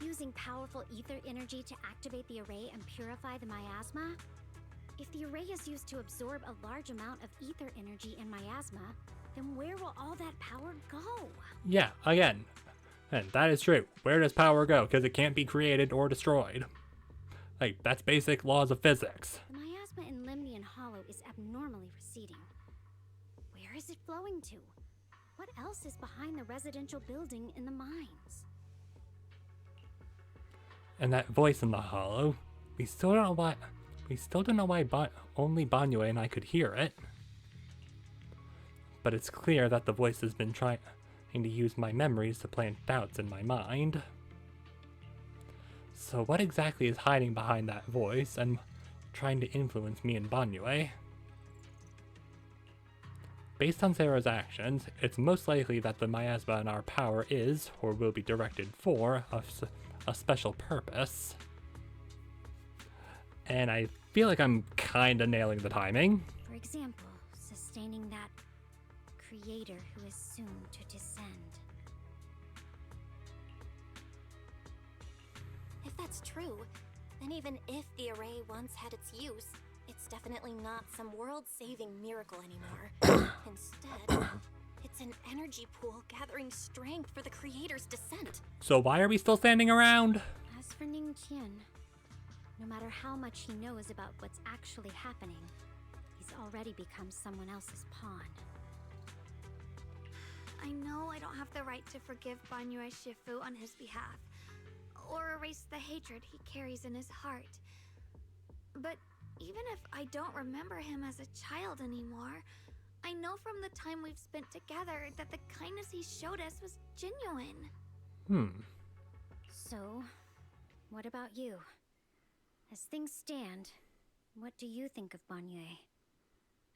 L: Using powerful ether energy to activate the array and purify the miasma? If the array is used to absorb a large amount of ether energy in miasma, then where will all that power go?
A: Yeah, again. And that is true. Where does power go? Because it can't be created or destroyed. Like, that's basic laws of physics.
L: The miasma in Limnian Hollow is abnormally receding. Where is it flowing to? What else is behind the residential building in the mines?
A: And that voice in the hollow, we still don't know why only Banyue and I could hear it. But it's clear that the voice has been trying to use my memories to plant doubts in my mind. So what exactly is hiding behind that voice and trying to influence me and Banyue? Based on Sarah's actions, it's most likely that the miasma in our power is, or will be directed for, a special purpose. And I feel like I'm kinda nailing the timing.
L: For example, sustaining that creator who is soon to descend.
B: If that's true, then even if the array once had its use, it's definitely not some world-saving miracle anymore. Instead, it's an energy pool gathering strength for the creator's descent.
A: So why are we still standing around?
L: As for Ningqian, no matter how much he knows about what's actually happening, he's already become someone else's pawn.
E: I know I don't have the right to forgive Banyue Shifu on his behalf, or erase the hatred he carries in his heart. But even if I don't remember him as a child anymore, I know from the time we've spent together that the kindness he showed us was genuine.
L: So, what about you? As things stand, what do you think of Banyue?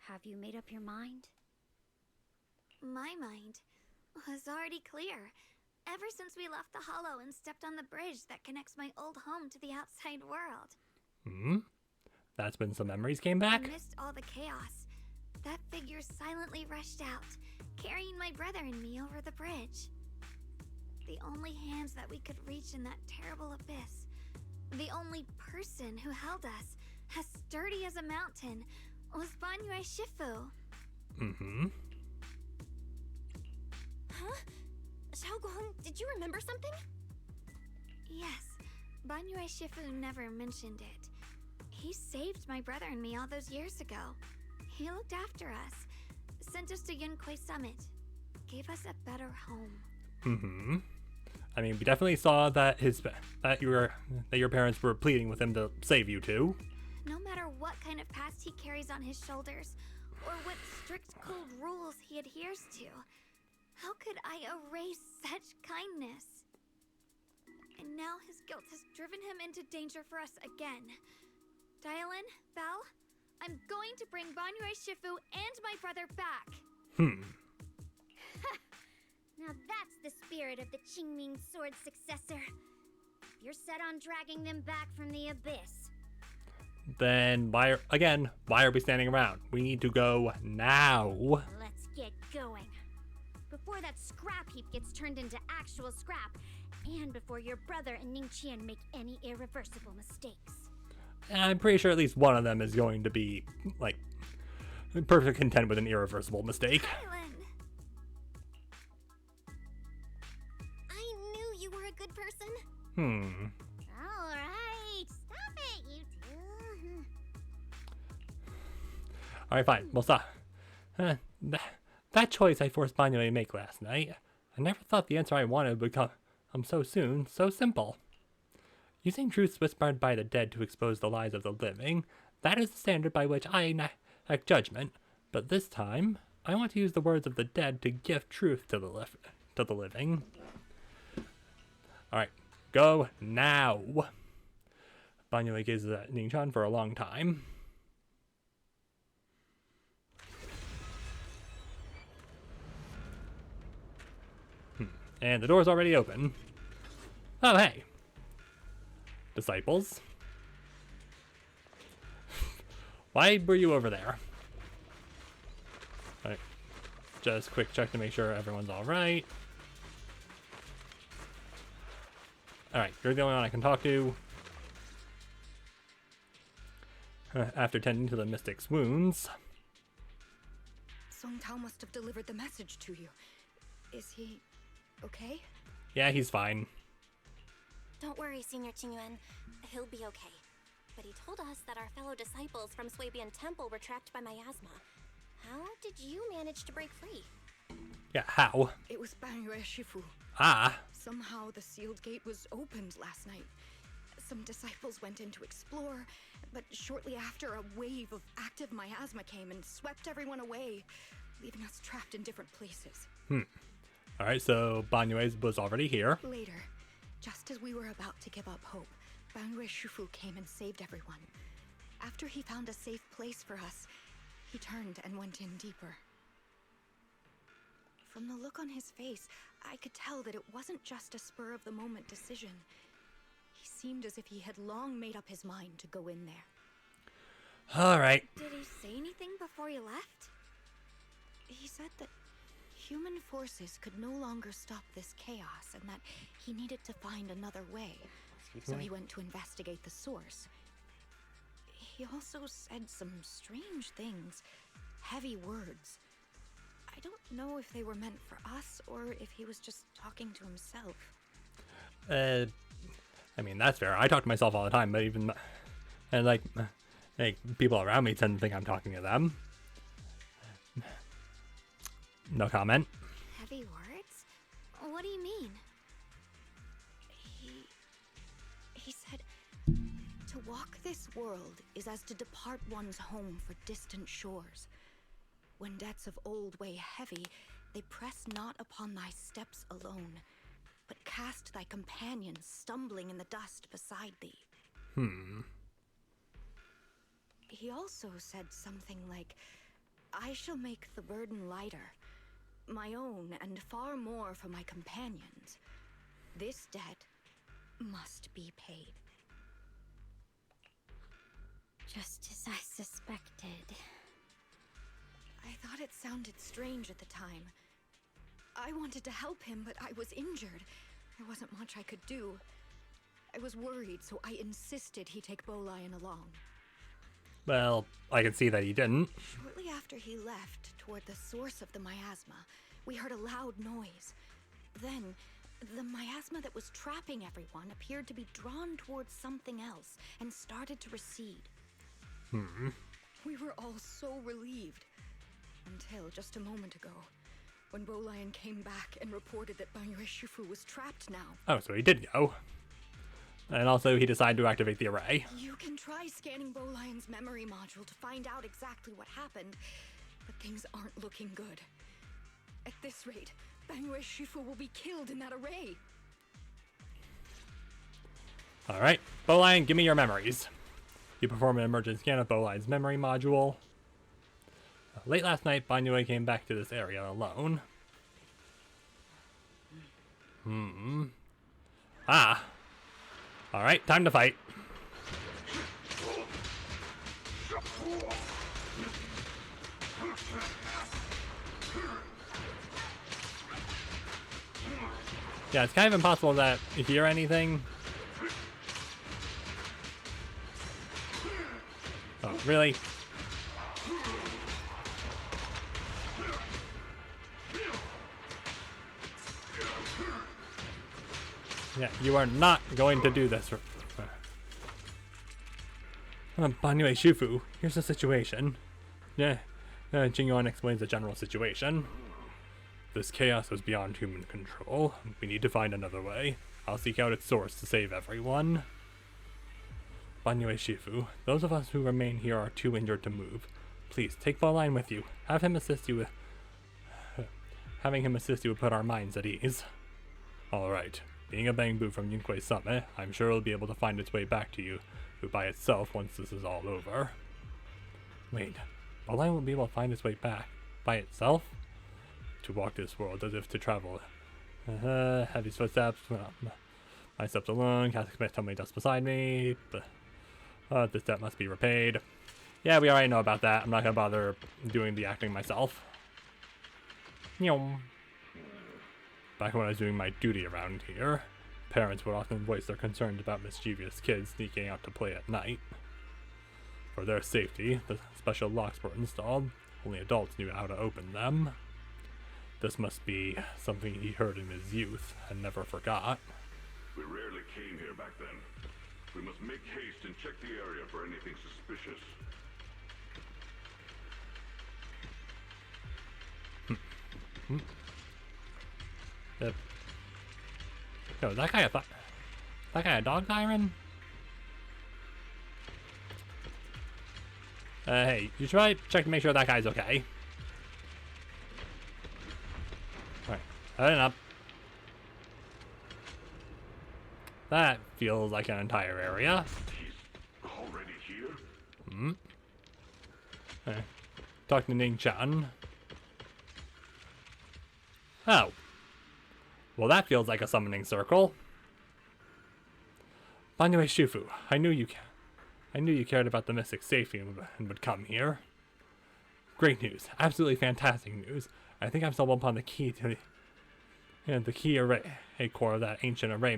L: Have you made up your mind?
E: My mind was already clear. Ever since we left the Hollow and stepped on the bridge that connects my old home to the outside world.
A: That's when some memories came back?
E: Amidst all the chaos, that figure silently rushed out, carrying my brother and me over the bridge. The only hands that we could reach in that terrible abyss, the only person who held us, as sturdy as a mountain, was Banyue Shifu.
B: Huh? Xiaoguang, did you remember something?
E: Yes, Banyue Shifu never mentioned it. He saved my brother and me all those years ago. He looked after us, sent us to Yunquei Summit, gave us a better home.
A: I mean, we definitely saw that your parents were pleading with him to save you too.
E: No matter what kind of past he carries on his shoulders, or what strict code rules he adheres to, how could I erase such kindness? And now his guilt has driven him into danger for us again. Dialin, Belle, I'm going to bring Banyue Shifu and my brother back.
L: Now that's the spirit of the Qingming Sword successor. If you're set on dragging them back from the abyss,
A: Then why are we standing around? We need to go now.
L: let's get going. Before that scrap heap gets turned into actual scrap, and before your brother and Ningqian make any irreversible mistakes.
A: I'm pretty sure at least one of them is going to be, like, perfect content with an irreversible mistake.
E: Dialin!
B: I knew you were a good person.
L: Alright, stop it, you two.
A: Alright, fine. We'll stop. That choice I forced Banyue to make last night, I never thought the answer I wanted would come so soon, so simple. Using truths whispered by the dead to expose the lies of the living, that is the standard by which I enact judgment. But this time, I want to use the words of the dead to give truth to the living. Alright, go now. Banyue gazes at Ningqian for a long time. And the door's already open. Oh, hey. Disciples. Why were you over there? Alright. Just quick check to make sure everyone's alright. Alright, you're the only one I can talk to. After tending to the mystic's wounds.
G: Song Tao must have delivered the message to you. Is he okay?
A: Yeah, he's fine.
B: Don't worry, Senior Qingyuan. He'll be okay. But he told us that our fellow disciples from Swabian Temple were trapped by miasma. How did you manage to break free?
A: Yeah, how?
G: It was Banyue Shifu.
A: Ah.
G: Somehow the sealed gate was opened last night. Some disciples went in to explore, but shortly after, a wave of active miasma came and swept everyone away, leaving us trapped in different places.
A: Alright, so Banyue was already here.
G: Later, just as we were about to give up hope, Banyue Shifu came and saved everyone. After he found a safe place for us, he turned and went in deeper. From the look on his face, I could tell that it wasn't just a spur-of-the-moment decision. He seemed as if he had long made up his mind to go in there.
A: Alright.
E: Did he say anything before he left?
G: He said that human forces could no longer stop this chaos and that he needed to find another way. So he went to investigate the source. He also said some strange things, heavy words. I don't know if they were meant for us or if he was just talking to himself.
A: I mean, that's fair. I talk to myself all the time, but even... And, like people around me tend to think I'm talking to them. No comment.
E: Heavy words? What do you mean?
G: He said, to walk this world is as to depart one's home for distant shores. When debts of old weigh heavy, they press not upon thy steps alone, but cast thy companions stumbling in the dust beside thee. He also said something like, I shall make the burden lighter, my own and far more for my companions. This debt must be paid.
L: Just as I suspected.
G: I thought it sounded strange at the time. I wanted to help him, but I was injured. There wasn't much I could do. I was worried, so I insisted he take Bolian along.
A: Well, I can see that he didn't.
G: Shortly after he left, toward the source of the miasma, we heard a loud noise. Then, the miasma that was trapping everyone appeared to be drawn towards something else and started to recede. We were all so relieved. Until just a moment ago, when Bolian came back and reported that Banyue Shifu was trapped now.
A: Oh, so he did go. And also he decided to activate the array.
G: You can try scanning Bolian's memory module to find out exactly what happened, but things aren't looking good. At this rate, Banyue Shifu will be killed in that array.
A: Alright, Bolian, give me your memories. You perform an emergent scan of Bolian's memory module. Late last night, Banyue came back to this area alone. Ah. Alright, time to fight. Yeah, it's kind of impossible to hear anything. Oh, really? Yeah, you are not going to do this. Banyue Shifu, here's the situation. Qingyuan explains the general situation. This chaos was beyond human control. We need to find another way. I'll seek out its source to save everyone. Banyue Shifu, those of us who remain here are too injured to move. Please, take Bolian with you. Having him assist you would put our minds at ease. Alright. Being a Bangbu from Yunque's summit, I'm sure it'll be able to find its way back to you by itself once this is all over. Wait, Bolian will be able to find its way back by itself? To walk this world as if to travel Heavy footsteps. My steps alone. Catholic Smith told me just beside me. But this debt must be repaid. Yeah, we already know about that. I'm not gonna bother doing the acting myself. Back when I was doing my duty around here, parents would often voice their concerns about mischievous kids sneaking out to play at night. For their safety, the special locks were installed. Only adults knew how to open them. This must be something he heard in his youth and never forgot.
H: We rarely came here back then. We must make haste and check the area for anything suspicious.
A: Yo, is that guy a dog siren? Hey, you should probably check to make sure that guy's okay. Alright, heading up. That feels like an entire area.
H: He's already here?
A: Okay. Talk to Ning-chan. Oh. Well, that feels like a summoning circle. Banyo Shifu, I knew you cared about the mystic's safety and would come here. Great news. Absolutely fantastic news. I think I've stumbled upon the key to the key array core of that ancient array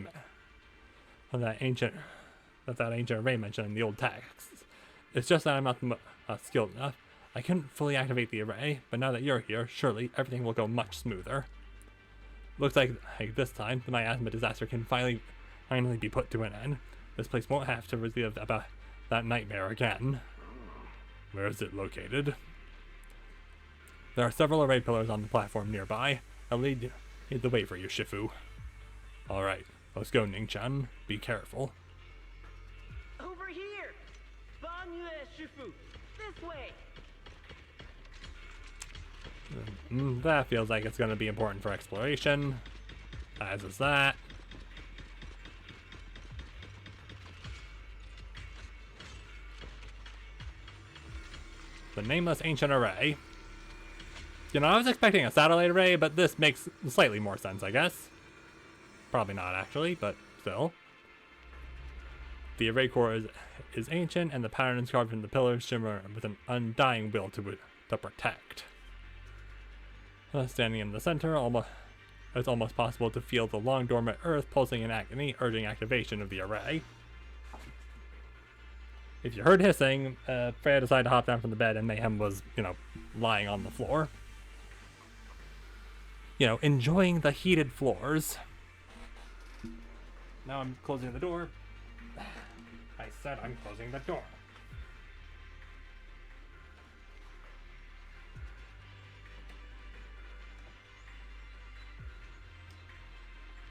A: that ancient array mentioned in the old texts. It's just that I'm not skilled enough. I couldn't fully activate the array, but now that you're here, surely everything will go much smoother. Looks like this time the miasma disaster can finally be put to an end. This place won't have to relive about that nightmare again. Where is it located? There are several array pillars on the platform nearby. I'll lead the way for you, Shifu. Alright, let's go, Ning-chan. Be careful.
M: Over here! Banyo Shifu! This way!
A: That feels like it's going to be important for exploration. As is that. The nameless ancient array. You know, I was expecting a satellite array, but this makes slightly more sense, I guess. Probably not, actually, but still. The array core is ancient, and the patterns carved in the pillars shimmer with an undying will to protect. Standing in the center, it's almost possible to feel the long dormant earth pulsing in agony, urging activation of the array. If you heard hissing, Freya decided to hop down from the bed and Mayhem was, lying on the floor. Enjoying the heated floors. Now I'm closing the door. I said I'm closing the door.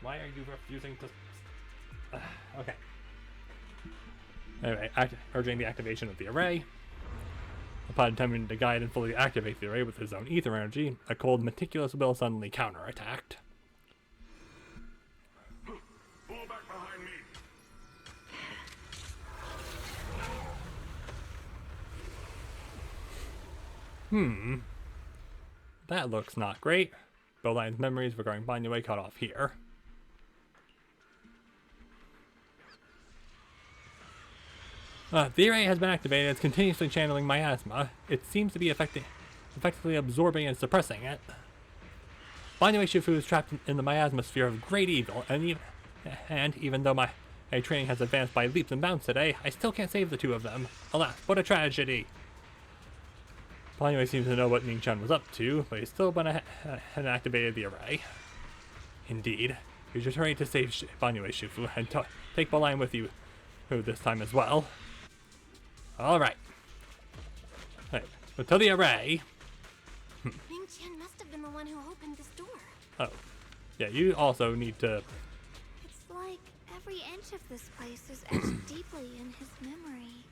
A: Why are you refusing to... okay. Anyway, urging the activation of the array. Upon attempting to guide and fully activate the array with his own ether energy, a cold, meticulous will suddenly counterattacked.
H: Fall back behind me.
A: That looks not great. Bowline's memories regarding Banyo cut off here. The array has been activated. It's continuously channeling miasma. It seems to be effectively absorbing and suppressing it. Banyo Shifu is trapped in the miasma sphere of great evil, and even though my training has advanced by leaps and bounds today, I still can't save the two of them. Alas, what a tragedy! Banyo seems to know what Ning-chan was up to, but he still went ahead and activated the array. Indeed, he's returning to save Banyo Shifu and take Bowline with you this time as well. Alright. Right. So to the array.
B: Ning-chan must have been the one who opened this door.
A: Oh. Yeah, you also need to...
E: It's like every inch of this place is etched deeply in his memory.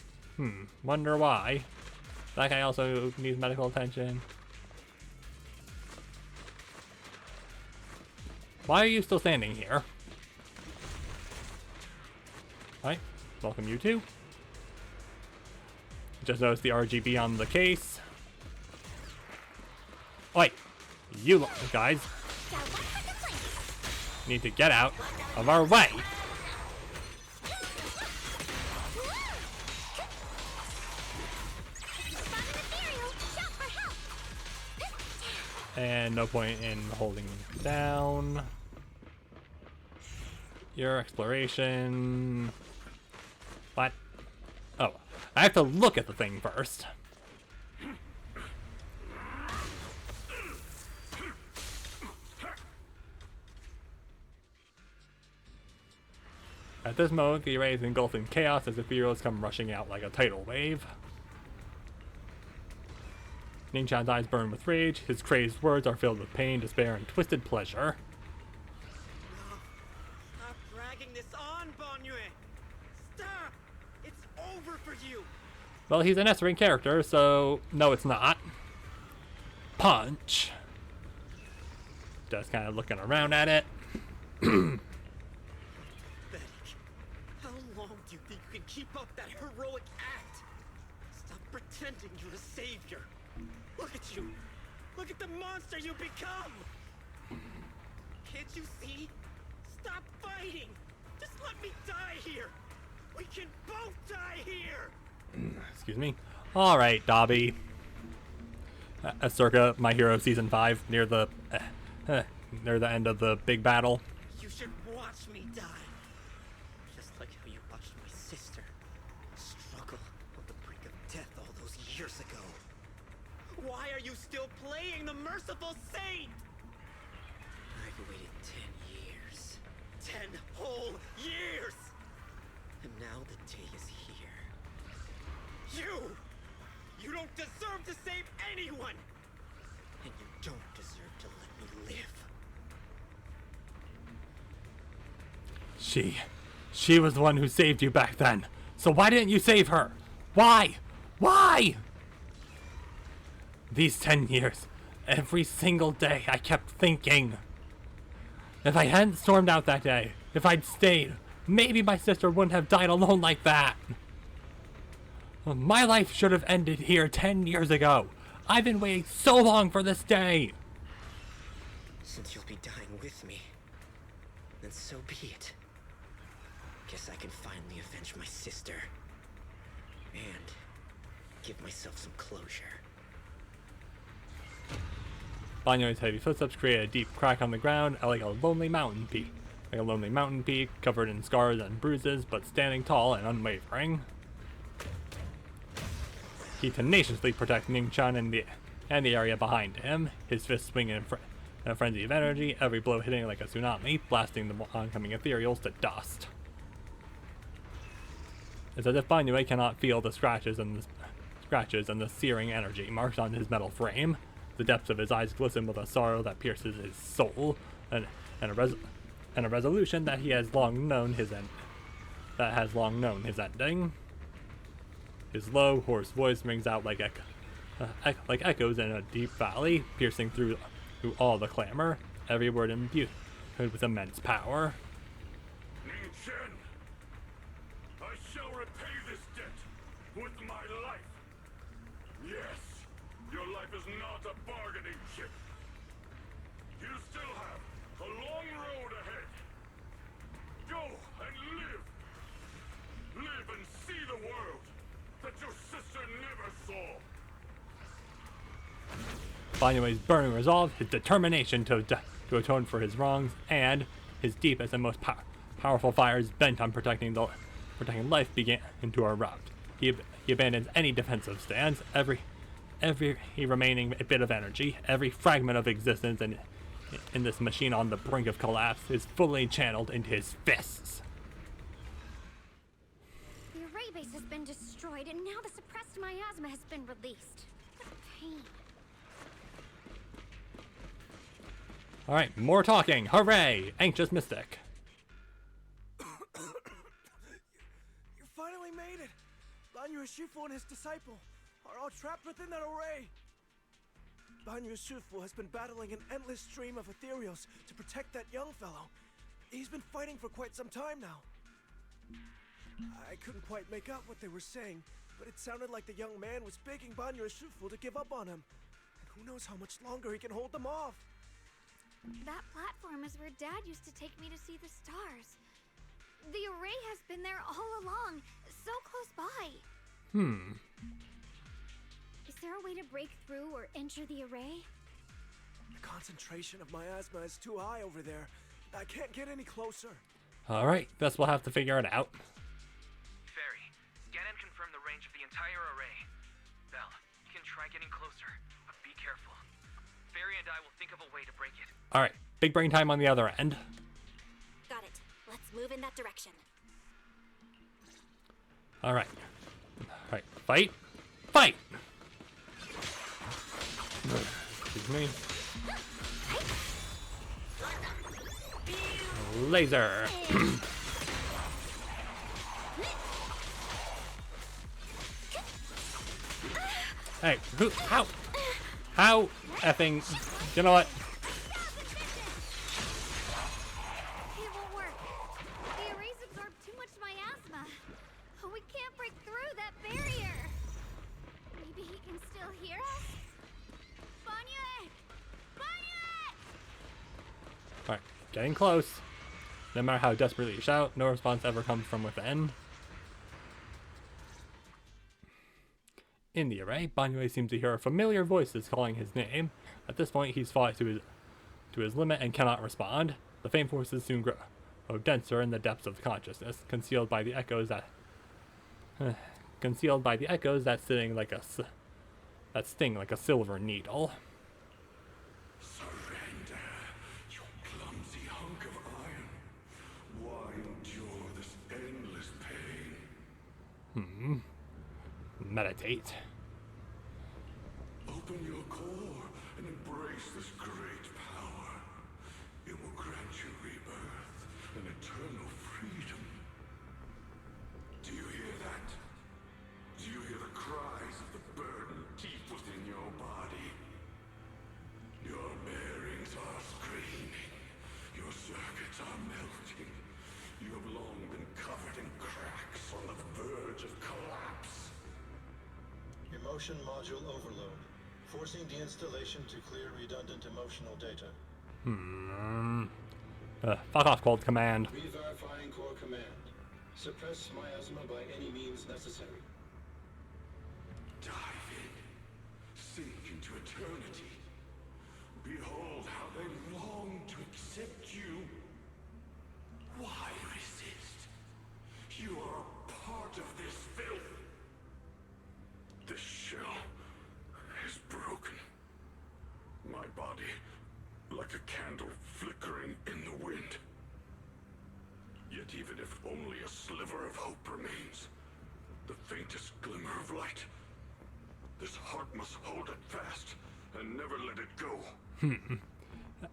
A: Wonder why. That guy also needs medical attention. Why are you still standing here? Alright. Welcome you two. Just noticed the RGB on the case. Wait, you guys. need to get out of our way. And no point in holding down your exploration. What? Oh, I have to look at the thing first. At this moment, the array is engulfed in chaos as ethereals come rushing out like a tidal wave. Ningqian's eyes burn with rage. His crazed words are filled with pain, despair, and twisted pleasure.
J: No. Stop dragging this on, Banyue. Stop! It's over for you.
A: Well, he's an S-ring character, so no, it's not. Punch. Just kind of looking around at it.
J: Pathetic. How long do you think you can keep up that heroic act? Stop pretending you're a savior. Look at you. Look at the monster you become. Can't you see? Stop fighting. Just let me die here. We can both die here.
A: Excuse me. All right, Dobby. Circa My Hero Season 5, near the end of the big battle.
J: You should watch me die. Just like how you watched my sister struggle on the brink of death all those years ago. Why are you still playing the merciful saint? I've waited 10 years. 10 whole years! And now the day is here. You don't deserve to save anyone! And you don't deserve to let me live.
A: She was the one who saved you back then. So why didn't you save her? Why? Why? These 10 years, every single day I kept thinking, if I hadn't stormed out that day, if I'd stayed, maybe my sister wouldn't have died alone like that. My life should have ended here 10 years ago. I've been waiting so long for this day.
J: Since you'll be dying with me, then so be it. Guess I can finally avenge my sister. And give myself some closure.
A: Banyue's heavy footsteps create a deep crack on the ground, like a lonely mountain peak. Like a lonely mountain peak, covered in scars and bruises, but standing tall and unwavering. He tenaciously protects Ningqian and the area behind him, his fist swinging in a frenzy of energy, every blow hitting like a tsunami, blasting the oncoming ethereals to dust. It's as if Banyue cannot feel the scratches and the searing energy marked on his metal frame. The depths of his eyes glisten with a sorrow that pierces his soul, and a resolution that has long known his ending. His low, hoarse voice rings out like echoes in a deep valley, piercing through all the clamor, every word imbued with immense power.
H: Ningqian, I shall repay this debt with my life. Yes, your life is not a bargaining chip. You still have a long road ahead. Go and live. Live and see the world that your sister never saw.
A: Banyue's burning resolve, his determination to atone for his wrongs, and his deepest and most powerful fires bent on protecting life begin to erupt. He abandons any defensive stance, every remaining bit of energy, every fragment of existence in this machine on the brink of collapse is fully channeled into his fists.
L: The array base has been destroyed, and now the suppressed miasma has been released. What pain.
A: Alright, more talking. Hooray! Anxious Mystic.
F: You finally made it! Banyue Shifu and his disciple are all trapped within that array. Banyue Shifu has been battling an endless stream of ethereals to protect that young fellow. He's been fighting for quite some time now. I couldn't quite make out what they were saying, but it sounded like the young man was begging Banyue Shifu to give up on him. And who knows how much longer he can hold them off.
E: That platform is where Dad used to take me to see the stars. The array has been there all along, so close by. Is there a way to break through or enter the array?
F: The concentration of miasma is too high over there. I can't get any closer.
A: Alright, guess we'll have to figure it out.
K: Fairy, scan and confirm the range of the entire array. Belle, you can try getting closer, but be careful. Fairy and I will think of a way to break it.
A: Alright, big brain time on the other end.
B: Got it. Let's move in that direction.
A: Alright. Alright, fight! Fight! Excuse me. Laser! Hey, who? How effing? You know what?
E: It won't work. The arrays absorb too much miasma. We can't break through that barrier. Maybe he can still hear us? Banyue! Banyue!
A: Alright, getting close. No matter how desperately you shout, no response ever comes from within. In the array, Banyue seems to hear familiar voices calling his name. At this point, he's fought to his limit and cannot respond. The faint voices soon grow denser in the depths of consciousness, concealed by the echoes that sting like a silver needle.
H: Surrender, you clumsy hunk of iron. Why endure this endless pain?
A: Meditate.
H: Open your core and embrace this great power. It will grant you rebirth and eternal freedom. Do you hear that? Do you hear the cries of the burden deep within your body? Your bearings are screaming. Your circuits are melting. You have long been covered in cracks on the verge of collapse.
N: Emotion module overload. Forcing deinstallation to clear redundant emotional data.
A: Fuck off, Cold Command.
N: Re-verifying core command. Suppress miasma by any means necessary.
H: Dive in. Sink into eternity. Behold how they long to accept you. Why resist? You are a part of this filth. This shell is broken. My body, like a candle flickering in the wind. Yet even if only a sliver of hope remains, the faintest glimmer of light, this heart must hold it fast and never let it go.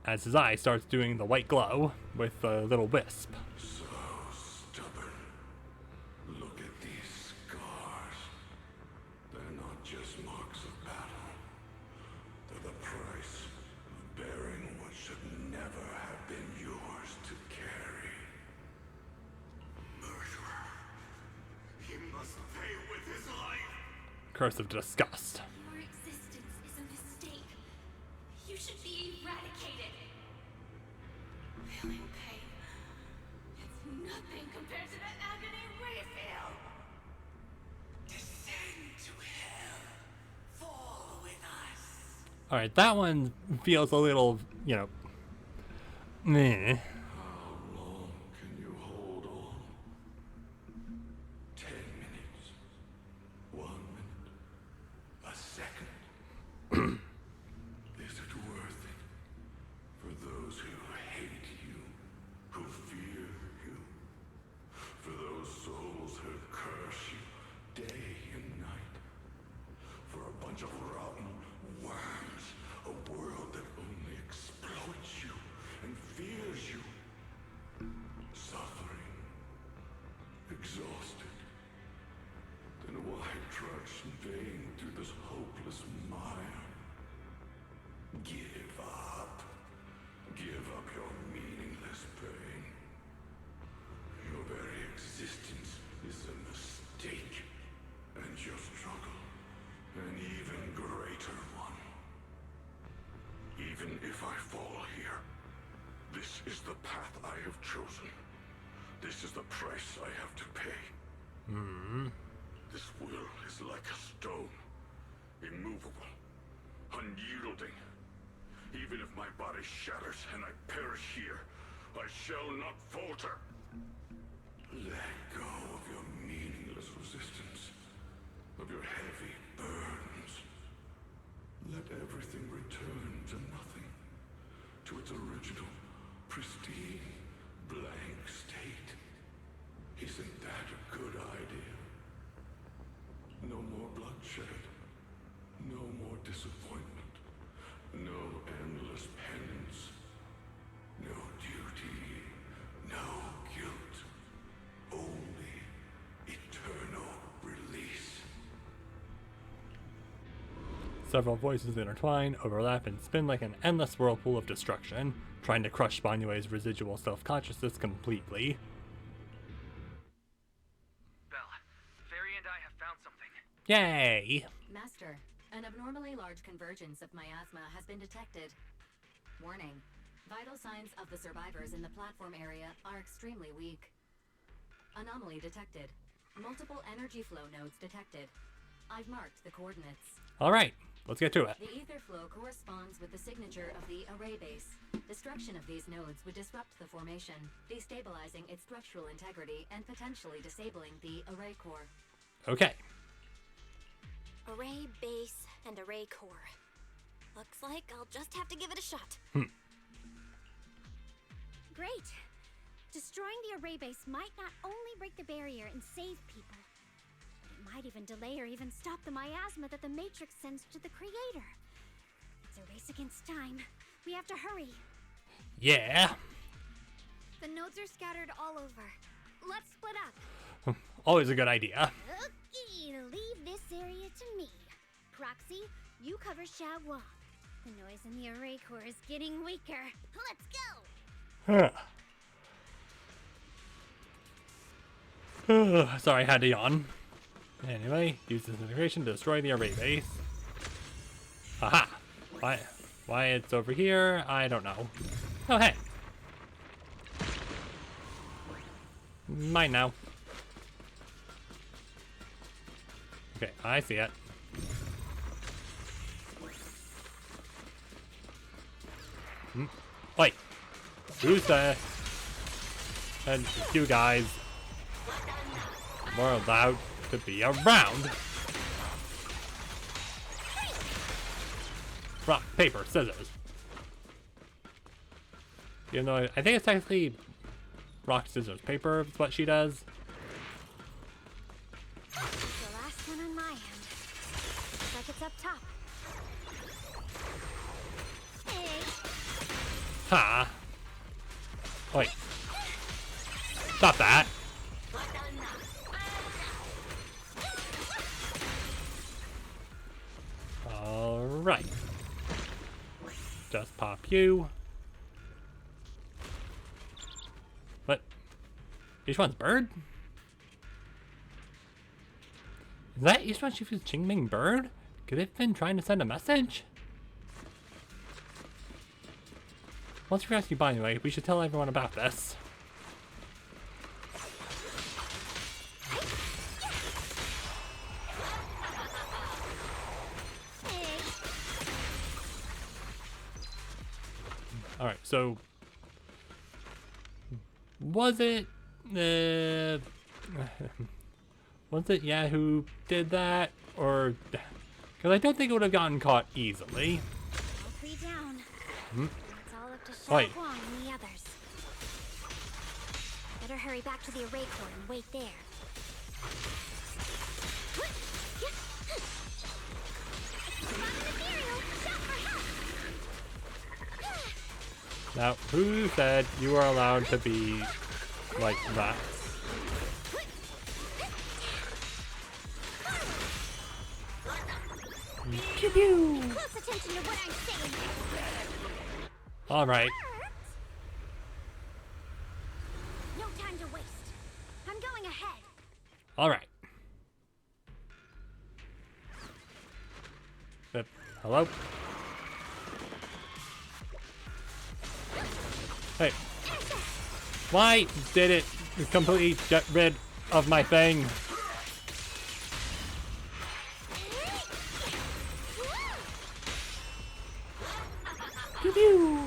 A: As his eye starts doing the white glow with a little wisp.
H: So stubborn. Look at these scars. They're not just marks of battle. They're the price of bearing what should never have been yours to carry. Murderer. He must pay with his life.
A: Curse of disgust.
C: Your existence is a mistake. You should be eradicated. Feeling pain. It's nothing compared to the agony we feel.
H: Descend to hell. Fall with us.
A: Alright, that one feels a little, you know, meh.
H: How long can you hold on? 10 minutes. 1 minute. A second. Is it worth it? For those who hate you, who fear you, for those souls who curse you day and night, for a bunch of rotten worms, a world that only exploits you and fears you, suffering, exhausted. Then why trudge in vain through this hopeless mire? Give up. Give up your meaningless pain. Your very existence is a mistake, and your struggle, an even greater one. Even Even if I fall here, this is the path I have chosen. This is the price I have to pay. This will is like a stone, immovable, unyielding. Even if my body shatters and I perish here, I shall not falter. Let go of your meaningless resistance, of your heavy burdens. Let everything return to nothing, to its original, pristine, blank state. Isn't that a good idea? No more bloodshed, no more disappointment, no endless penance, no duty, no guilt, only eternal release.
A: Several voices intertwine, overlap, and spin like an endless whirlpool of destruction, trying to crush Banyue's residual self-consciousness completely.
K: Belle, Fairy and I have found something.
A: Yay!
O: Master, an abnormally large convergence of miasma has been detected. Warning, vital signs of the survivors in the platform area are extremely weak. Anomaly detected. Multiple energy flow nodes detected. I've marked the coordinates.
A: Alright, let's get to it.
O: The ether flow corresponds with the signature of the array base. Destruction of these nodes would disrupt the formation, destabilizing its structural integrity and potentially disabling the array core.
A: Okay.
B: Array base and array core. Looks like I'll just have to give it a shot.
L: Great. Destroying the array base might not only break the barrier and save people, but it might even delay or even stop the miasma that the Matrix sends to the Creator. It's a race against time. We have to hurry.
A: Yeah.
E: The nodes are scattered all over. Let's split up.
A: Always a good idea.
L: Okay, leave this area to me. Proxy, you cover Xiaoguang. The noise in the array core is getting weaker. Let's go!
A: Sorry, I had to yawn. Anyway, use this integration to destroy the array base. Aha! Why it's over here, I don't know. Oh, hey! Mine now. Okay, I see it. Wait. Who's the... And you guys... more allowed to be around. Rock, paper, scissors. Even though I think it's technically rock, scissors, paper is what she does.
L: The last one on my end. Looks like it's up top. Hey.
A: Ha! Wait. Stop that. Alright. Just pop you. What? Each one's bird? Is that each one Shifu's Qingming bird? Could it have been trying to send a message? Once we rescue Banyue, we should tell everyone about this. Alright, so... Was it... was it Yahoo did that? Or... Because I don't think it would have gotten caught easily.
L: All three down. It's all up to
A: Wait.
L: Xiaoguang and the others. Better hurry back to the array core and wait there.
A: Now, who said you are allowed to be like that? Pew-pew.
L: Close attention to what I'm saying.
A: All right.
L: No time to waste. I'm going ahead.
A: All right. Hello? Hey. Why did it completely get rid of my thing? Pew-pew.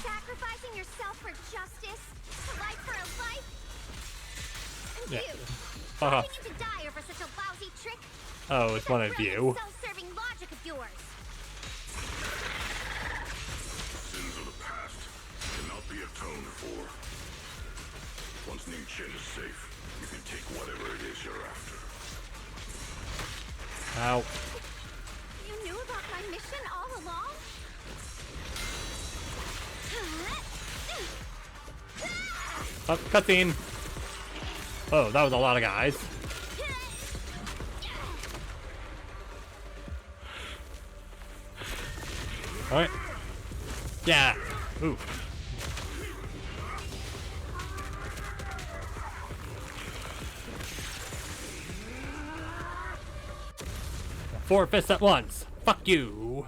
B: Sacrificing yourself for justice? A life for a life? And
A: Yeah.
B: you!
A: Fuck off.
B: Wanting to die over such a lousy trick?
A: Oh, it's one of you.
B: Self-serving logic of yours.
H: Sins of the past cannot be atoned for. Once Ning Chen is safe, you can take whatever it is you're after.
A: Ow.
B: You knew about my mission all along?
A: Oh, cutscene. Oh, that was a lot of guys. Alright. Yeah. Ooh. Four fists at once. Fuck you.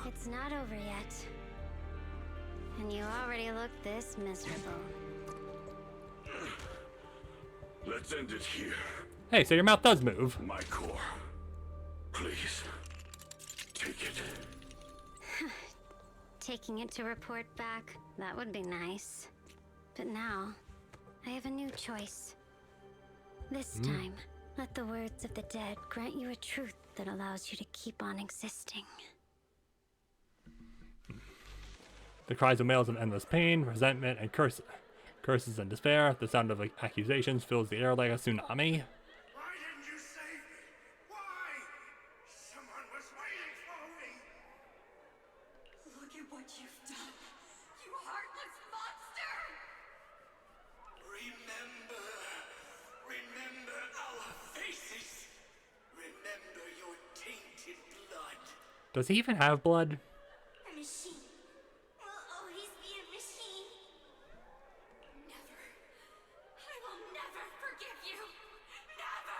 L: It's not over yet. And you already look this miserable.
H: Let's end it here.
A: Hey, so your mouth does move.
H: My core. Please. Take it.
L: Taking it to report back, that would be nice. But now, I have a new choice. This time, let the words of the dead grant you a truth that allows you to keep on existing.
A: The cries of males in endless pain, resentment, and curses and despair. The sound of accusations fills the air like a tsunami.
D: Why didn't you save me? Why? Someone was waiting for me.
C: Look at what you've done, you heartless monster!
D: Remember our faces. Remember your tainted blood.
A: Does he even have blood?
B: A machine will always be a machine.
C: Never. I will never forgive you. Never!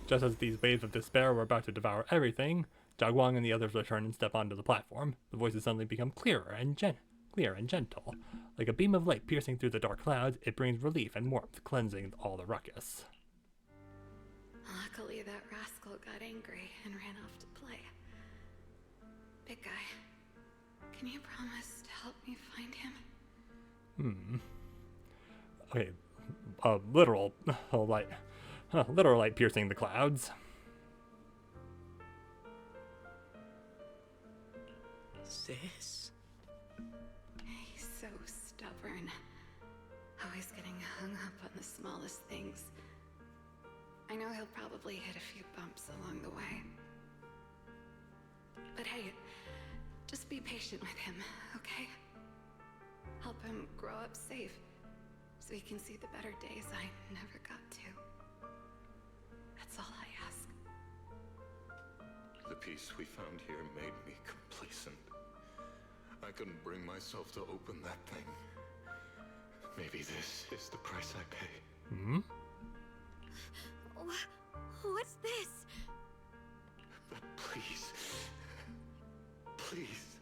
A: Just as these waves of despair were about to devour everything, Jiaguang and the others return and step onto the platform. The voices suddenly become clear and gentle. Like a beam of light piercing through the dark clouds, it brings relief and warmth, cleansing all the ruckus.
P: Luckily, that rascal got angry and ran off to play. Big guy, can you promise to help me find him?
A: Okay, literal light piercing the clouds.
J: Sis?
P: He's so stubborn. Always getting hung up on the smallest things. I know he'll probably hit a few bumps along the way. But hey, just be patient with him, okay? Help him grow up safe, so he can see the better days I never got to. That's all I ask.
I: The peace we found here made me complacent. I couldn't bring myself to open that thing. Maybe this is the price I pay.
E: What's this?
I: But please, please,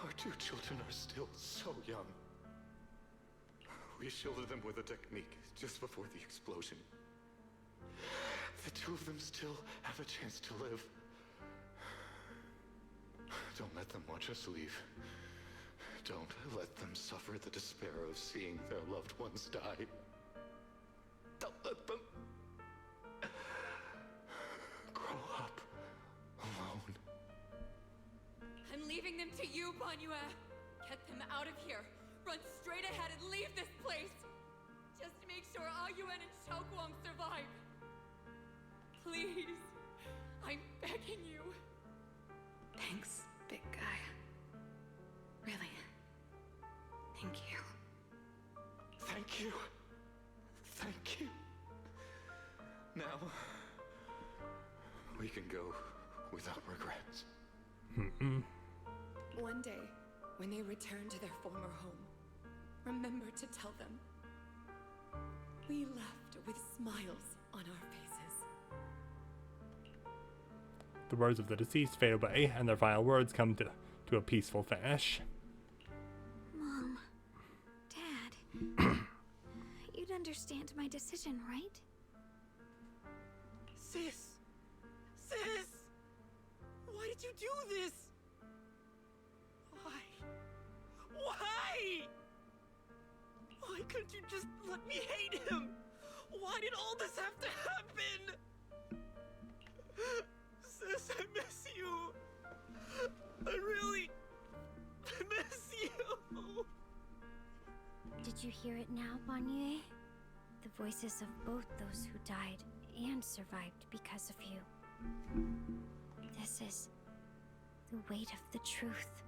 I: our two children are still so young. We shielded them with a technique just before the explosion. The two of them still have a chance to live. Don't let them watch us leave. Don't let them suffer the despair of seeing their loved ones die. Don't let them grow up alone.
C: I'm leaving them to you, Banyue. Get them out of here. Run straight ahead and leave this place. Just make sure Ayuan and Xiaoguang survive. Please. I'm begging you.
P: Thanks, big guy. Really. Thank you.
I: Thank you. Thank you. Now, we can go without regrets.
P: One day, When they return to their former home, remember to tell them we left with smiles on our faces.
A: The words of the deceased fade away, and their final words come to a peaceful finish.
E: Mom, Dad, you'd understand my decision, right?
J: Sis! Sis! Why did you do this? Why? Why? Why couldn't you just let me hate him? Why did all this have to happen? Sis, I miss you. I really miss you.
L: Did you hear it now, Banyue? The voices of both those who died and survived because of you. This is the weight of the truth.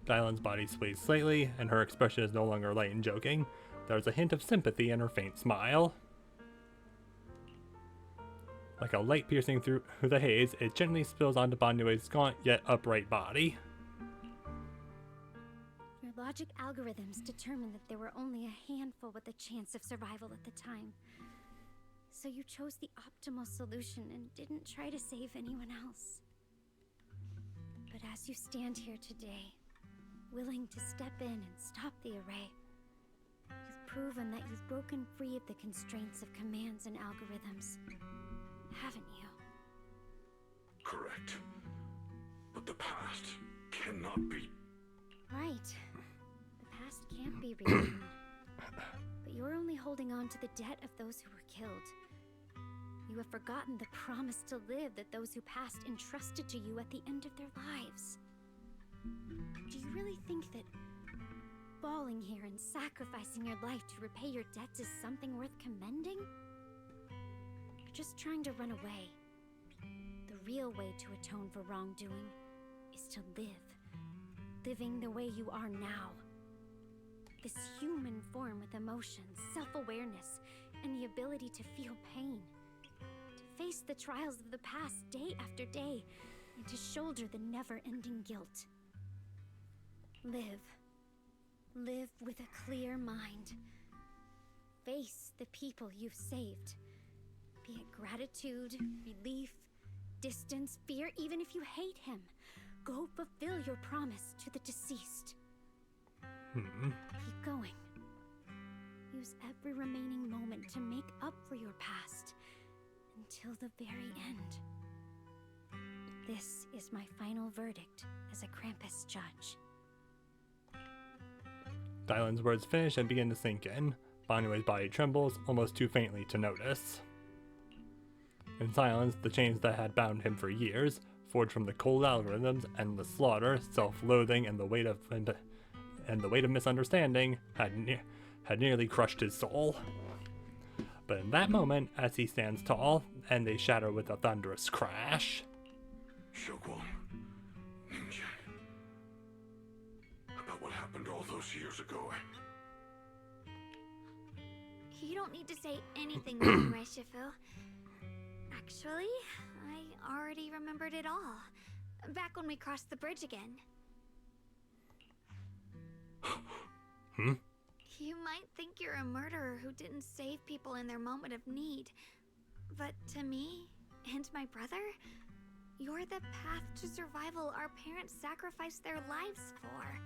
A: Dylan's body sways slightly, and her expression is no longer light and joking. There's a hint of sympathy in her faint smile. Like a light piercing through the haze, it gently spills onto Banyue's gaunt yet upright body.
L: Your logic algorithms determined that there were only a handful with a chance of survival at the time. So you chose the optimal solution and didn't try to save anyone else. But as you stand here today, willing to step in and stop the array, you've proven that you've broken free of the constraints of commands and algorithms, haven't you?
H: Correct. But the past cannot be...
L: Right. The past can't be rewritten. But you're only holding on to the debt of those who were killed. You have forgotten the promise to live that those who passed entrusted to you at the end of their lives. Do you really think that falling here and sacrificing your life to repay your debts is something worth commending? You're just trying to run away. The real way to atone for wrongdoing is to live. Living the way you are now. This human form with emotions, self-awareness, and the ability to feel pain. To face the trials of the past day after day, and to shoulder the never-ending guilt. Live. Live with a clear mind. Face the people you've saved. Be it gratitude, relief, distance, fear, even if you hate him. Go fulfill your promise to the deceased. Keep going. Use every remaining moment to make up for your past until the very end. This is my final verdict as a Krampus judge.
A: Dylan's words finish and begin to sink in. Banyue's body trembles, almost too faintly to notice. In silence, the chains that had bound him for years, forged from the cold algorithms, endless slaughter, self-loathing, and the weight of misunderstanding, had nearly crushed his soul. But in that moment, as he stands tall, and they shatter with a thunderous crash.
H: Shiyuan, Ninja. About what happened all those years ago.
E: You don't need to say anything, right, Shifu? Actually, I already remembered it all. Back when we crossed the bridge again. You might think you're a murderer who didn't save people in their moment of need. But to me, and my brother, you're the path to survival our parents sacrificed their lives for.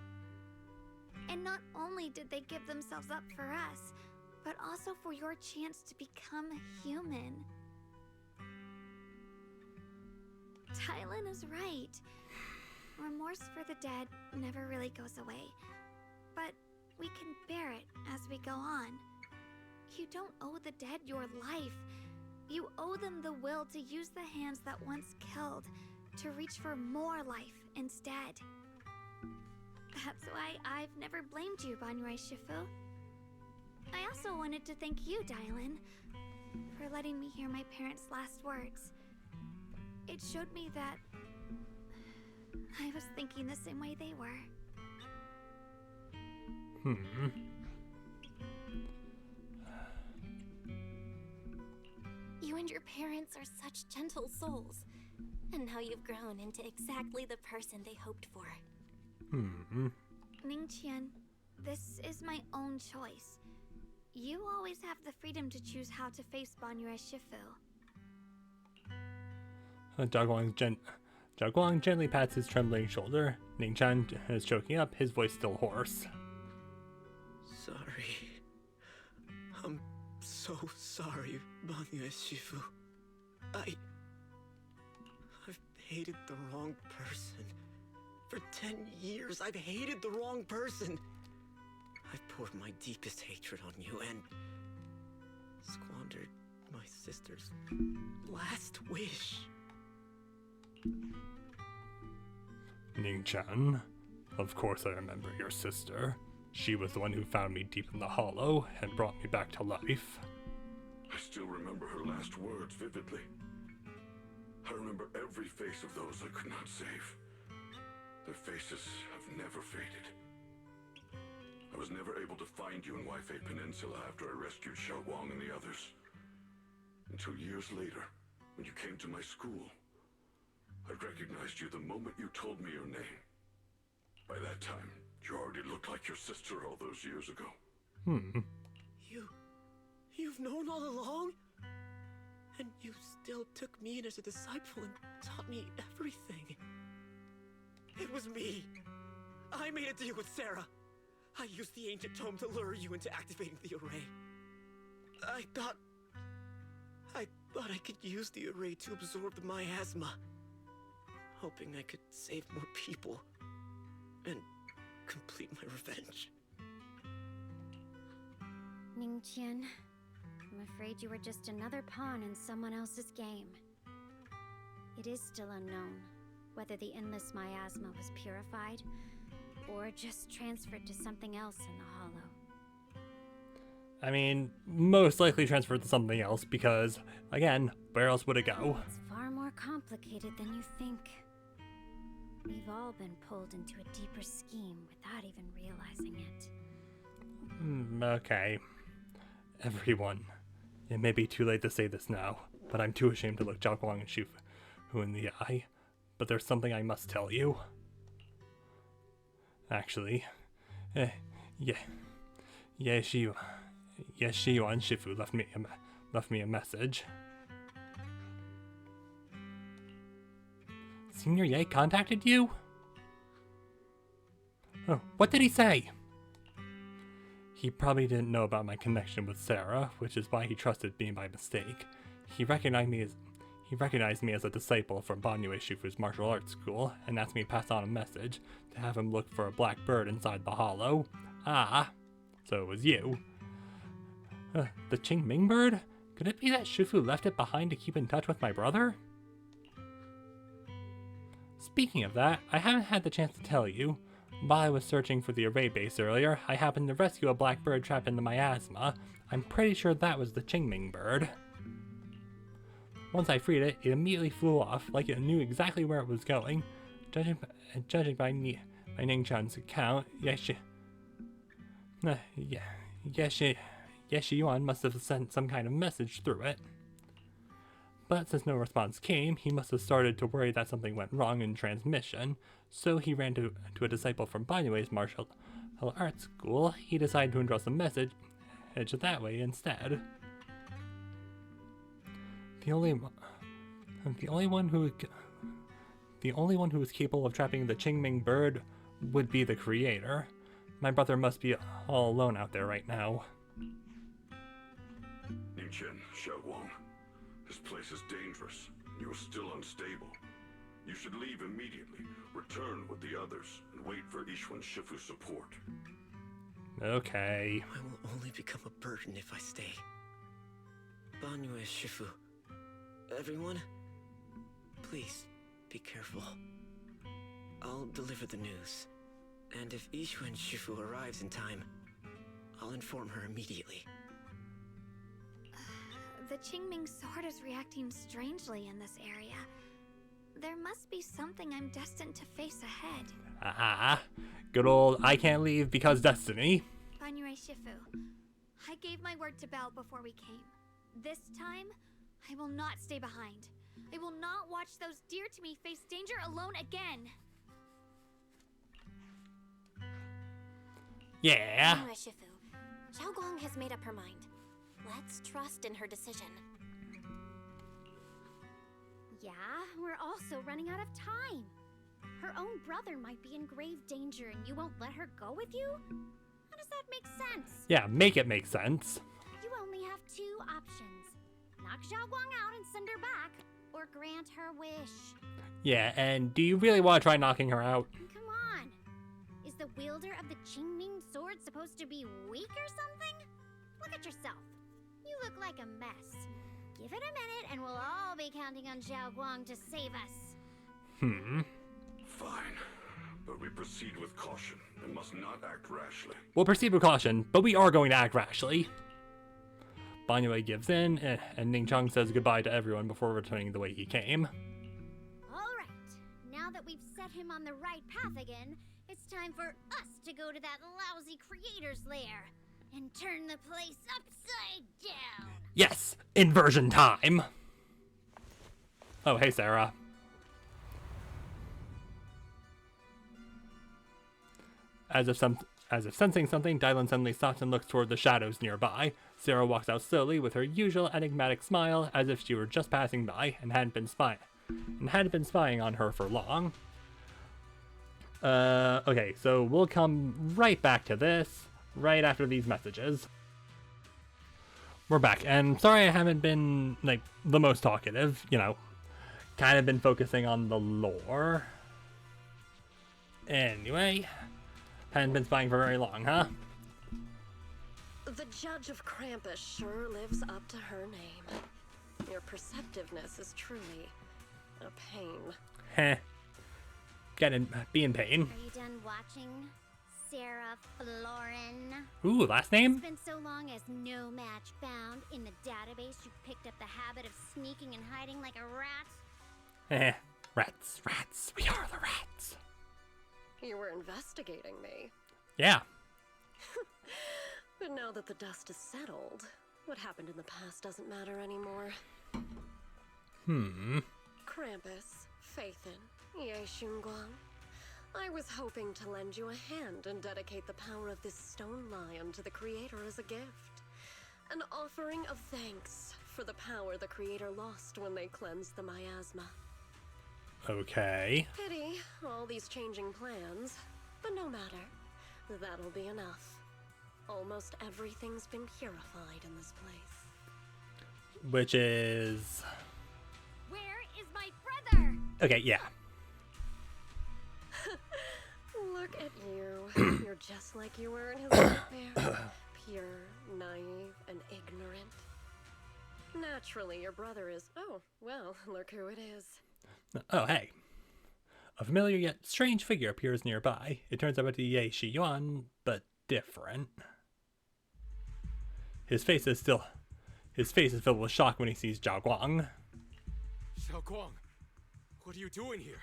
E: And not only did they give themselves up for us, but also for your chance to become human. Tylan is right. Remorse for the dead never really goes away. But we can bear it as we go on. You don't owe the dead your life. You owe them the will to use the hands that once killed to reach for more life instead. That's why I've never blamed you, Banyue Shifu. I also wanted to thank you, Dylan, for letting me hear my parents' last words. It showed me that I was thinking the same way they were. You and your parents are such gentle souls.
B: And now you've grown into exactly the person they hoped for.
E: Ningqian, this is my own choice. You always have the freedom to choose how to face Banyue Shifu.
A: Jiaguang gently pats his trembling shoulder. Ningqian is choking up, his voice still hoarse.
J: Sorry. I'm so sorry, Banyue Shifu. I've hated the wrong person. For 10 years, I've hated the wrong person. I've poured my deepest hatred on you and squandered my sister's last wish.
A: Ningqian, of course I remember your sister. She was the one who found me deep in the hollow and brought me back to life.
H: I still remember her last words vividly. I remember every face of those I could not save. Their faces have never faded. I was never able to find you in Waifei Peninsula after I rescued Xiaoguang and the others. Until years later, when you came to my school, I recognized you the moment you told me your name. By that time, you already looked like your sister all those years ago.
J: You've known all along? And you still took me in as a disciple and taught me everything. It was me. I made a deal with Sarah. I used the ancient tome to lure you into activating the array. I thought I could use the array to absorb the miasma, hoping I could save more people and complete my revenge.
L: Ningqian, I'm afraid you were just another pawn in someone else's game. It is still unknown whether the endless miasma was purified or just transferred to something else in the hollow.
A: I mean, most likely transferred to something else because, again, where else would it go?
L: It's far more complicated than you think. We've all been pulled into a deeper scheme without even realizing it.
A: Okay. Everyone, it may be too late to say this now, but I'm too ashamed to look Jiaguang and Shifu in the eye. But there's something I must tell you. Actually, Shiyuan Shifu left me a message. Senior Ye contacted you? Oh, what did he say? He probably didn't know about my connection with Sarah, which is why he trusted me by mistake. He recognized me as a disciple from Banyue Shifu's martial arts school and asked me to pass on a message to have him look for a black bird inside the hollow. Ah, so it was you. The Qingming bird? Could it be that Shifu left it behind to keep in touch with my brother? Speaking of that, I haven't had the chance to tell you. While I was searching for the array base earlier, I happened to rescue a black bird trapped in the miasma. I'm pretty sure that was the Qingming bird. Once I freed it, it immediately flew off, like it knew exactly where it was going. Judging by Ningqian's account, Shiyuan must have sent some kind of message through it. But since no response came, he must have started to worry that something went wrong in transmission, so he ran to a disciple from Banyue's martial arts school. He decided to entrust a message that way instead. The only one who is capable of trapping the Qingming bird would be the creator. My brother must be all alone out there right now.
H: Ningqian, Xiaoguang, this place is dangerous. You are still unstable. You should leave immediately, return with the others, and wait for Yishuan Shifu's support.
A: Okay.
J: I will only become a burden if I stay. Banyue Shifu. Everyone, please be careful. I'll deliver the news. And if Yishuan Shifu arrives in time, I'll inform her immediately.
E: The Qingming sword is reacting strangely in this area. There must be something I'm destined to face ahead.
A: Ah, good old I can't leave because destiny.
E: Banyue Shifu, I gave my word to Belle before we came. This time, I will not stay behind. I will not watch those dear to me face danger alone again.
A: Yeah.
B: Anyway, Shifu, Xiaoguang has made up her mind. Let's trust in her decision.
L: Yeah, we're also running out of time. Her own brother might be in grave danger and you won't let her go with you? How does that make sense?
A: Yeah, make it make sense.
L: You only have two options. Knock Xiaoguang out and send her back, or grant her wish.
A: Yeah, and do you really want to try knocking her out?
L: Come on. Is the wielder of the Qingming sword supposed to be weak or something? Look at yourself. You look like a mess. Give it a minute and we'll all be counting on Xiaoguang to save us.
H: Fine, but we proceed with caution and must not act rashly.
A: We'll proceed with caution, but we are going to act rashly. Banyue gives in, and Ningchang says goodbye to everyone before returning the way he came.
L: Alright, now that we've set him on the right path again, it's time for us to go to that lousy creator's lair and turn the place upside down.
A: Yes, inversion time. Oh, hey, Sarah. As if sensing something, Dylan suddenly stops and looks toward the shadows nearby. Sarah walks out slowly with her usual enigmatic smile, as if she were just passing by and hadn't been spying on her for long. Okay, so we'll come right back to this right after these messages. We're back, and sorry I haven't been, like, the most talkative, you know. Kind of been focusing on the lore. Anyway, hadn't been spying for very long, huh?
Q: The Judge of Krampus sure lives up to her name. Your perceptiveness is truly a pain.
A: Heh. Be in pain.
L: Are you done watching, Sarah Florin?
A: Ooh, last name?
L: It's been so long as no match found in the database you picked up the habit of sneaking and hiding like a rat?
A: Rats. We are the rats.
Q: You were investigating me.
A: Yeah.
Q: But now that the dust is settled, what happened in the past doesn't matter anymore. Krampus, Faithin, Ye Xunguang. I was hoping to lend you a hand and dedicate the power of this stone lion to the Creator as a gift. An offering of thanks for the power the Creator lost when they cleansed the miasma.
A: Okay.
Q: Pity, all these changing plans, but no matter. That'll be enough. Almost everything's been purified in this place.
A: Which is...
L: Where is my brother?
A: Okay, yeah.
Q: Look at you. You're just like you were in his nightmare. Pure, naive, and ignorant. Naturally, your brother is... Oh, well, look who it is.
A: Oh, hey. A familiar yet strange figure appears nearby. It turns out to be Ye Shiyuan, but different. His face is filled with shock when he sees Xiaoguang.
I: Xiaoguang, what are you doing here?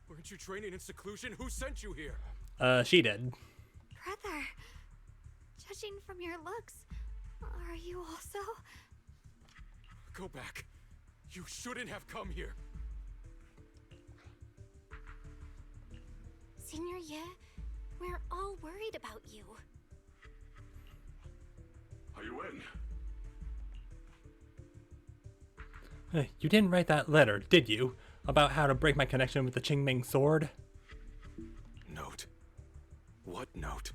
I: Weren't you training in seclusion? Who sent you here?
A: She did.
E: Brother, judging from your looks, are you also?
I: Go back. You shouldn't have come here.
B: Senior Ye, we're all worried about you.
H: Shiyuan.
A: You didn't write that letter, did you? About how to break my connection with the Qingming sword?
I: Note? What note?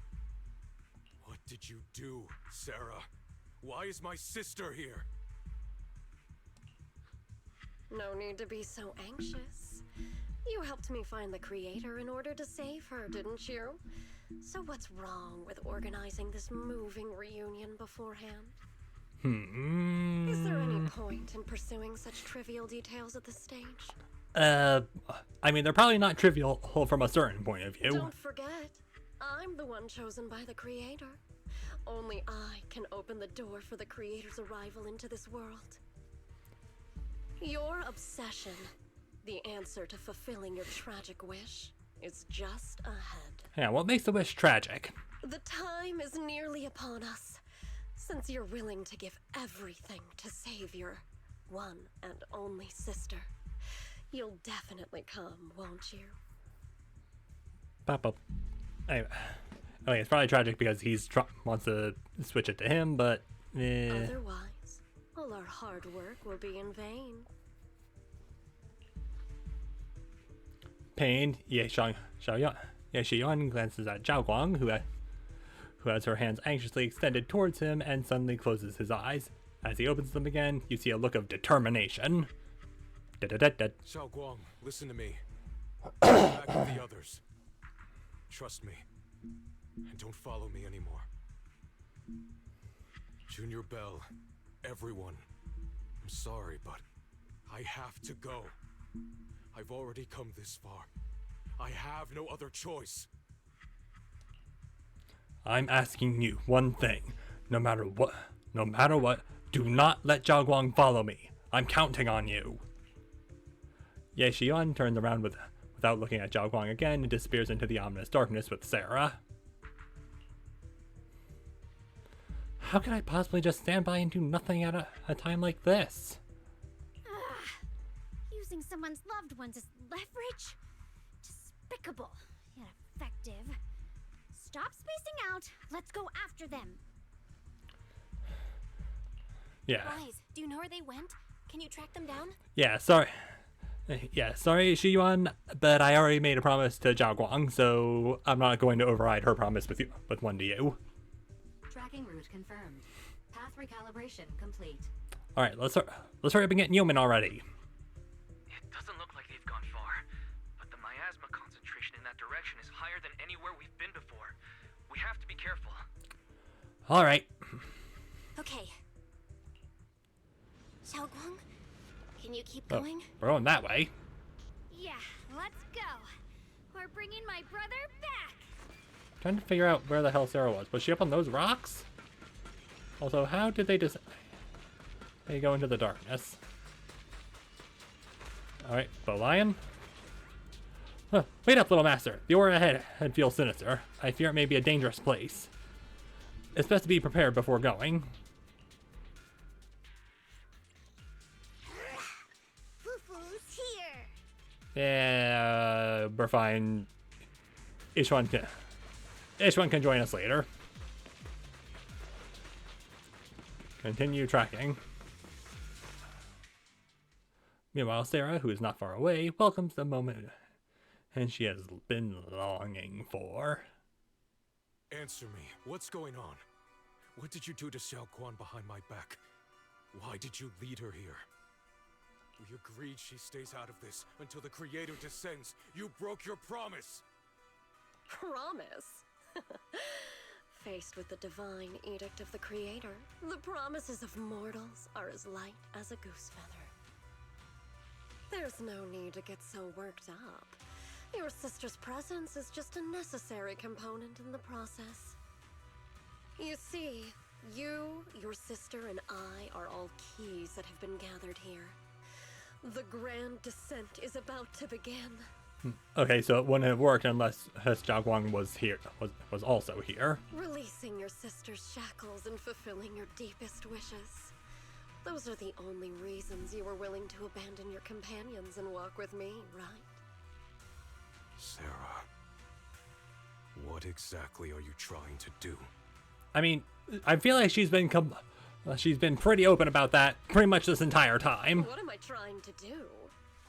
I: What did you do, Sarah? Why is my sister here?
Q: No need to be so anxious. You helped me find the Creator in order to save her, didn't you? So what's wrong with organizing this moving reunion beforehand? Is there any point in pursuing such trivial details at this stage?
A: I mean, they're probably not trivial from a certain point of view.
Q: Don't forget, I'm the one chosen by the Creator. Only I can open the door for the Creator's arrival into this world. Your obsession, the answer to fulfilling your tragic wish, is just ahead.
A: Yeah, what makes the wish tragic?
Q: The time is nearly upon us. Since you're willing to give everything to save your one and only sister. You'll definitely come, won't you?
A: Pop up. Anyway, it's probably tragic because he's wants to switch it to him, but
Q: Otherwise, all our hard work will be in vain.
A: Pain. Shiyuan glances at Zhao Guang, who has her hands anxiously extended towards him and suddenly closes his eyes. As he opens them again, you see a look of determination.
I: Zhao Guang, listen to me. Back with the others. Trust me. And don't follow me anymore. Junior Bell, everyone. I'm sorry, but I have to go. I've already come this far. I have no other choice.
A: I'm asking you one thing. No matter what, do not let Zhao Guang follow me. I'm counting on you. Shiyuan turns around without looking at Zhao Guang again and disappears into the ominous darkness with Sarah. How could I possibly just stand by and do nothing at a time like this?
L: Using someone's loved ones as leverage? Despicable, yet effective. Stop spacing out. Let's go after them.
A: Yeah.
B: Guys, do you know where they went? Can you track them down?
A: Yeah, sorry. Sorry, Shiyuan, but I already made a promise to Zhao Guang, so I'm not going to override her promise with one to you.
O: Tracking route confirmed. Path recalibration complete.
A: All right, let's hurry up and get Yeoman already.
K: It doesn't look like they've gone far, but the miasma concentration in that direction is higher than anywhere we've been before. We have to be careful.
A: All right.
B: Okay. Xiao Guang, can you keep going?
A: We're going that way.
E: Yeah, let's go. We're bringing my brother back.
A: Trying to figure out where the hell Sarah was. Was she up on those rocks? Also, how did they just... They go into the darkness. Alright, the lion? Huh, wait up, little master. The aura ahead feels sinister. I fear it may be a dangerous place. It's best to be prepared before going.
E: Fufu's here.
A: Yeah, we're fine. Ishwan can join us later. Continue tracking. Meanwhile, Sarah, who is not far away, welcomes the moment and she has been longing for.
I: Answer me. What's going on? What did you do to Xiao Quan behind my back? Why did you lead her here? We agreed she stays out of this until the Creator descends. You broke your promise!
Q: Promise? Faced with the divine edict of the Creator, the promises of mortals are as light as a goose feather. There's no need to get so worked up. Your sister's presence is just a necessary component in the process. You see, you, your sister, and I are all keys that have been gathered here. The grand descent is about to begin.
A: Okay, so it wouldn't have worked unless Zhao Guang was here, was also here.
Q: Releasing your sister's shackles and fulfilling your deepest wishes. Those are the only reasons you were willing to abandon your companions and walk with me, right?
I: Sarah, what exactly are you trying to do?
A: I mean, I feel like she's been pretty open about that pretty much this entire time.
Q: What am I trying to do?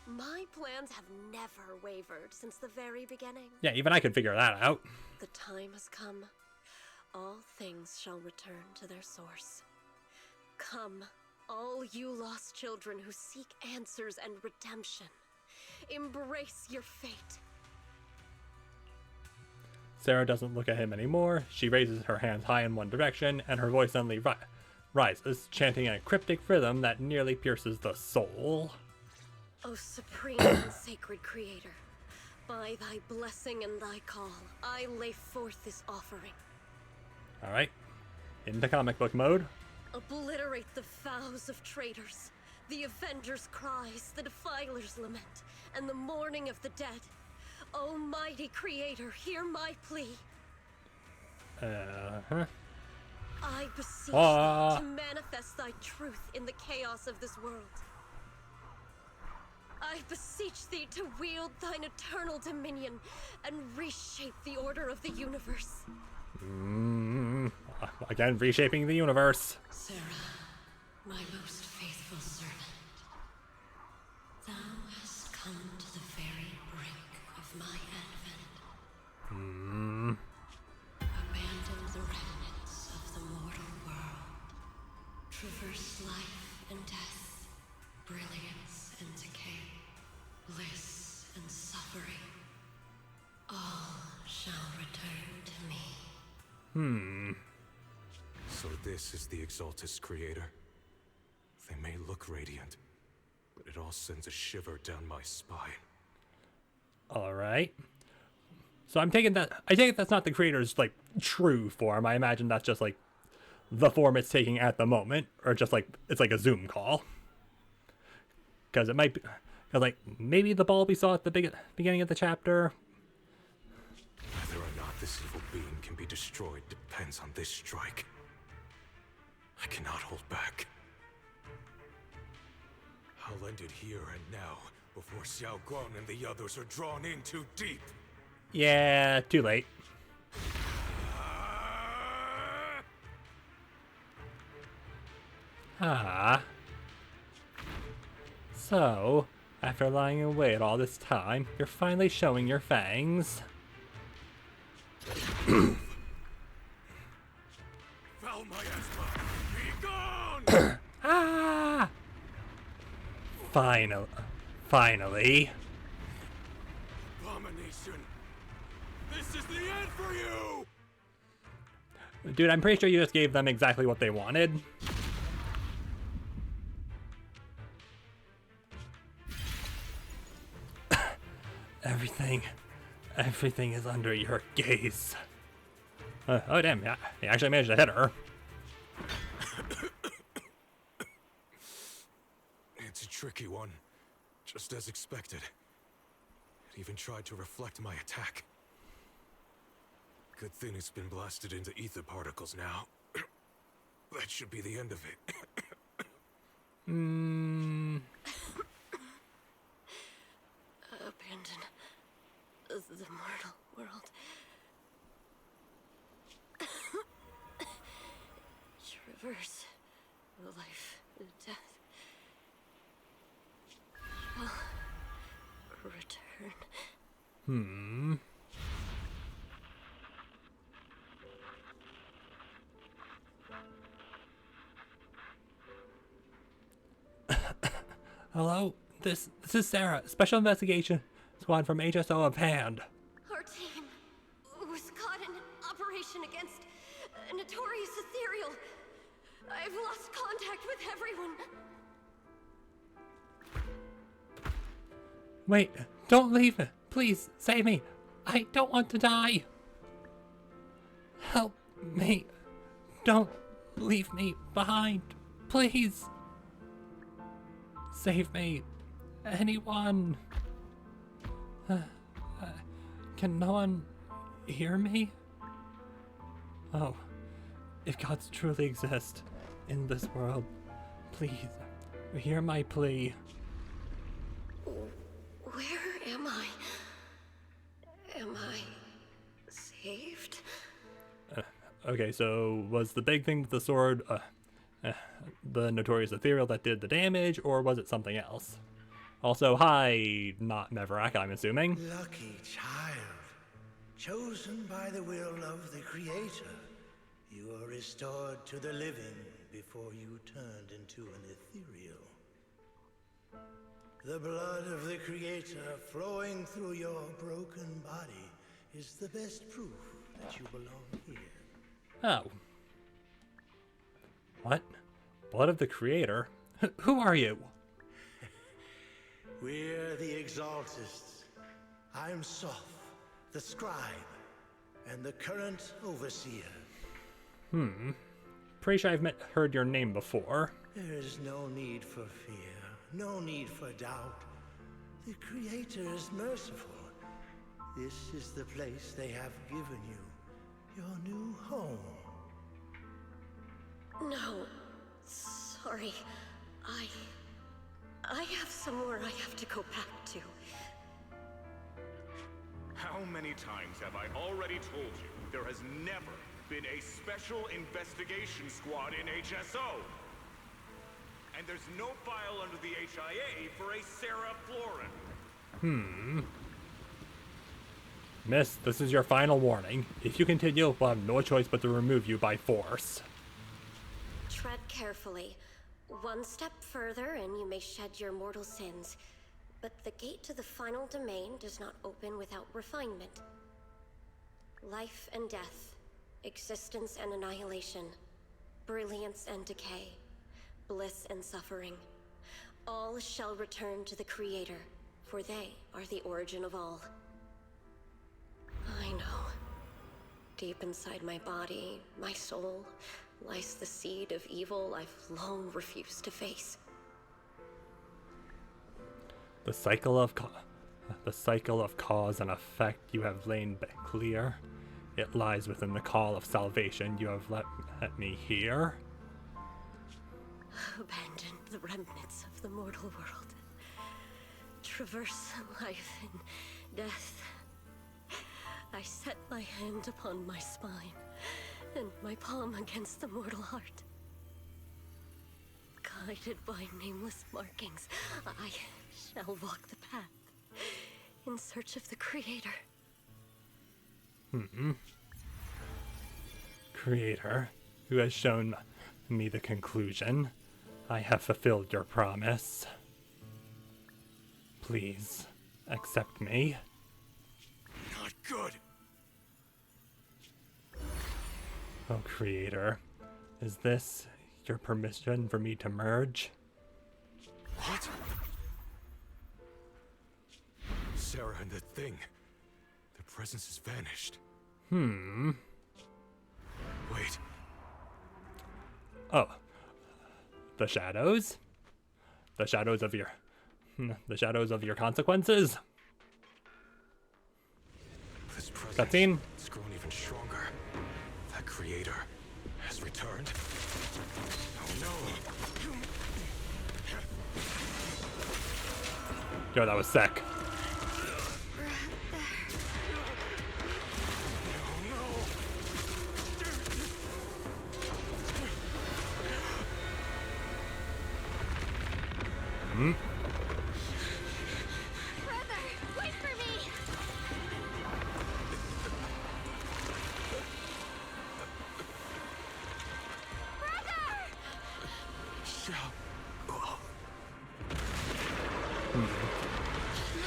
Q: My plans have never wavered since the very beginning.
A: Yeah, even I could figure that out.
Q: The time has come. All things shall return to their source. Come, all you lost children who seek answers and redemption. Embrace your fate.
A: Sarah doesn't look at him anymore. She raises her hands high in one direction, and her voice suddenly rises, chanting in a cryptic rhythm that nearly pierces the soul.
Q: O supreme and sacred Creator, by thy blessing and thy call, I lay forth this offering.
A: Alright, into comic book mode.
Q: Obliterate the vows of traitors, the avengers' cries, the defiler's lament, and the mourning of the dead. Almighty Creator, hear my plea. I beseech thee to manifest thy truth in the chaos of this world. I beseech thee to wield thine eternal dominion and reshape the order of the universe.
A: Again, reshaping the universe.
Q: Sarah, my most faithful servant, thou hast come to the very brink of my advent. Abandon the remnants of the mortal world. Traverse life and death, brilliance and decay, bliss and suffering. All shall return to me.
I: So this is the Exaltus creator. They may look radiant, but it all sends a shiver down my spine.
A: Alright. So I take it that's not the creator's, like, true form. I imagine that's just, like, the form it's taking at the moment. Or just, like, it's like a Zoom call. Because it might be... Cause, like, maybe the bulb we saw at the beginning of the chapter...
I: Whether or not this evil being can be destroyed depends on this strike. I cannot hold back. I'll end it here and now, before Xiao Guang and the others are drawn in too deep.
A: Yeah, too late. So, after lying away at all this time, you're finally showing your fangs.
I: Foul miasma, be gone!
A: Finally.
I: Abomination! This is the end for you!
A: Dude, I'm pretty sure you just gave them exactly what they wanted. Everything is under your gaze. Oh damn, yeah, he actually managed to hit her.
I: It's a tricky one, just as expected. It even tried to reflect my attack. Good thing it's been blasted into ether particles now. That should be the end of it.
Q: Abandon the mortal world. Traverse life and death. Shall return.
A: Hello, this is Sarah, Special Investigation Squad from HSO of Hand.
Q: Our team was caught in an operation against a notorious ethereal. I've lost contact with everyone.
A: Wait, don't leave me. Please, save me. I don't want to die. Help me. Don't leave me behind. Please. Save me. Anyone. Can no one hear me? Oh, if gods truly exist in this world, please hear my plea.
Q: Where am I? Am I saved?
A: Okay, so was the big thing with the sword the notorious ethereal that did the damage, or was it something else? Also, hi, not Meverak, I'm assuming.
R: Lucky child. Chosen by the will of the Creator, you are restored to the living before you turned into an ethereal. The blood of the Creator flowing through your broken body is the best proof that you belong here.
A: Oh. What? Blood of the Creator? Who are you?
R: We're the Exaltists. I'm Soph, the scribe, and the current overseer.
A: Pretty sure I've heard your name before.
R: There is no need for fear, no need for doubt. The Creator is merciful. This is the place they have given you, your new home.
Q: No, sorry. I have somewhere I have to go back to.
S: How many times have I already told you there has never been a special investigation squad in HSO? And there's no file under the HIA for a Sarah Florin.
A: Miss, this is your final warning. If you continue, we'll have no choice but to remove you by force.
Q: Tread carefully. One step further and you may shed your mortal sins. But the gate to the final domain does not open without refinement. Life and death, existence and annihilation, brilliance and decay, bliss and suffering. All shall return to the Creator, for they are the origin of all. I know. Deep inside my body, my soul, lies the seed of evil I've long refused to face.
A: The cycle of cause and effect you have lain clear. It lies within the call of salvation you have let me hear.
Q: Abandon the remnants of the mortal world. Traverse life and death. I set my hand upon my spine and my palm against the mortal heart. Guided by nameless markings, I shall walk the path in search of the Creator.
A: Creator, who has shown me the conclusion. I have fulfilled your promise. Please, accept me.
S: Not good.
A: Oh, Creator, is this your permission for me to merge?
I: What? Sarah and the thing. Their presence has vanished. Wait.
A: Oh. The shadows? The shadows of your... The shadows of your consequences?
I: This presence,
A: Cutscene?
I: it's grown even stronger. That Creator has returned. Oh no.
A: Yo, that was sick.
E: Brother, wait for me!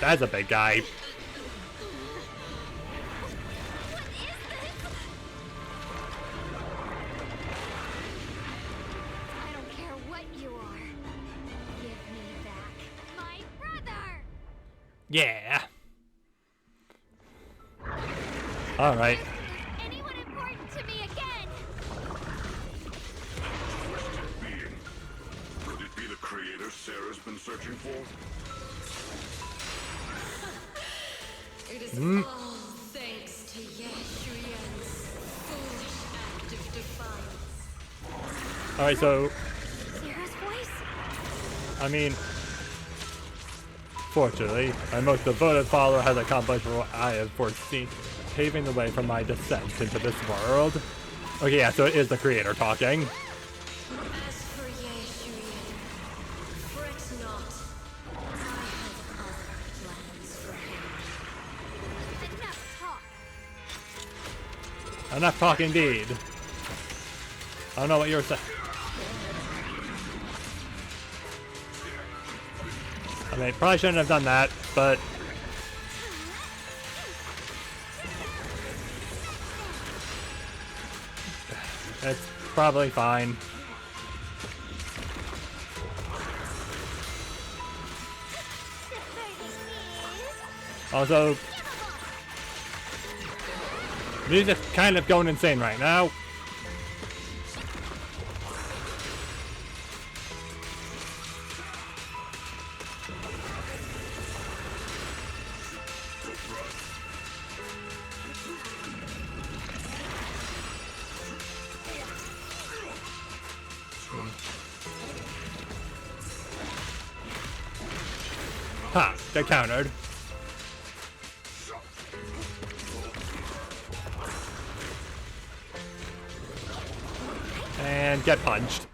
A: That's a big guy.
E: I don't care what you are. Give me back my brother!
A: Yeah. All right.
E: Anyone important to me again?
H: Twisted being. Could it be the Creator Sarah's been searching for?
Q: It is all thanks to Shiyuan's foolish act of defiance.
A: All right, so
E: Sarah's voice?
A: I mean, fortunately, my most devoted follower has accomplished what I have foreseen, paving the way for my descent into this world. Okay, yeah, so it is the Creator talking.
Q: As for Shiyuan, fret not. I have other plans for him.
E: Enough talk.
A: Enough talk indeed. I don't know what you were saying. I mean, probably shouldn't have done that, but it's probably fine. Also, music's kind of going insane right now. Ha! Get countered. And get punched.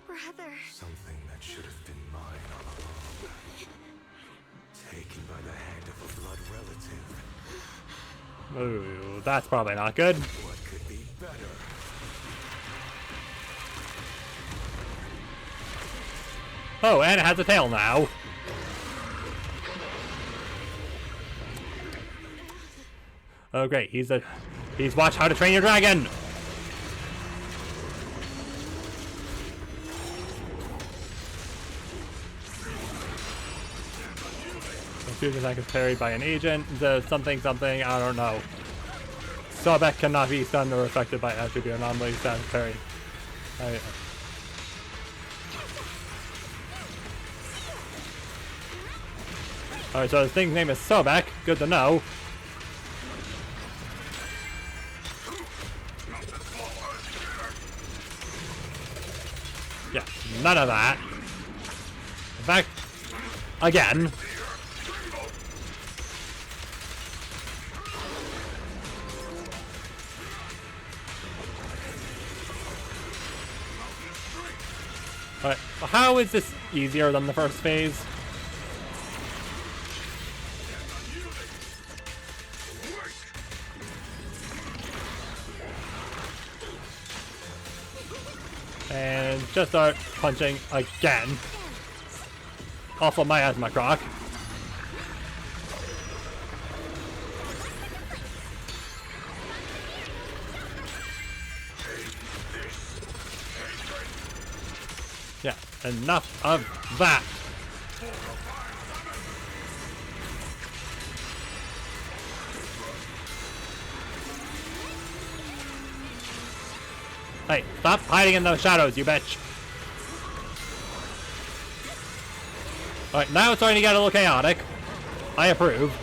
E: Brother.
I: Something that should have been mine all along. Taken by the hand of a blood relative.
A: Ooh, that's probably not good.
I: What could be better?
A: Oh, and it has a tail now. Oh great, he's watched How to Train Your Dragon. As soon as I get parried by an agent, the something, I don't know. Sobek cannot be stunned or affected by attribute anomaly status parry. Alright, so this thing's name is Sobek. Good to know. Yeah, none of that. In fact, again. Alright, how is this easier than the first phase? And just start punching again. Off of my asthma croc. Yeah, enough of that. Hey, stop hiding in those shadows, you bitch. Alright, now it's starting to get a little chaotic. I approve.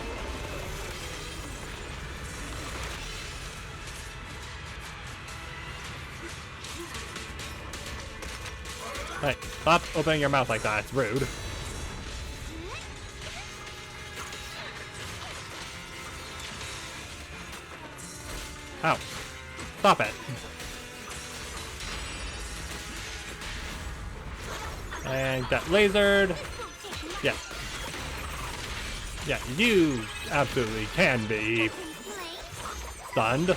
A: Hey, stop opening your mouth like that, it's rude. Ow. Stop it. And got lasered. Yeah. Yeah, you absolutely can be stunned.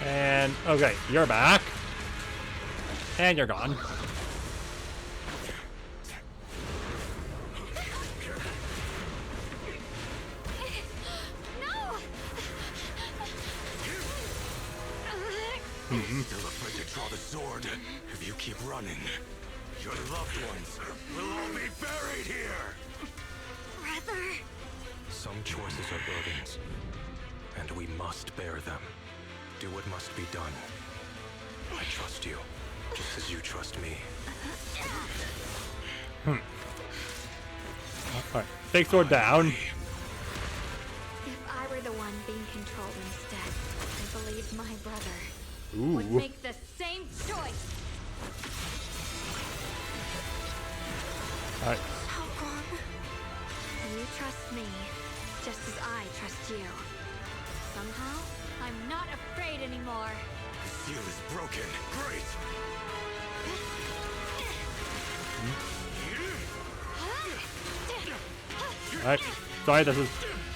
A: And okay, you're back. And you're gone.
I: Still afraid to draw the sword. If you keep running, your loved ones will all be buried here.
E: Brother.
I: Some choices are burdens, and we must bear them. Do what must be done. I trust you, just as you trust me.
A: Alright, take sword down.
E: If I were the one being controlled instead, I believe my brother would
A: Ooh.
E: make the same choice.
A: Alright.
E: You trust me, just as I trust you. Somehow, I'm not afraid anymore.
I: The seal is broken. Great!
A: Alright. Sorry, this is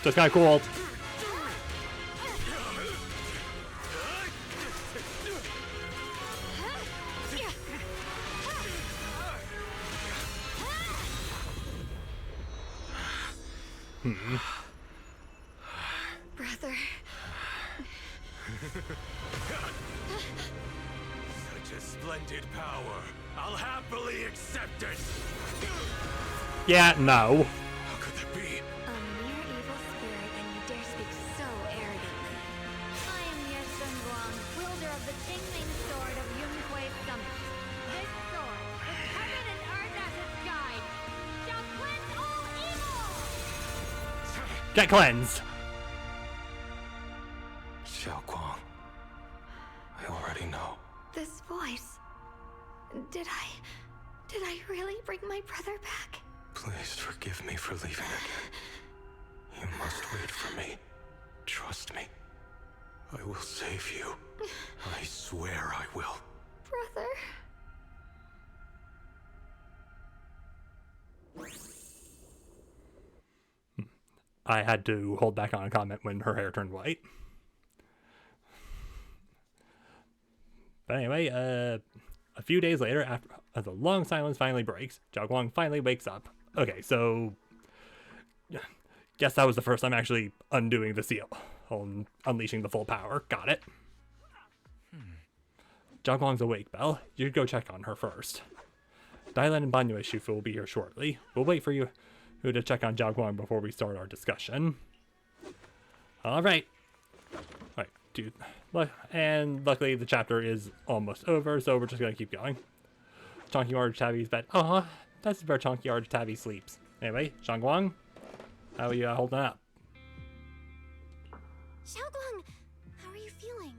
A: just kind of cool.
E: Brother.
I: Such a splendid power. I'll happily accept it.
A: Yeah, no.
I: How could that be?
E: A mere evil spirit, and you dare speak so arrogantly. I am Ye Guang, wielder of the Qingming sword of Yunhui Summit. This sword
A: Get cleansed!
I: Xiaoguang, I already know.
E: This voice. Did I really bring my brother back?
I: Please forgive me for leaving again. You must wait for me. Trust me. I will save you. I swear I will.
E: Brother.
A: I had to hold back on a comment when her hair turned white. But anyway, a few days later, after the long silence finally breaks, Xiaoguang finally wakes up. Okay, so guess that was the first time actually undoing the seal, unleashing the full power. Got it. Xiaoguang's awake, Belle. You go check on her first. Dylan and Banyue Shifu will be here shortly. We'll wait for you to check on Xiaoguang before we start our discussion. Alright. Alright, dude. And luckily the chapter is almost over, so we're just gonna keep going. Chonky Orange Tabby's bed. Oh, that's where Chonky Orange Tabby sleeps. Anyway, Xiaoguang, how are you holding up?
B: Xiaoguang, how are you feeling?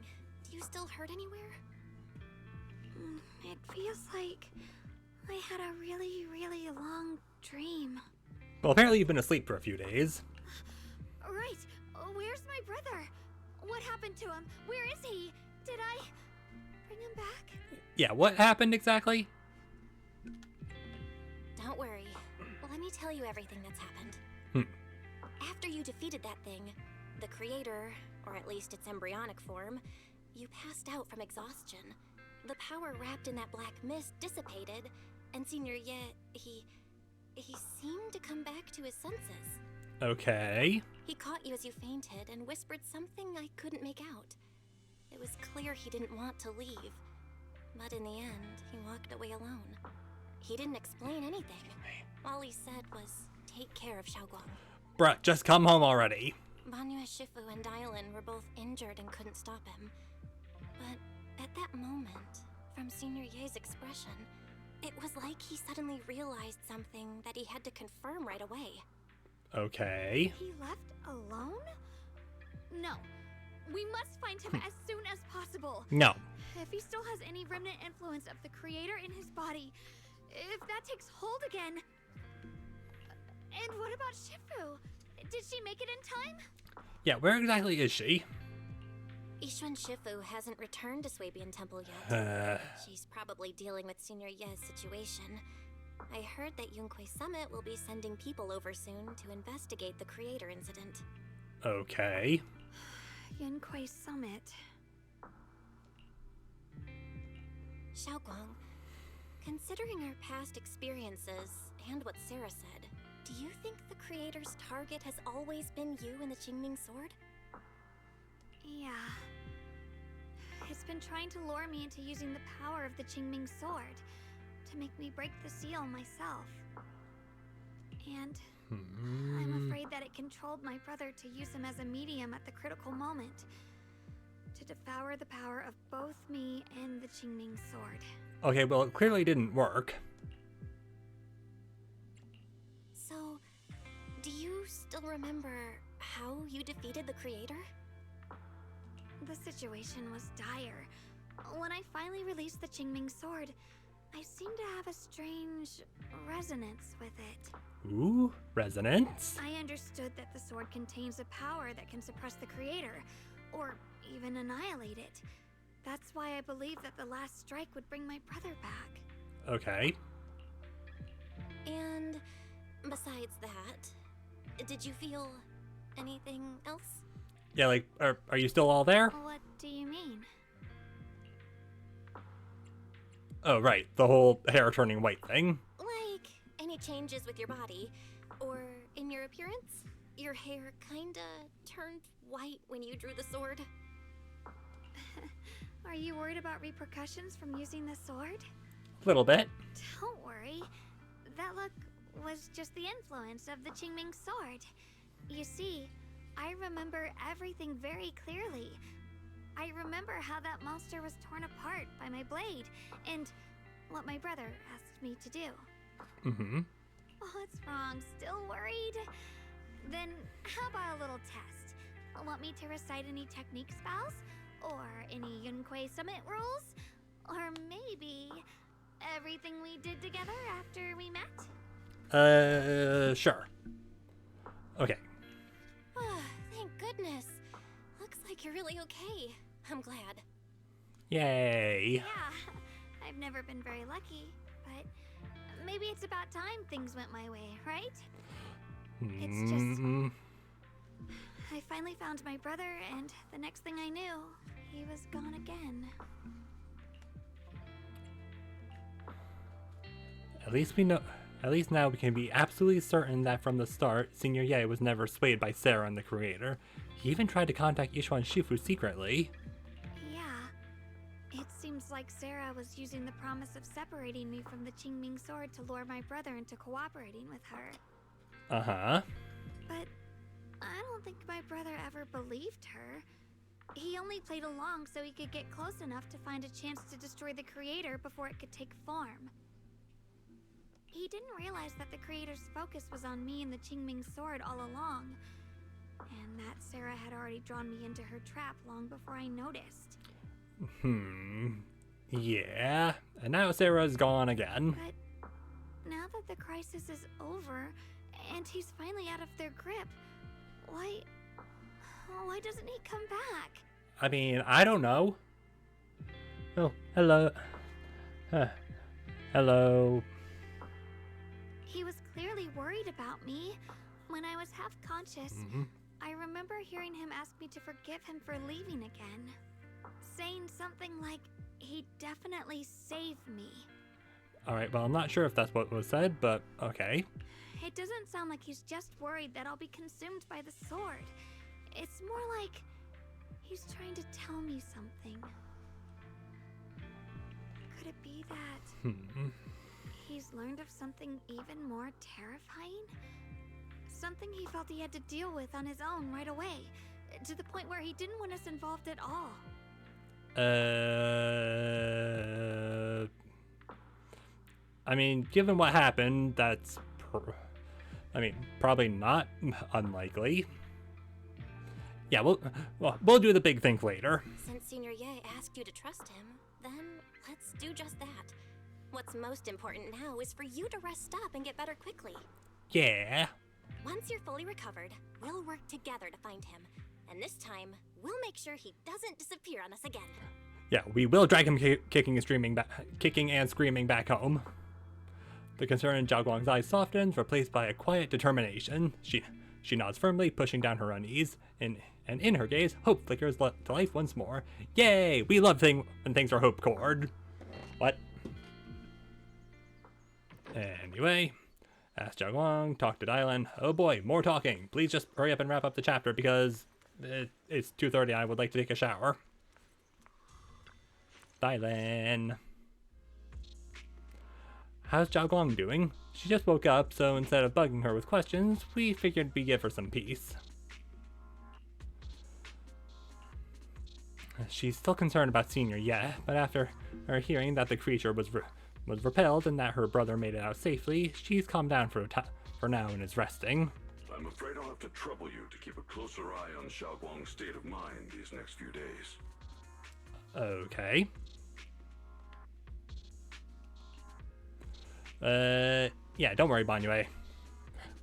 B: Do you still hurt anywhere?
E: It feels like I had a really, really long dream.
A: Well, apparently you've been asleep for a few days.
E: Right. Where's my brother? What happened to him? Where is he? Did I bring him back?
A: Yeah, what happened exactly?
B: Don't worry. Let me tell you everything that's happened. After you defeated that thing, the creator, or at least its embryonic form, you passed out from exhaustion. The power wrapped in that black mist dissipated, and Senior Ye, he seemed to come back to his senses.
A: Okay.
B: He caught you as you fainted and whispered something I couldn't make out. It was clear he didn't want to leave, but in the end, he walked away alone. He didn't explain anything. All he said was, take care of Xiaoguang.
A: Bruh, just come home already.
B: Banyue Shifu and Dylan were both injured and couldn't stop him. But at that moment, from Senior Ye's expression, it was like he suddenly realized something that he had to confirm right away.
A: Okay.
E: He left alone? No. We must find him as soon as possible.
A: No.
E: If he still has any remnant influence of the creator in his body, if that takes hold again. And what about Shifu? Did she make it in time?
A: Yeah, where exactly is she?
B: Yixuan Shifu hasn't returned to Swabian Temple yet. She's probably dealing with Senior Ye's situation. I heard that Yunquei Summit will be sending people over soon to investigate the creator incident.
A: Okay.
E: Yunquei Summit.
B: Xiaoguang, considering our past experiences and what Sarah said, do you think the creator's target has always been you and the Qingming Sword?
E: Yeah. It's been trying to lure me into using the power of the Qingming Sword to make me break the seal myself. And I'm afraid that it controlled my brother to use him as a medium at the critical moment, to devour the power of both me and the Qingming Sword.
A: Okay, well, it clearly didn't work.
B: So, do you still remember how you defeated the creator?
E: The situation was dire. When I finally released the Qingming Sword, I seemed to have a strange resonance with it.
A: Ooh, resonance?
E: I understood that the sword contains a power that can suppress the creator, or even annihilate it. That's why I believed that the last strike would bring my brother back.
A: Okay.
B: And besides that, did you feel anything else?
A: Yeah, like, are you still all there?
E: What do you mean?
A: Oh, right, the whole hair turning white thing.
B: Like, any changes with your body, or in your appearance? Your hair kinda turned white when you drew the sword.
E: Are you worried about repercussions from using the sword?
A: A little bit.
E: Don't worry. That look was just the influence of the Qingming Sword. You see, I remember everything very clearly. I remember how that monster was torn apart by my blade, and what my brother asked me to do.
A: Mm-hmm.
E: What's wrong? Still worried? Then how about a little test? Want me to recite any technique spells? Or any Yunquei Summit rules? Or maybe everything we did together after we met?
A: Sure. Okay.
B: Oh, thank goodness. Looks like you're really okay. I'm glad.
A: Yay.
E: Yeah, I've never been very lucky, but maybe it's about time things went my way, right? It's just... I finally found my brother, and the next thing I knew, he was gone again.
A: At least now we can be absolutely certain that from the start, Senior Ye was never swayed by Sarah and the Creator. He even tried to contact Yishuan Shifu secretly.
E: Yeah. It seems like Sarah was using the promise of separating me from the Qingming sword to lure my brother into cooperating with her.
A: Uh-huh.
E: But I don't think my brother ever believed her. He only played along so he could get close enough to find a chance to destroy the Creator before it could take form. He didn't realize that the Creator's focus was on me and the Qingming sword all along, and that Sarah had already drawn me into her trap long before I noticed.
A: Yeah. And now Sarah's gone again.
E: But now that the crisis is over, and he's finally out of their grip, why doesn't he come back?
A: I mean, I don't know. Oh, hello. Hello.
E: He was clearly worried about me. When I was half conscious, I remember hearing him ask me to forgive him for leaving again. Saying something like, he'd definitely save me.
A: Alright, well, I'm not sure if that's what was said, but okay.
E: It doesn't sound like he's just worried that I'll be consumed by the sword. It's more like he's trying to tell me something. Could it be that he's learned of something even more terrifying? Something he felt he had to deal with on his own right away, to the point where he didn't want us involved at all.
A: I mean, given what happened, that's probably not unlikely. Yeah, we'll do the big think later.
B: Since Senior Ye asked you to trust him, then let's do just that. What's most important now is for you to rest up and get better quickly.
A: Yeah.
B: Once you're fully recovered, we'll work together to find him. And this time, we'll make sure he doesn't disappear on us again.
A: Yeah, we will drag him kicking and screaming back home. The concern in Zhao Guang's eyes softens, replaced by a quiet determination. She nods firmly, pushing down her unease, and in her gaze, hope flickers to life once more. Yay! We love when things are hope-cored. What? Anyway, ask Zhao Guang, talk to Dylan. Oh boy, more talking. Please just hurry up and wrap up the chapter because it's 2:30. I would like to take a shower. Dylan. How's Zhao Guang doing? She just woke up, so instead of bugging her with questions, we figured we'd give her some peace. She's still concerned about Senior Ye, but after her hearing that the creature was repelled and that her brother made it out safely, she's calmed down for now and is resting.
H: I'm afraid I'll have to trouble you to keep a closer eye on Zhao Guang's state of mind these next few days.
A: Okay. Yeah, don't worry, Banyue.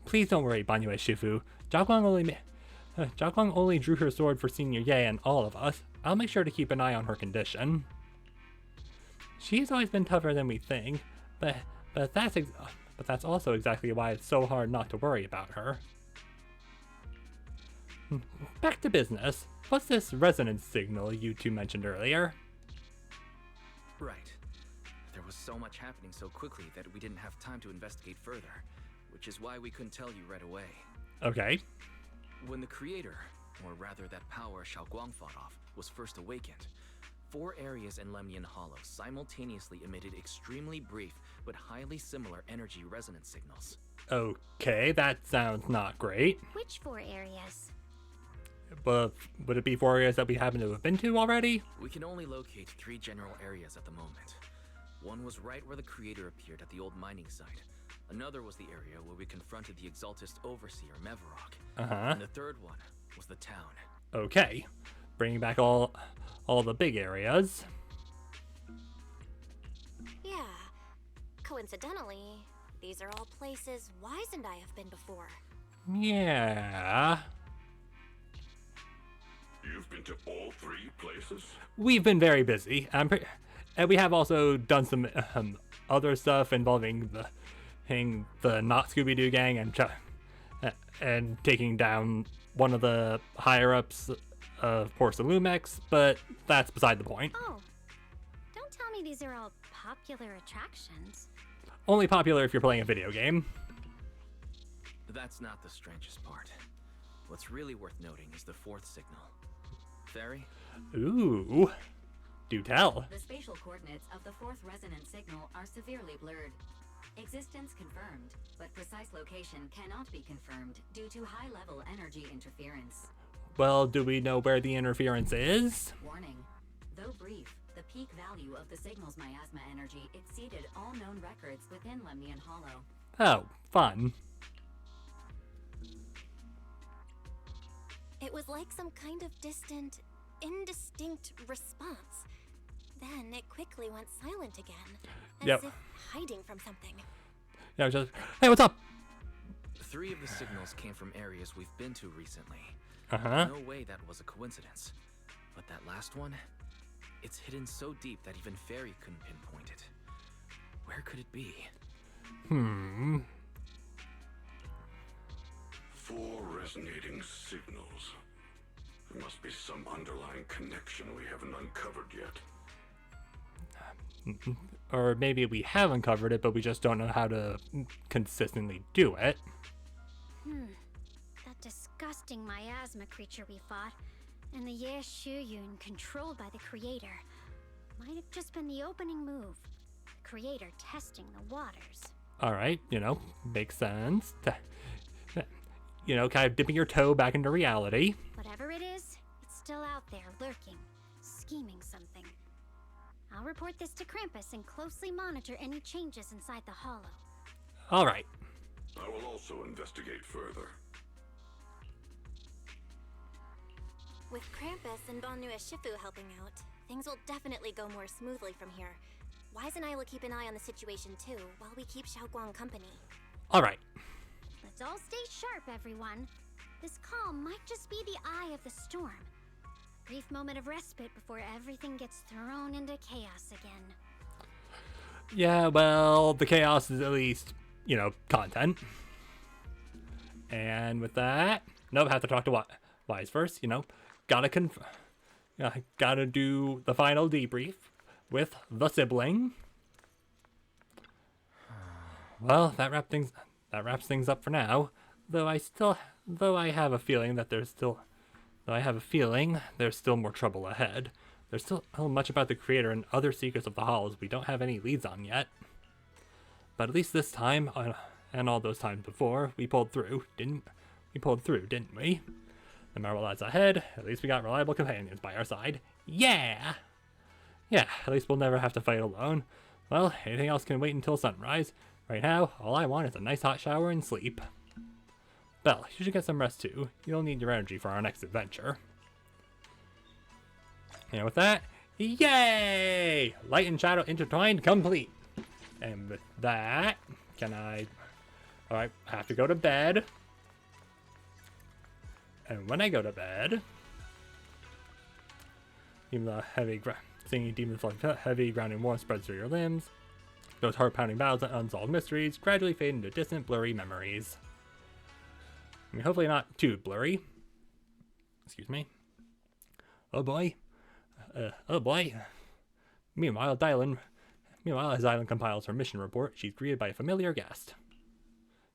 A: Please don't worry, Banyue Shifu. Zhao Guang only drew her sword for Senior Ye and all of us. I'll make sure to keep an eye on her condition. She's always been tougher than we think, but that's also exactly why it's so hard not to worry about her. Back to business. What's this resonance signal you two mentioned earlier?
K: Right. There was so much happening so quickly that we didn't have time to investigate further, which is why we couldn't tell you right away.
A: Okay.
K: When the creator, or rather that power Zhao Guang fought off, was first awakened, 4 areas in Lemnian Hollow simultaneously emitted extremely brief but highly similar energy resonance signals.
A: Okay, that sounds not great.
L: Which 4 areas?
A: But would it be 4 areas that we happen to have been to already?
K: We can only locate 3 general areas at the moment. One was right where the creator appeared at the old mining site. Another was the area where we confronted the Exaltist Overseer, Mevarok.
A: Uh-huh.
K: And the third one was the town.
A: Okay. Bringing back all the big areas.
B: Yeah. Coincidentally, these are all places Wise and I have been before.
A: Yeah.
H: You've been to all 3 places?
A: We've been very busy. And we have also done some other stuff involving the not Scooby-Doo gang and taking down one of the higher-ups of Porta Lumex, but that's beside the point.
L: Oh, don't tell me these are all popular attractions.
A: Only popular if you're playing a video game.
K: That's not the strangest part. What's really worth noting is the 4th signal. Fairy?
A: Ooh. Do tell.
O: The spatial coordinates of the 4th resonant signal are severely blurred. Existence confirmed, but precise location cannot be confirmed due to high-level energy interference.
A: Well, do we know where the interference is?
O: Warning. Though brief, the peak value of the signal's miasma energy exceeded all known records within Lemnian Hollow.
A: Oh, fun.
B: It was like some kind of distant, indistinct response. Then it quickly went silent again, as if hiding from something.
A: Yeah, just, hey, what's up?
K: 3 of the signals came from areas we've been to recently.
A: Uh-huh.
K: No way that was a coincidence. But that last one, it's hidden so deep that even Fairy couldn't pinpoint it. Where could it be?
H: 4 resonating signals. There must be some underlying connection we haven't uncovered yet.
A: Or maybe we have uncovered it, but we just don't know how to consistently do it.
L: That disgusting miasma creature we fought, and the Shiyuan controlled by the Creator, might have just been the opening move. The Creator testing the waters.
A: Alright, makes sense. Kind of dipping your toe back into reality.
L: Whatever it is, it's still out there, lurking, scheming something. I'll report this to Krampus and closely monitor any changes inside the hollow.
A: Alright.
H: I will also investigate further.
B: With Krampus and Shifu helping out, things will definitely go more smoothly from here. Wise and I will keep an eye on the situation too, while we keep Xiaoguang company.
A: Alright.
L: Let's all stay sharp, everyone. This calm might just be the eye of the storm. Brief moment of respite before everything gets thrown into chaos again.
A: Yeah, well, the chaos is at least, content. And with that, nope, have to talk to Wise first, gotta do the final debrief with the sibling. Well, that wraps things up for now. Though I have a feeling there's still more trouble ahead. There's still much about the Creator and other secrets of the Halls we don't have any leads on yet. But at least this time, and all those times before, we pulled through, didn't we? No matter what lies ahead, at least we got reliable companions by our side. Yeah! Yeah, at least we'll never have to fight alone. Well, anything else can wait until sunrise. Right now, all I want is a nice hot shower and sleep. Belle, you should get some rest too. You'll need your energy for our next adventure. And with that, yay! Light and shadow intertwined complete. And with that, alright, I have to go to bed. And when I go to bed, even the singing demons like heavy grounding warmth spreads through your limbs. Those heart-pounding battles and unsolved mysteries gradually fade into distant, blurry memories. I mean, hopefully not too blurry. Excuse me. Oh boy. Meanwhile, as Island compiles her mission report, she's greeted by a familiar guest.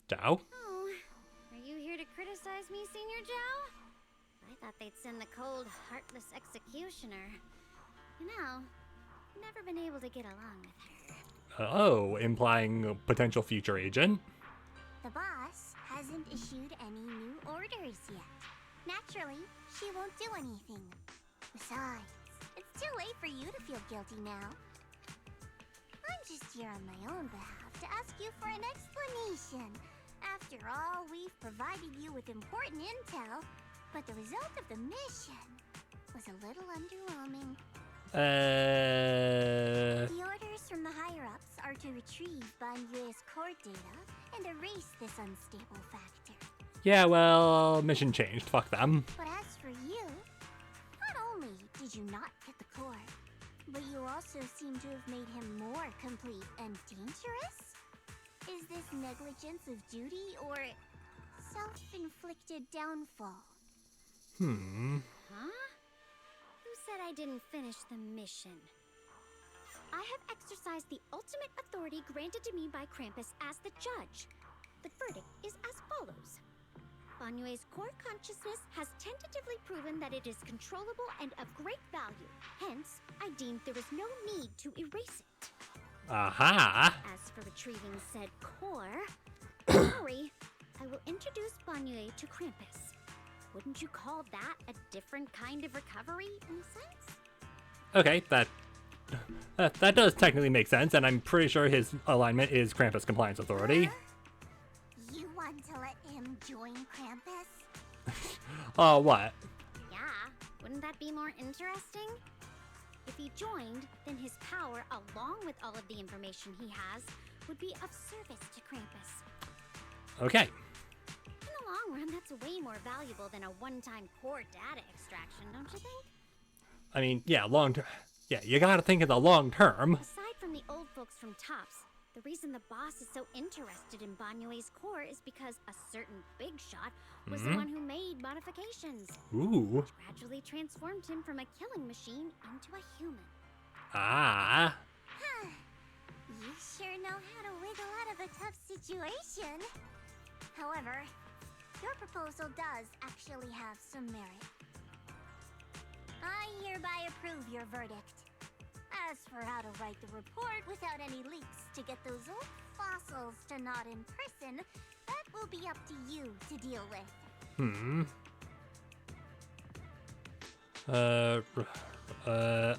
A: Zhao?
L: Oh, are you here to criticize me, Senior Zhao? I thought they'd send the cold, heartless executioner. Never been able to get along with her.
A: Oh, implying a potential future agent?
T: The boss hasn't issued any new orders yet. Naturally, she won't do anything. Besides, it's too late for you to feel guilty now. I'm just here on my own behalf to ask you for an explanation. After all, we've provided you with important intel, but the result of the mission was a little underwhelming. The orders from the higher-ups are to retrieve Banyue's core data and erase this unstable factor.
A: Yeah, well, mission changed. Fuck them.
T: But as for you, not only did you not get the core, but you also seem to have made him more complete and dangerous? Is this negligence of duty or self-inflicted downfall?
L: Huh? Who said I didn't finish the mission? I have exercised the ultimate authority granted to me by Krampus as the judge. The verdict is as follows. Banyue's core consciousness has tentatively proven that it is controllable and of great value. Hence, I deemed there was no need to erase it.
A: Aha!
L: As for retrieving said core, don't worry, I will introduce Banyue to Krampus. Wouldn't you call that a different kind of recovery, in a sense?
A: Okay, that does technically make sense, and I'm pretty sure his alignment is Krampus Compliance Authority.
T: You want to let him join Krampus?
A: Oh, what?
L: Yeah, wouldn't that be more interesting? If he joined, then his power, along with all of the information he has, would be of service to Krampus.
A: Okay.
L: In the long run, that's way more valuable than a one-time core data extraction, don't you think?
A: I mean, yeah, yeah, you gotta think of the long term.
L: Aside from the old folks from Tops, the reason the boss is so interested in Banyue's core is because a certain big shot was the one who made modifications.
A: Ooh.
L: Which gradually transformed him from a killing machine into a human.
A: Ah.
T: You sure know how to wiggle out of a tough situation. However, your proposal does actually have some merit. I hereby approve your verdict. As for how to write the report without any leaks to get those old fossils to not in person, that will be up to you to deal with.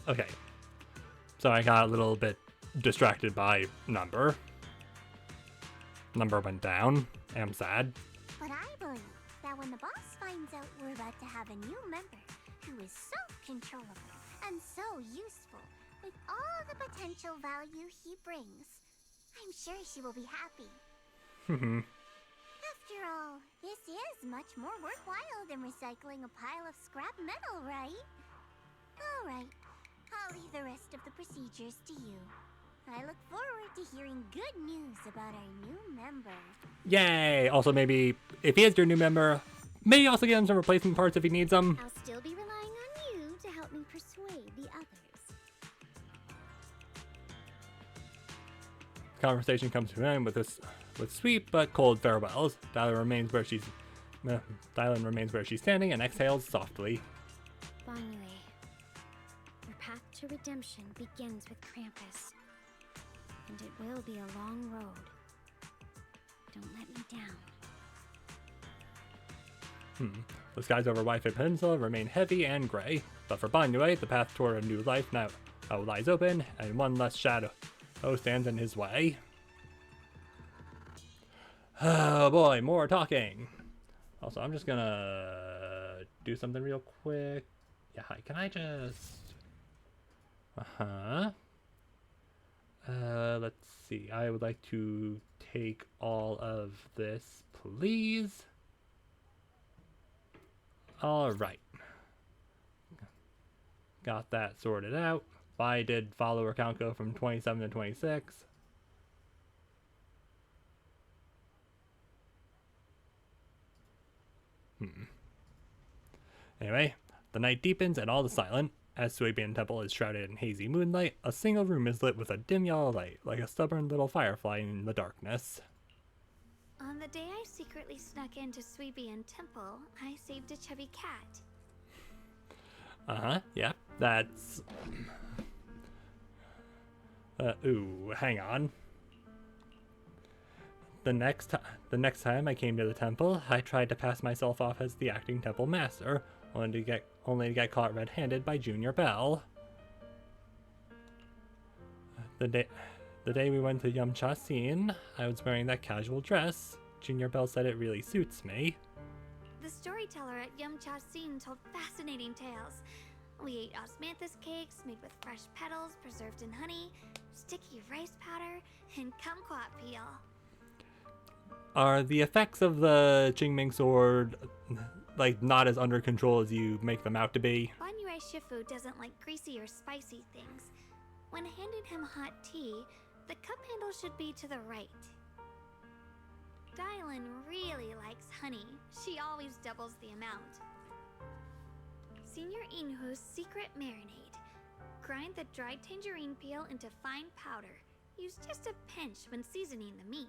A: Okay. So I got a little bit distracted by number. Number went down. I'm sad.
T: But I believe that when the boss finds out we're about to have a new member who is so controllable and so useful with all the potential value he brings, I'm sure she will be happy. After all, this is much more worthwhile than recycling a pile of scrap metal, right? Alright, I'll leave the rest of the procedures to you. I look forward to hearing good news about our new member.
A: Yay! Also, maybe if he is your new member, maybe also get him some replacement parts if he needs them.
L: I'll still be relying on you to help me persuade the others.
A: Conversation comes to an end with sweet but cold farewells. Dylan remains where she's standing and exhales softly.
L: Banyue, your path to redemption begins with Krampus. And it will be a long road. Don't let me down.
A: The skies over Wi-Fi Peninsula remain heavy and gray, but for Banyue, the path toward a new life now lies open, and one less shadow stands in his way. Oh boy, more talking. Also, I'm just gonna do something real quick. Yeah, hi, can I just... let's see. I would like to take all of this, please. Alright. Got that sorted out. Why did follower count go from 27 to 26? Anyway, the night deepens and all is silent. As Suibian Temple is shrouded in hazy moonlight, a single room is lit with a dim yellow light, like a stubborn little firefly in the darkness.
E: On the day I secretly snuck into Suibian Temple, I saved a chubby cat.
A: Yeah, that's... ooh, hang on. The next time I came to the temple, I tried to pass myself off as the acting temple master, only to get caught red-handed by Junior Bell. The The day we went to Yumcha-sin, I was wearing that casual dress. Junior Bell said it really suits me.
E: The storyteller at Yumcha-sin told fascinating tales. We ate osmanthus cakes made with fresh petals preserved in honey, sticky rice powder, and kumquat peel.
A: Are the effects of the Qingming sword like not as under control as you make them out to be?
E: Banyue Shifu doesn't like greasy or spicy things. When handing him hot tea, the cup handle should be to the right. Dylan really likes honey. She always doubles the amount. Senior Inhu's secret marinade. Grind the dried tangerine peel into fine powder. Use just a pinch when seasoning the meat.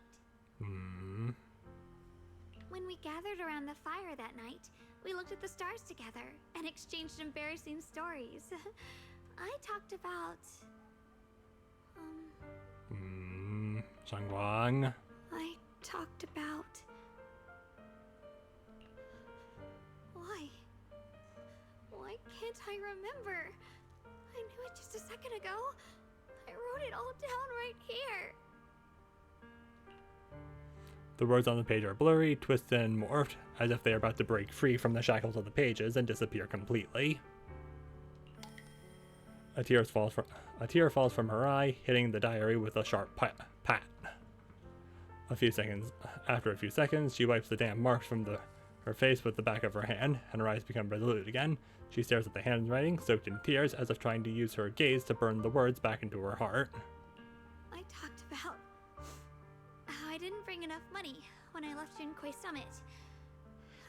E: When we gathered around the fire that night, we looked at the stars together and exchanged embarrassing stories. I talked about...
A: Shangguang.
E: I talked about... Why can't I remember? I knew it just a second ago. I wrote it all down right here.
A: The words on the page are blurry, twisted, and morphed, as if they are about to break free from the shackles of the pages and disappear completely. A tear falls from her eye, hitting the diary with a sharp pat. After a few seconds, she wipes the damp marks from her face with the back of her hand, and her eyes become resolute again. She stares at the handwriting, soaked in tears, as if trying to use her gaze to burn the words back into her heart.
E: I talked about how I didn't bring enough money when I left Junkoi Summit.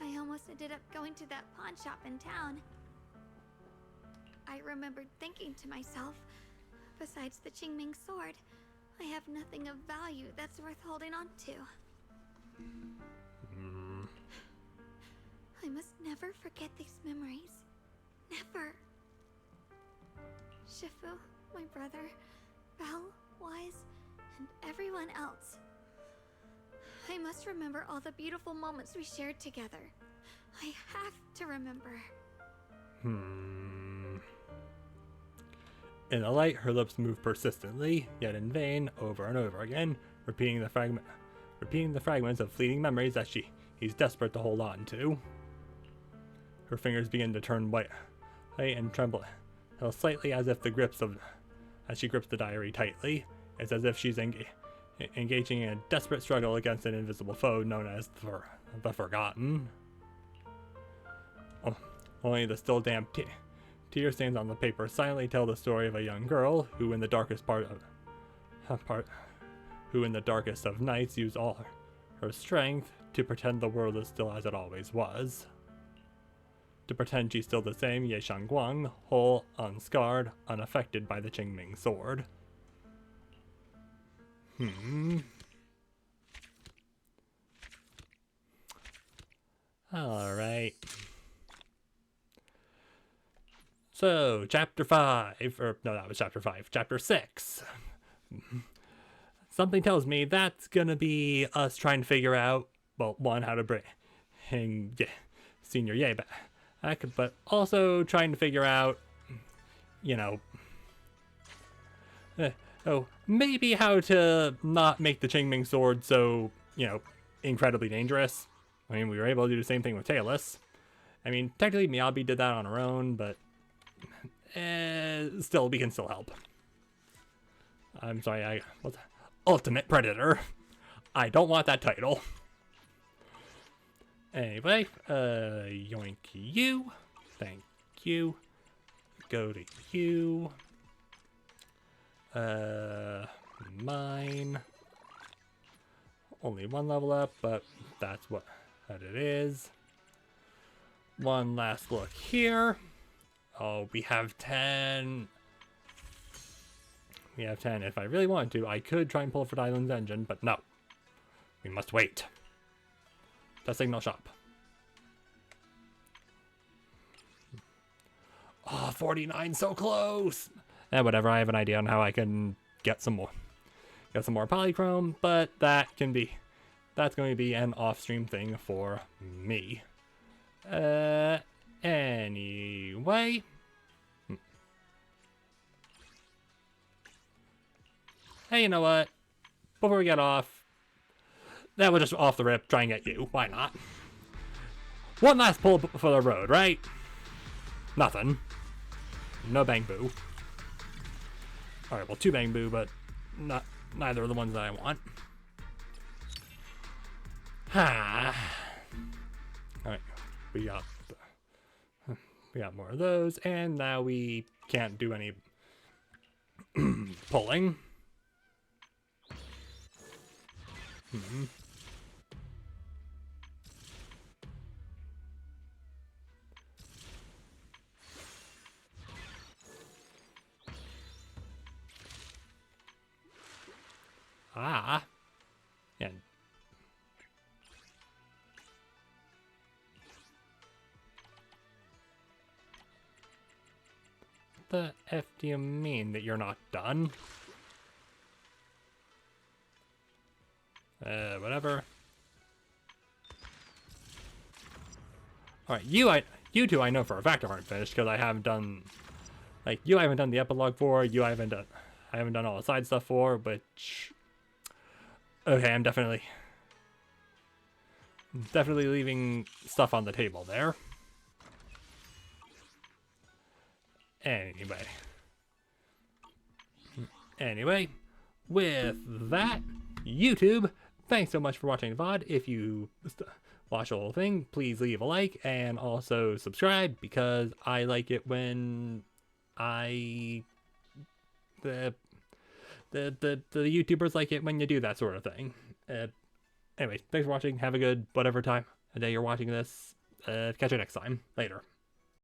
E: I almost ended up going to that pawn shop in town. I remembered thinking to myself, besides the Qingming sword, I have nothing of value that's worth holding on to. I must never forget these memories. Never. Shifu, my brother, Belle, Wise, and everyone else. I must remember all the beautiful moments we shared together. I have to remember.
A: In the light, her lips move persistently, yet in vain, over and over again, repeating the fragments of fleeting memories that he's desperate to hold on to. Her fingers begin to turn white and tremble, held slightly as she grips the diary tightly. It's as if she's engaging in a desperate struggle against an invisible foe known as the Forgotten. Only the still damp tear stains on the paper silently tell the story of a young girl who, in the darkest of nights, used all her strength to pretend the world is still as it always was. To pretend she's still the same Ye Shangguang, whole, unscarred, unaffected by the Qingming sword. Alright. So, chapter 5, or no, that was chapter 5, chapter 6. Something tells me that's gonna be us trying to figure out, well, one, how to bring Senior Ye back, but also trying to figure out, maybe how to not make the Qingming sword so, incredibly dangerous. I mean, we were able to do the same thing with Talus. I mean, technically Miyabi did that on her own, but still, we can still help. I'm sorry, what's Ultimate Predator? I don't want that title. Anyway, yoink you. Thank you. Go to you. Mine. Only one level up, but that's what it is. One last look here. Oh, we have 10. We have 10. If I really wanted to, I could try and pull for Dylan's engine, but no. We must wait. The signal shop. Oh, 49, so close. Whatever. I have an idea on how I can get some more polychrome, but that's going to be an off-stream thing for me. Anyway. hey, you know what? Before we get off, that was just off the rip, try and get you. Why not? One last pull for the road, right? Nothing. No bang boo. Alright, well, 2 bang boo, but neither of the ones that I want. Ha. Alright, we got more of those, and now we can't do any pulling. Ah. And the F do you mean that you're not done? Whatever. Alright, you two I know for a fact aren't finished, because I haven't done, like, you I haven't done the epilogue for, I haven't done all the side stuff for, which, okay, I'm definitely leaving stuff on the table there. Anyway, with that, YouTube, thanks so much for watching the VOD. If you watch the whole thing, please leave a like and also subscribe, because I like it when the YouTubers like it when you do that sort of thing. Anyway, thanks for watching. Have a good whatever time of day you're watching this. Catch you next time. Later.